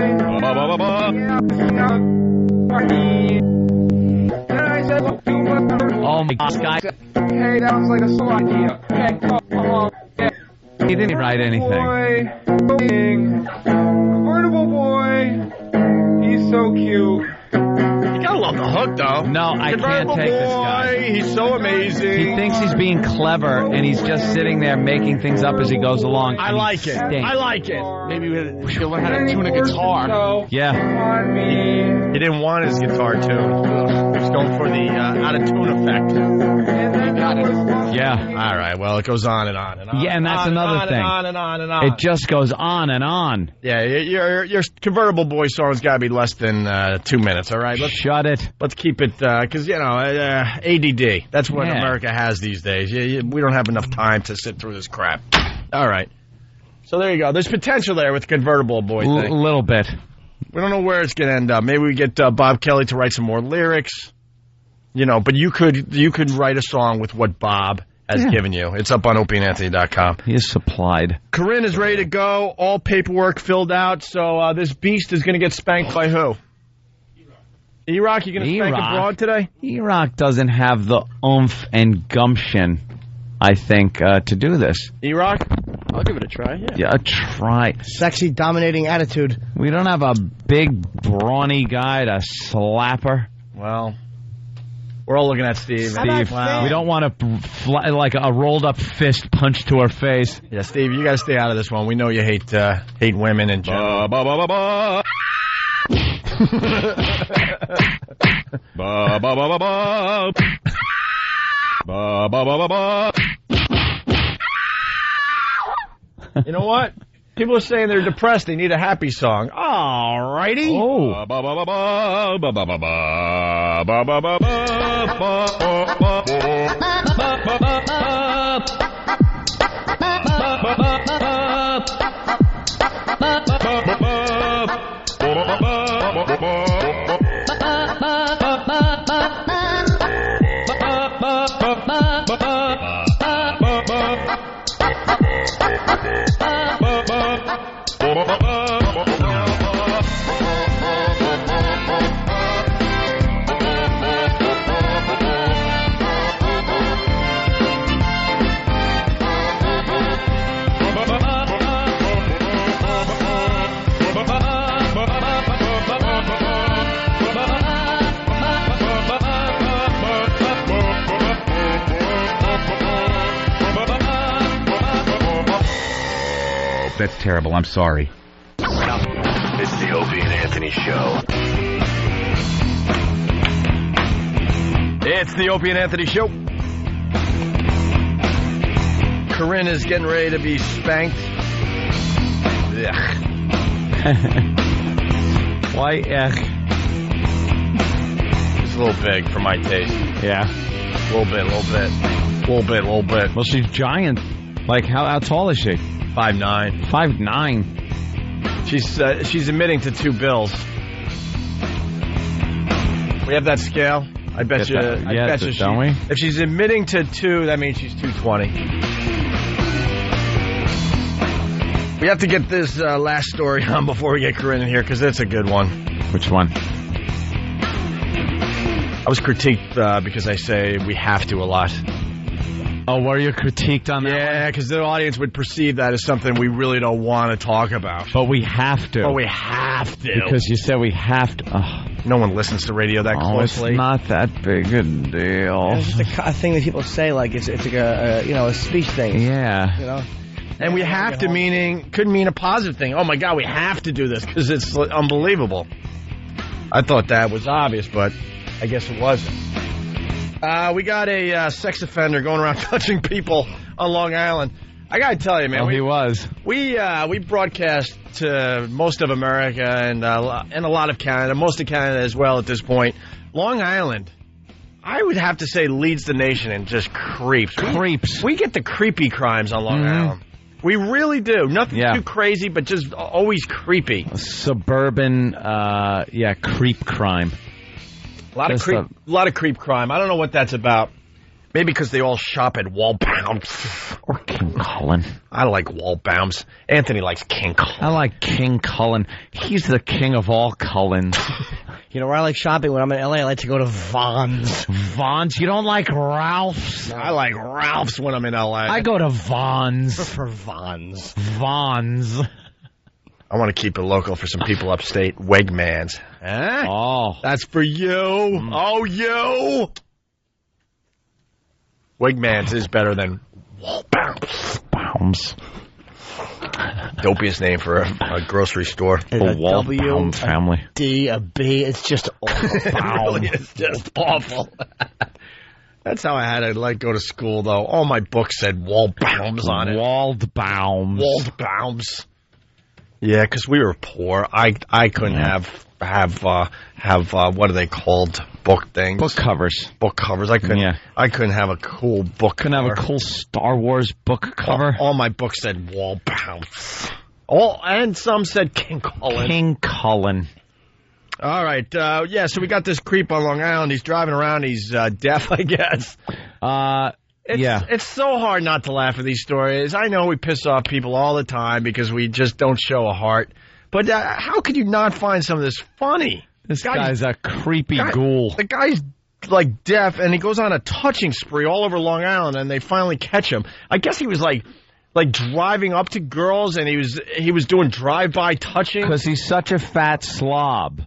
Oh my God, Scott. Hey, that was like a slow idea. Hey, come on. He didn't write anything. Convertible boy, he's so cute. You gotta love the hook, though. No, I can't take this guy. He's so amazing. He thinks he's being clever, and he's just sitting there making things up as he goes along. I like it. I like it. Maybe we should learn how to tune a guitar. Yeah. He didn't want his guitar tuned. He was going for the out-of-tune effect. Yeah. All right, well, it goes on and on and on. Yeah, and that's another thing. On and on and on. It just goes on and on. Yeah, your Convertible Boy song's got to be less than 2 minutes, all right? Shut it. Let's keep it, because, ADD. That's what America has these days. We don't have enough time to sit through this crap. All right. So there you go. There's potential there with the Convertible Boy thing. A little bit. We don't know where it's going to end up. Maybe we get Bob Kelly to write some more lyrics. But you could write a song with what Bob has given you. It's up on opieandanthony.com. He is supplied. Corinne is ready to go. All paperwork filled out. So this beast is going to get spanked by who? E-Rock, you going to spank a broad today? E-Rock doesn't have the oomph and gumption, I think, to do this. E-Rock? I'll give it a try. Yeah, try. Sexy, dominating attitude. We don't have a big, brawny guy to slap her. Well, we're all looking at Steve. Wow. We don't want to, like a rolled-up fist punch to her face. Yeah, Steve, you got to stay out of this one. We know you hate women in general. Ba, ba, ba, ba. Ba, ba, ba, ba, ba. Ba, ba, ba, ba, ba. You know what? People are saying they're depressed. They need a happy song. All righty. Oh. Ba, ba, ba, ba, ba, ba, ba, ba, ba, ba, ba, ba, ba, That's terrible. I'm sorry. It's the Opie and Anthony Show. It's the Opie and Anthony Show. Corinne is getting ready to be spanked. Why? It's a little big for my taste. Yeah. A little bit. Well, she's giant. Like, how tall is she? 5'9". 5'9". She's admitting to 2 bills. We have that scale. I bet you. Don't we? If she's admitting to 2, that means she's 220. We have to get this last story on before we get Corinne in here because it's a good one. Which one? I was critiqued because I say we have to a lot. Oh, were you critiqued on that? Yeah, because the audience would perceive that as something we really don't want to talk about. But we have to. But we have to. Because you said we have to. Oh. No one listens to radio that closely. It's not that big a deal. It's just a thing that people say, like it's like a speech thing. Yeah. You know? And we have to could mean a positive thing. Oh, my God, we have to do this because it's unbelievable. I thought that was obvious, but I guess it wasn't. We got a sex offender going around touching people on Long Island. I got to tell you, man. He was. We broadcast to most of America and a lot of Canada, most of Canada as well at this point. Long Island, I would have to say, leads the nation in just creeps. We get the creepy crimes on Long Island. We really do. Nothing too crazy, but just always creepy. Suburban, creep crime. A lot of creep crime. I don't know what that's about. Maybe because they all shop at Waldbaum's. Or King Cullen. I like Waldbaum's. Anthony likes King Cullen. I like King Cullen. He's the king of all Cullens. You know where I like shopping? When I'm in L.A., I like to go to Vons. Vons? You don't like Ralph's? I like Ralph's when I'm in L.A. I go to Vons. I prefer Vons. Vons. I want to keep it local for some people upstate. Wegmans. Eh? Oh. That's for you. Oh, you. Wegmans is better than Waldbaum's. Dopiest name for a grocery store. A Waldbaum family. D, a B. It's just awful. It really is just awful. That's how I had to go to school, though. All my books said Waldbaum's on it. Waldbaum's. Yeah, because we were poor. I couldn't have what are they called? Book things. Book covers. Book covers. I couldn't have a cool book. Couldn't have a cool Star Wars book cover. All my books said Waldbaum's. And some said King Cullen. King Cullen. All right. So we got this creep on Long Island. He's driving around. He's deaf, I guess. It's so hard not to laugh at these stories. I know we piss off people all the time because we just don't show a heart. But how could you not find some of this funny? This guy's a creepy ghoul. The guy's like deaf, and he goes on a touching spree all over Long Island, and they finally catch him. I guess he was like driving up to girls, and he was doing drive-by touching. Because he's such a fat slob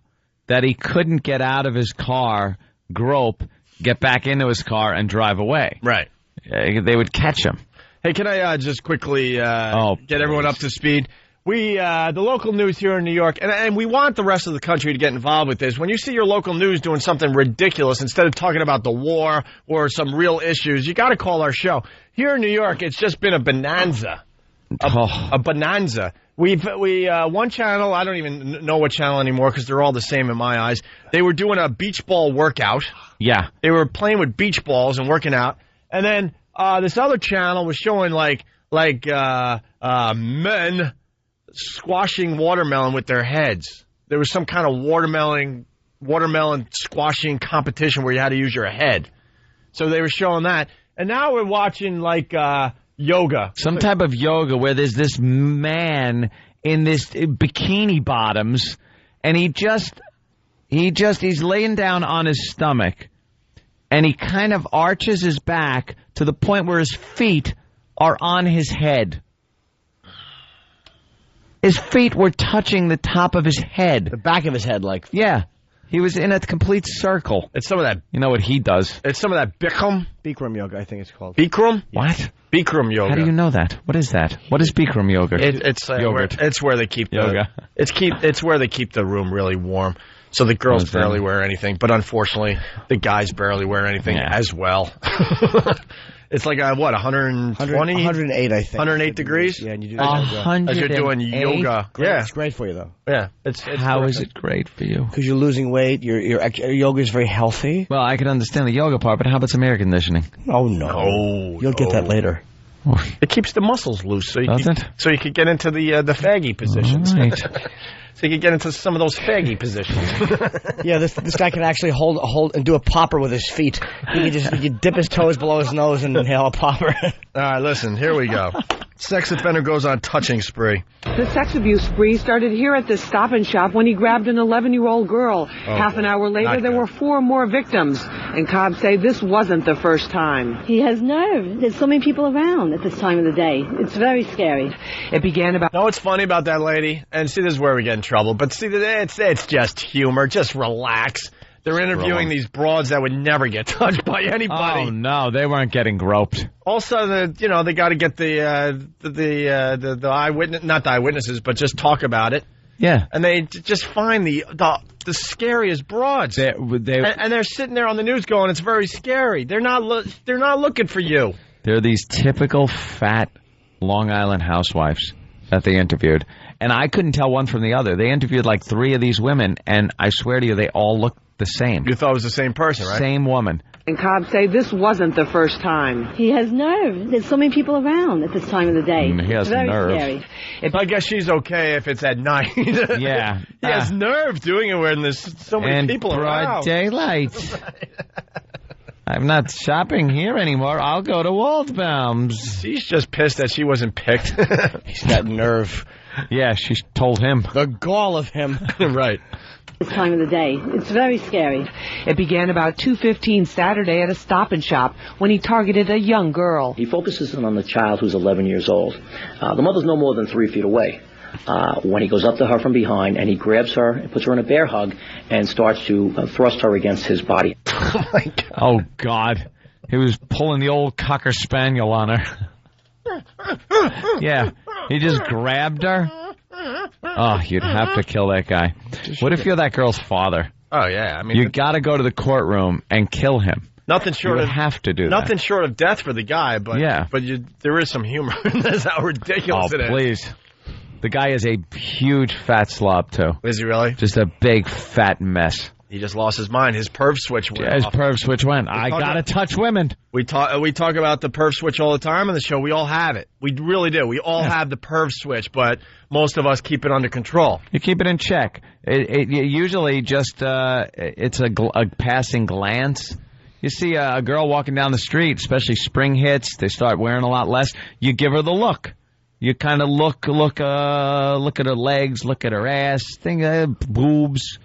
that he couldn't get out of his car, grope, get back into his car, and drive away. Right. They would catch him. Hey, can I just quickly get everyone up to speed? The local news here in New York, and we want the rest of the country to get involved with this. When you see your local news doing something ridiculous, instead of talking about the war or some real issues, you got to call our show. Here in New York, it's just been a bonanza. A bonanza. We one channel, I don't even know what channel anymore because they're all the same in my eyes. They were doing a beach ball workout. Yeah. They were playing with beach balls and working out. And then this other channel was showing like men squashing watermelon with their heads. There was some kind of watermelon squashing competition where you had to use your head. So they were showing that. And now we're watching like yoga. Some type of yoga where there's this man in this bikini bottoms, and he's laying down on his stomach, and he kind of arches his back to the point where his feet are on his head. His feet were touching the top of his head. The back of his head, like. Yeah. He was in a complete circle. It's some of that. You know what he does? It's some of that Bikram. Bikram yoga, I think it's called. Bikram? What? Bikram yoga. How do you know that? What is that? What is Bikram yoga? It's yogurt. It's where they keep yoga. It's where they keep the room really warm. So the girls barely wear anything, but unfortunately, the guys barely wear anything as well. It's like, 120? 108, I think. 108 degrees? Yeah, and you do that as you're doing yoga. Yeah. It's great for you, though. Yeah. How is it great for you? Because you're losing weight, your yoga is very healthy. Well, I can understand the yoga part, but how about some air conditioning? Oh, no. You'll get that later. It keeps the muscles loose, so you could get into the faggy positions. Right. So you could get into some of those faggy positions. Yeah, this guy can actually hold and do a popper with his feet. He can dip his toes below his nose and inhale a popper. All right, listen, here we go. Sex offender goes on touching spree. The sex abuse spree started here at this Stop and Shop when he grabbed an 11-year-old girl. Half an hour later, there were 4 more victims. And cops say this wasn't the first time. He has nerve. There's so many people around at this time of the day. It's very scary. It began about... Know what's funny about that lady? And see, this is where we get in trouble. But see, it's just humor. Just relax. They're interviewing these broads that would never get touched by anybody. Oh, no, they weren't getting groped. Also, they got to get the eyewitness, not the eyewitnesses, but just talk about it. Yeah. And they just find the scariest broads. And they're sitting there on the news going, it's very scary. They're not looking for you. They're these typical fat Long Island housewives that they interviewed. And I couldn't tell one from the other. They interviewed like 3 of these women, and I swear to you, they all looked the same. You thought it was the same person, right? Same woman. And cops say this wasn't the first time. He has nerve. There's so many people around at this time of the day. He has it's very nerve. Scary. I guess she's okay if it's at night. Yeah. He has nerve doing it when there's so many people around. And broad daylight. I'm not shopping here anymore. I'll go to Waldbaum's. She's just pissed that she wasn't picked. He's got nerve. Yeah, she told him. The gall of him. Right. This time of the day. It's very scary. It began about 2:15 Saturday at a Stop and Shop when he targeted a young girl. He focuses on the child who's 11 years old. The mother's no more than 3 feet away. When he goes up to her from behind and he grabs her and puts her in a bear hug and starts to thrust her against his body. Oh, my God. Oh, God. He was pulling the old Cocker Spaniel on her. Yeah. He just grabbed her. Oh, you'd have to kill that guy. What if you're that girl's father? Oh, yeah. I mean, you got to go to the courtroom and kill him. Nothing short you of have to do nothing that. short of death for the guy, but yeah. But there is some humor in this. How ridiculous it is. Oh, please. The guy is a huge fat slob, too. Is he really? Just a big fat mess. He just lost his mind. His perv switch went His off. perv switch went. I gotta touch women. We talk about the perv switch all the time on the show. We all have it. We really do. We all have the perv switch, but most of us keep it under control. You keep it in check. It usually just it's a passing glance. You see a girl walking down the street, especially spring hits. They start wearing a lot less. You give her the look. You kind of look at her legs, look at her ass, boobs.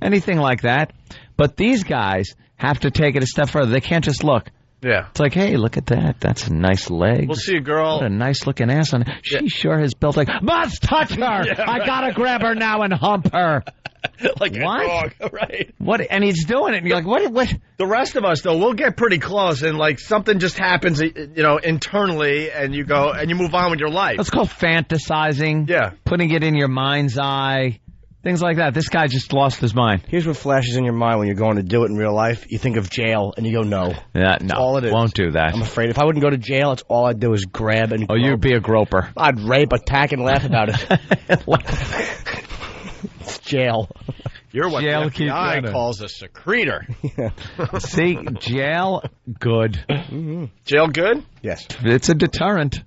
anything like that. But these guys have to take it a step further. They can't just look. Yeah. It's like, hey, look at that. That's a nice leg. We'll see a girl. What a nice-looking ass on it. She sure has built like, must touch her. Yeah, I gotta grab her now and hump her. Like what? a dog, right? What? And he's doing it, and you're like, what? The rest of us, though, we'll get pretty close, and like something just happens, internally, and you go and you move on with your life. That's called fantasizing. Yeah. Putting it in your mind's eye. Things like that. This guy just lost his mind. Here's what flashes in your mind when you're going to do it in real life. You think of jail, and you go, no. Yeah, That's no. all it is. Won't do that. I'm afraid if I wouldn't go to jail, it's all I'd do is grab and Oh, you'd be a groper. I'd rape, attack, and laugh about it. It's jail. You're what Jail the keeps FBI running. calls a secretor. See, jail, good. Jail good? Yes. It's a deterrent.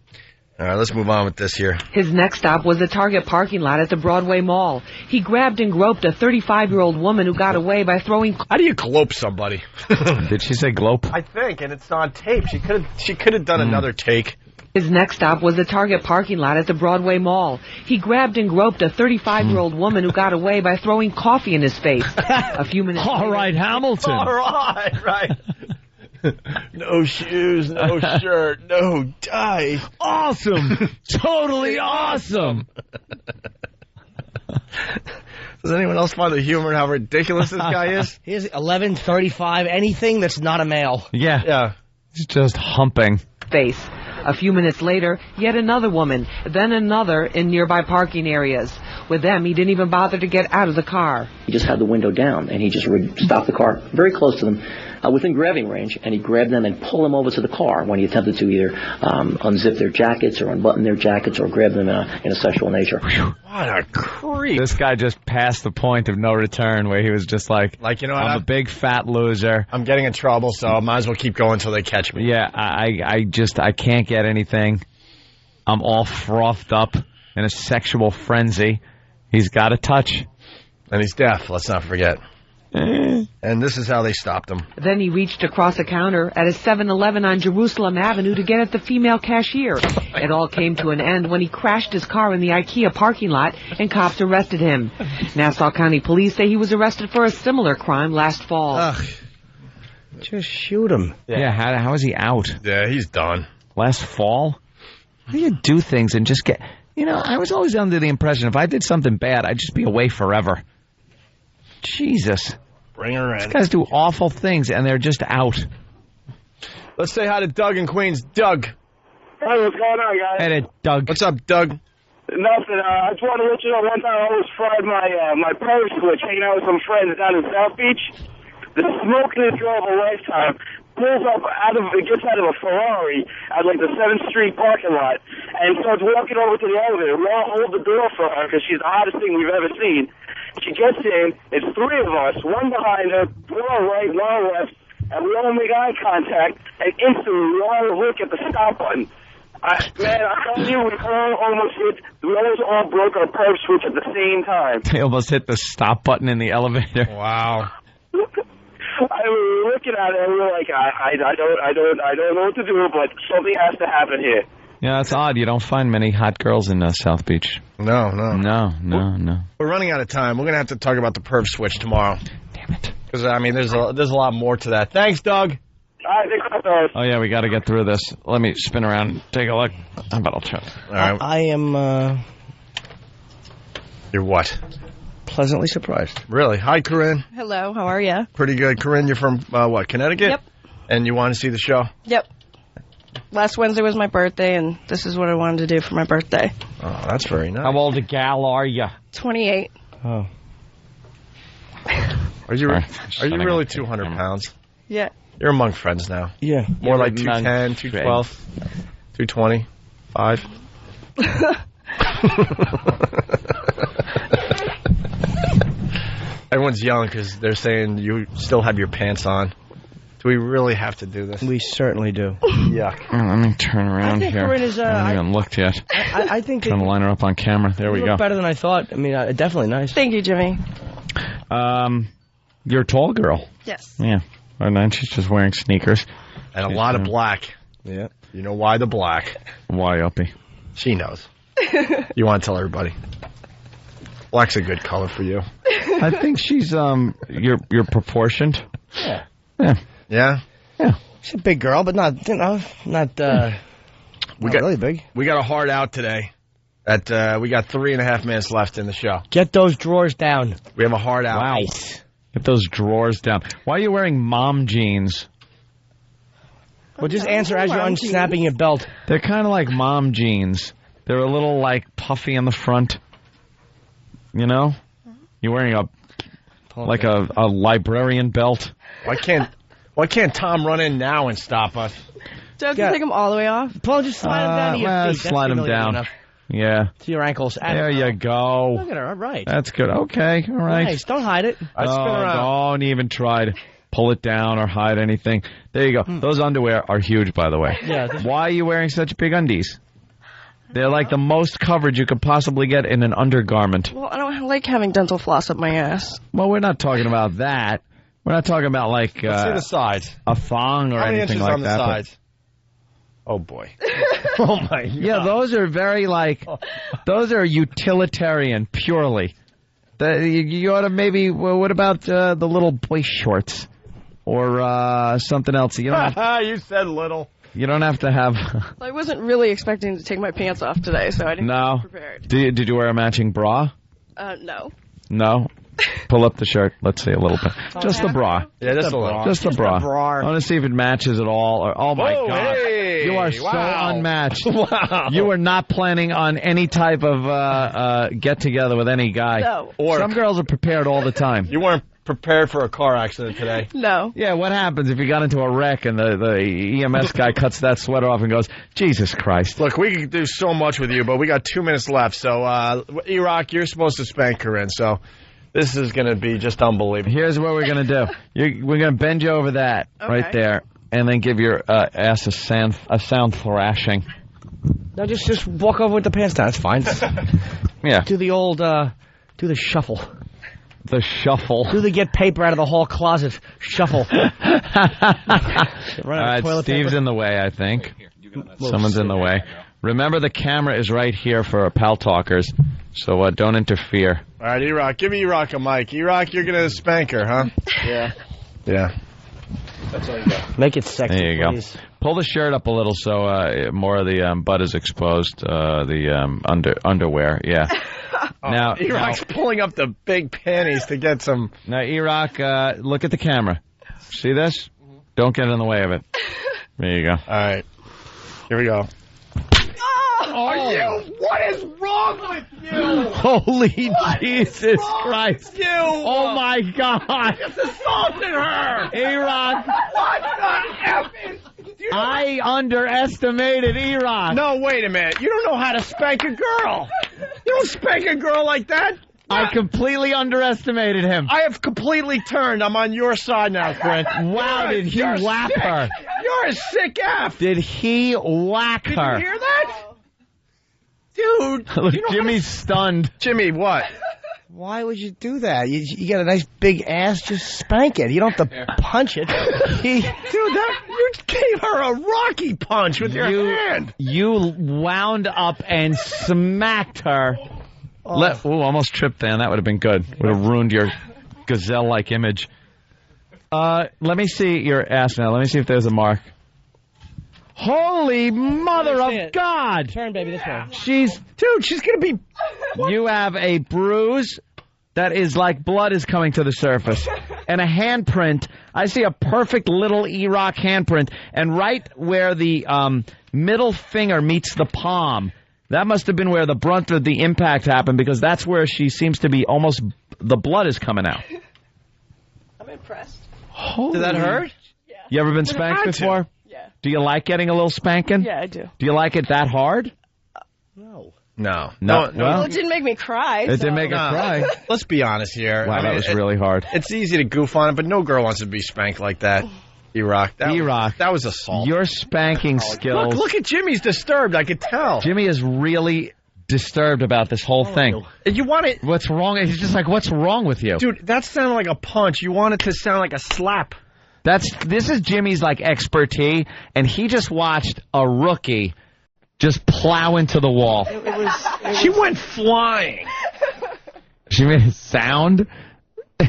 All right, let's move on with this here. His next stop was the Target parking lot at the Broadway Mall. He grabbed and groped a 35-year-old woman who got away by throwing... How do you glope somebody? Did she say glope? I think, and it's on tape. She could have done another take. His next stop was the Target parking lot at the Broadway Mall. He grabbed and groped a 35-year-old woman who got away by throwing coffee in his face. A few minutes All later... right, Hamilton. All right. No shoes, no shirt, no tie. Awesome. Totally awesome. Does anyone else find the humor in how ridiculous this guy is? Here's 11, 35, anything that's not a male. Yeah. He's just humping. Face. A few minutes later, yet another woman, then another in nearby parking areas. With them, he didn't even bother to get out of the car. He just had the window down, and he just would stop the car very close to them, within grabbing range, and he'd grab them and pull them over to the car when he attempted to either unzip their jackets or unbutton their jackets or grab them in a sexual nature. What a creep. This guy just passed the point of no return where he was just like, you know, I'm a big fat loser. I'm getting in trouble, so I might as well keep going until they catch me. Yeah, I can't get anything. I'm all frothed up in a sexual frenzy. He's got a touch. And he's deaf, let's not forget. And this is how they stopped him. Then he reached across a counter at a 7-Eleven on Jerusalem Avenue to get at the female cashier. It all came to an end when he crashed his car in the IKEA parking lot and cops arrested him. Nassau County Police say he was arrested for a similar crime last fall. Ugh. Just shoot him. Yeah, how is he out? Yeah, he's done. Last fall? How do you do things and just get... You know, I was always under the impression if I did something bad, I'd just be away forever. Jesus. Bring her in. These guys do awful things, and they're just out. Let's say hi to Doug in Queens. Doug. Hey, what's going on, guys? Hey, Doug. What's up, Doug? Nothing. I just wanted to let you know, one time I almost fried my purse switch hanging out with some friends down in South Beach. The smokiest girl of a lifetime pulls up gets out of a Ferrari at like the 7th Street parking lot and starts walking over to the elevator. We all hold the door for her because she's the hottest thing we've ever seen. She gets in, it's three of us, one behind her, one on right, one on left, and we all make eye contact, and instantly we all look at the stop button. I'm telling you, we almost all broke our perp switch at the same time. They almost hit the stop button in the elevator. Wow. We were looking at it, and we were like, I don't know what to do, but something has to happen here. Yeah, it's odd. You don't find many hot girls in South Beach. No. We're running out of time. We're going to have to talk about the perp switch tomorrow. Damn it. Because, I mean, there's a lot more to that. Thanks, Doug. Oh, yeah, we got to get through this. Let me spin around and take a look. How about I'll try? All right. I am... You're what? Pleasantly surprised. Really? Hi, Corinne. Hello, how are you? Pretty good. Corinne, you're from, Connecticut? Yep. And you want to see the show? Yep. Last Wednesday was my birthday, and this is what I wanted to do for my birthday. Oh, that's very nice. How old a gal are you? 28. Oh. Are you really 200 pounds? Yeah. You're among friends now. Yeah. More like 210, 212, 220, 5. Everyone's yelling because they're saying you still have your pants on. Do we really have to do this? We certainly do. Yuck. Let me turn around here. Corinne is, I haven't even looked yet. I think... Trying to line her up on camera. There we you go. look better than I thought. I mean, definitely nice. Thank you, Jimmy. You're a tall girl. Yes. Yeah. And then she's just wearing sneakers. And a lot of black. Yeah. You know why the black? Why, Opie? She knows. You want to tell everybody. Black's a good color for you. I think she's you're proportioned. Yeah. Yeah. She's a big girl, but not not really big. We got a hard out today. We got 3.5 minutes left in the show. Get those drawers down. We have a hard out. Wow. Get those drawers down. Why are you wearing mom jeans? Well, just answer as you're unsnapping your belt. They're kind of like mom jeans. They're a little, like, puffy on the front. You know? You're wearing a librarian belt. Why can't Tom run in now and stop us? Do I have to take them all the way off? Paul, just slide them down to your feet. Slide them down. Yeah. To your ankles. There you go. Look at her. All right. That's good. Okay. All right. Nice. Don't hide it. Don't even try to pull it down or hide anything. There you go. Those underwear are huge, by the way. Yeah. Why are you wearing such big undies? They're like the most coverage you could possibly get in an undergarment. Well, I don't like having dental floss up my ass. Well, we're not talking about that. We're not talking about like Let's see the sides. A thong or How many anything inches like on the that. sides? Oh boy. Oh my God. Yeah, those are very those are utilitarian purely. You ought to maybe. Well, what about the little boy shorts or something else? You don't have, You said little. You don't have to have. I wasn't really expecting to take my pants off today, so I didn't No. get prepared. Did you wear a matching bra? No. No. Pull up the shirt. Let's see a little bit. Just the bra. Yeah, just a little. Just the bra. I want to see if it matches at all. Or, oh my Whoa, God! hey, You are wow. so unmatched. Wow. You are not planning on any type of get together with any guy. No. Or some girls are prepared all the time. You weren't prepared for a car accident today. No. Yeah, what happens if you got into a wreck and the EMS guy cuts that sweater off and goes, Jesus Christ. Look, we could do so much with you, but we got 2 minutes left. So, E-Rock, you're supposed to spank her in, so this is going to be just unbelievable. Here's what we're going to do. We're going to bend you over that right there and then give your ass a sound thrashing. No, just walk over with the pants down. It's fine. Yeah. Do the old, do the shuffle. The shuffle. Do the get paper out of the hall closet shuffle. All right, Steve's in the way, I think. Someone's in the way. Remember, the camera is right here for Pal Talkers, so don't interfere. All right, E-Rock, give E-Rock a mic. E-Rock, you're going to spank her, huh? Yeah. Yeah. That's all you got. Make it sexy, There you please. go. Pull the shirt up a little so more of the butt is exposed, the underwear, yeah. Now, E-Rock's pulling up the big panties to get some... Now, E-Rock, look at the camera. See this? Don't get in the way of it. There you go. All right. Here we go. Oh, you! What is wrong with you? Holy Jesus Christ. You! Oh, my God. You just assaulted her! E-Rock. What the F is... I underestimated E-Rock. No, wait a minute. You don't know how to spank a girl. You don't spank a girl like that. I completely underestimated him. I have completely turned. I'm on your side now, friend. Wow, did he whack sick. her? You're a sick F. Did he whack her? Did you hear that? Dude. Look, Jimmy's stunned. Jimmy, what? Why would you do that? You got a nice big ass, just spank it. You don't have to punch it. You gave her a Rocky punch with your hand. You wound up and smacked her. Almost tripped then. That would have been good. Would have ruined your gazelle-like image. Let me see your ass now. Let me see if there's a mark. Holy mother of God! Turn, baby, this way. She's gonna be... You have a bruise that is like blood is coming to the surface. And a handprint. I see a perfect little E-Rock handprint. And right where the middle finger meets the palm, that must have been where the brunt of the impact happened, because that's where she seems to be almost... The blood is coming out. I'm impressed. Did that hurt? Yeah. You ever been spanked before? Yeah. Do you like getting a little spanking? Yeah, I do. Do you like it that hard? No. No. Well, it didn't make me cry. It didn't make her cry. Let's be honest here. Wow, that was really hard. It's easy to goof on it, but no girl wants to be spanked like that. E-Rock. E-Rock. That was assault. Your spanking skills. Look at Jimmy's disturbed. I could tell. Jimmy is really disturbed about this whole thing. You want it... What's wrong? He's just like, what's wrong with you? Dude, that sounded like a punch. You want it to sound like a slap. This is Jimmy's like expertise, and he just watched a rookie just plow into the wall. She went flying. She made a sound.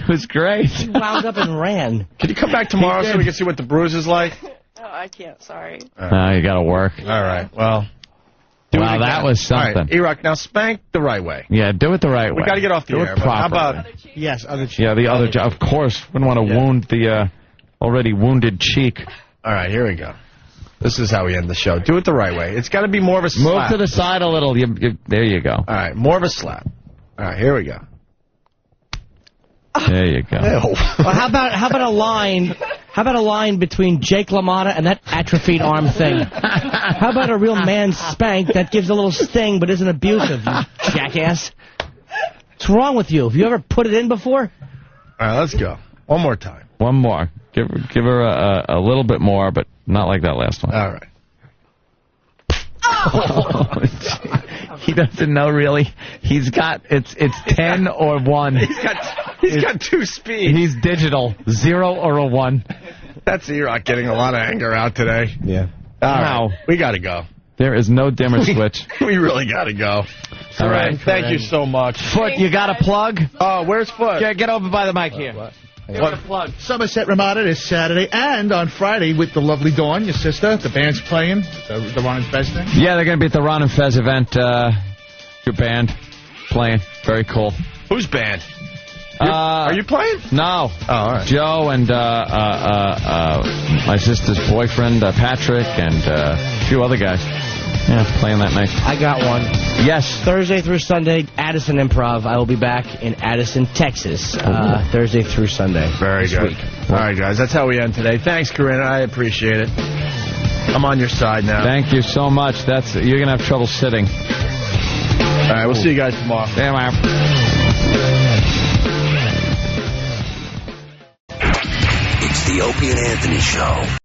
It was great. He wound up and ran. Can you come back tomorrow so we can see what the bruise is like? No, I can't. Sorry. You got to work. All right. Well. Wow, that was something. All right, E-Rock, now spank the right way. Yeah, do it the right way. We got to get off the do air. It How properly. about... Yes, other cheek. Yeah, the other cheek. Of course. Wouldn't want to wound the already wounded cheek. All right, here we go. This is how we end the show. Do it the right way. It's got to be more of a slap. Move to the side a little. There you go. All right, more of a slap. All right, here we go. There you go. Well, how about a line? How about a line between Jake LaMotta and that atrophied arm thing? How about a real man spank that gives a little sting but isn't abusive, you jackass? What's wrong with you? Have you ever put it in before? All right, let's go. One more time. One more. Give her a little bit more, but not like that last one. All right. He doesn't know really. He's got it's 10 or 1. He's got 2 speeds. He's digital, 0 or a 1. That's E-Rock getting a lot of anger out today. Yeah. All right. We got to go. There is no dimmer switch. We really got to go. All right. Thank you so much. Foot, you got a plug? Oh, where's Foot? Get over by the mic here. What a plug. Somerset Ramada this Saturday and on Friday with the lovely Dawn, your sister. The band's playing, the Ron and Fez thing. Yeah, they're going to be at the Ron and Fez event. Your band playing. Very cool. Whose band? Are you playing? No. Oh, all right. Joe and my sister's boyfriend, Patrick, and a few other guys. Yeah, playing that night. I got one. Yes. Thursday through Sunday, Addison Improv. I will be back in Addison, Texas, Thursday through Sunday. Very good. Week. All right, guys. That's how we end today. Thanks, Corinna. I appreciate it. I'm on your side now. Thank you so much. You're going to have trouble sitting. All right, we'll see you guys tomorrow. Yeah, man. It's the Opie and Anthony Show.